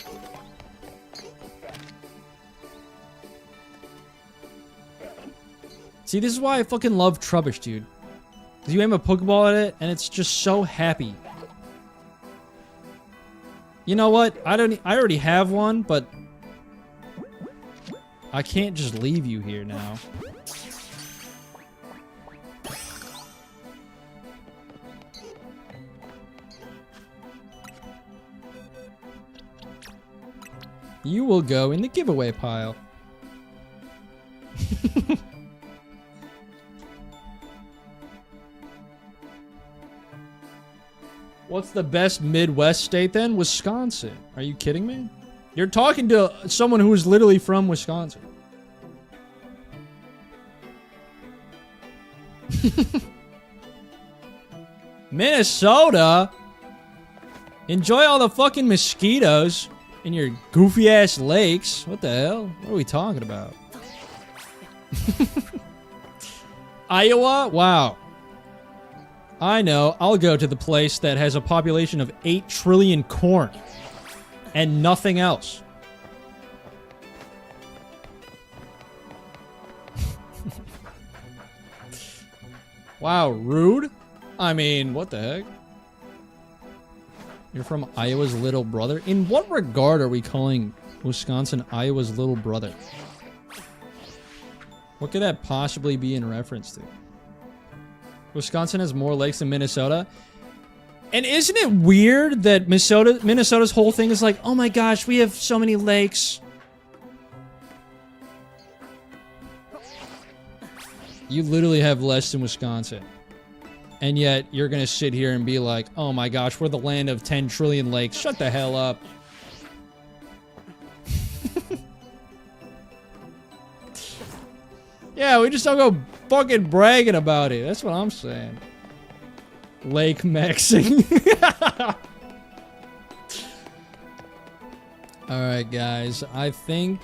See, this is why I fucking love Trubbish, dude. Because you aim a Pokeball at it, and it's just so happy. You know what? I already have one, but I can't just leave you here now. You will go in the giveaway pile. What's the best Midwest state then? Wisconsin. Are you kidding me? You're talking to someone who is literally from Wisconsin. Minnesota? Enjoy all the fucking mosquitoes in your goofy ass lakes. What the hell? What are we talking about? Iowa? Wow. I know. I'll go to the place that has a population of 8 trillion corn and nothing else. Wow, rude? I mean, what the heck? You're from Iowa's little brother? In what regard are we calling Wisconsin Iowa's little brother? What could that possibly be in reference to? Wisconsin has more lakes than Minnesota. And isn't it weird that Minnesota's whole thing is like, oh my gosh, we have so many lakes. You literally have less than Wisconsin. And yet you're going to sit here and be like, oh my gosh, we're the land of 10 trillion lakes. Shut the hell up. Yeah, we just don't go fucking bragging about it. That's what I'm saying. Lake maxing. Alright, guys. I think,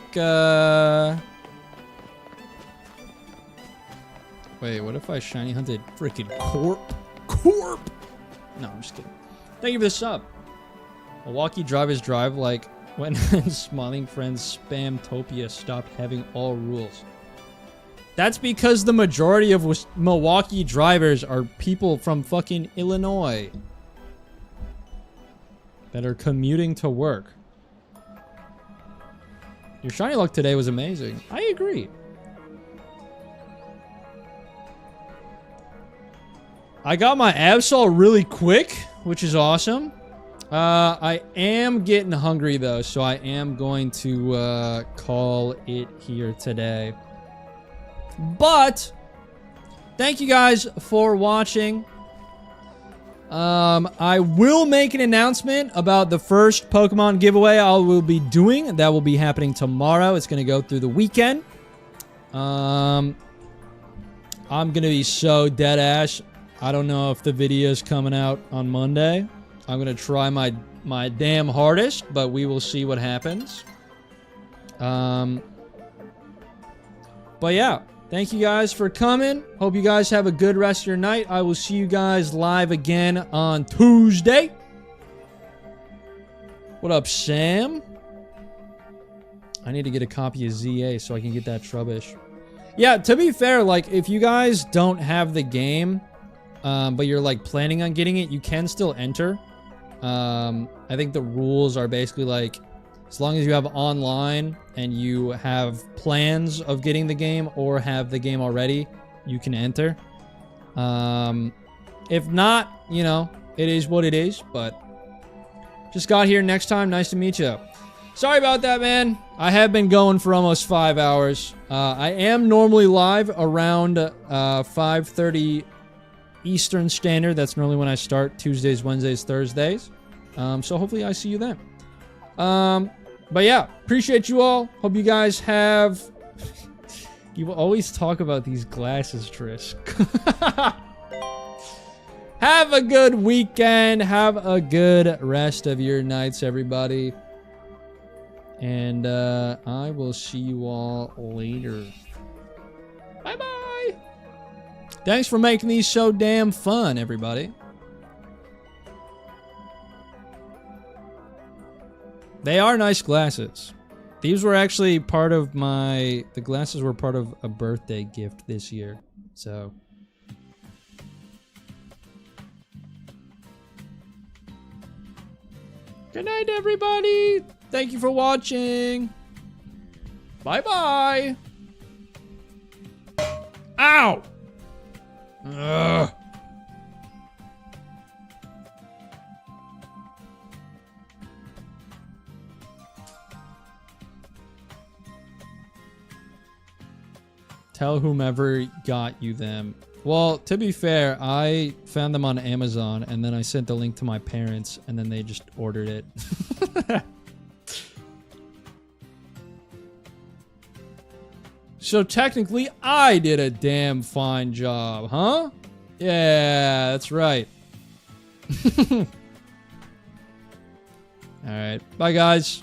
wait, what if I shiny hunted freaking Corp? No, I'm just kidding. Thank you for the sub. Milwaukee drivers drive like when Smiling Friends Spamtopia stopped having all rules. That's because the majority of Milwaukee drivers are people from fucking Illinois that are commuting to work. Your shiny luck today was amazing. I agree. I got my Absol really quick, which is awesome. I am getting hungry, though, so I am going to call it here today. But, thank you guys for watching. I will make an announcement about the first Pokemon giveaway I will be doing. That will be happening tomorrow. It's going to go through the weekend. I'm going to be so dead ass. I don't know if the video's coming out on Monday. I'm going to try my damn hardest, but we will see what happens. But yeah, thank you guys for coming. Hope you guys have a good rest of your night. I will see you guys live again on Tuesday. What up, Sam? I need to get a copy of ZA so I can get that Trubbish. Yeah, to be fair, like, if you guys don't have the game, but you're, like, planning on getting it, you can still enter. I think the rules are basically, like, as long as you have online and you have plans of getting the game or have the game already, you can enter. If not, you know, it is what it is, but just got here next time. Nice to meet you. Sorry about that, man. I have been going for almost 5 hours. I am normally live around 5:30 Eastern Standard. That's normally when I start. Tuesdays, Wednesdays, Thursdays. So hopefully I see you then. But yeah, appreciate you all. Hope you guys have... You always talk about these glasses, Trish. Have a good weekend. Have a good rest of your nights, everybody. And I will see you all later. Bye-bye. Thanks for making these so damn fun, everybody. They are nice glasses. These were actually part of my... The glasses were part of a birthday gift this year. So... Good night, everybody. Thank you for watching. Bye-bye. Ow! Ugh. Tell whomever got you them. Well, to be fair, I found them on Amazon, and then I sent the link to my parents, and then they just ordered it. So technically, I did a damn fine job, huh? Yeah, that's right. Alright, bye guys.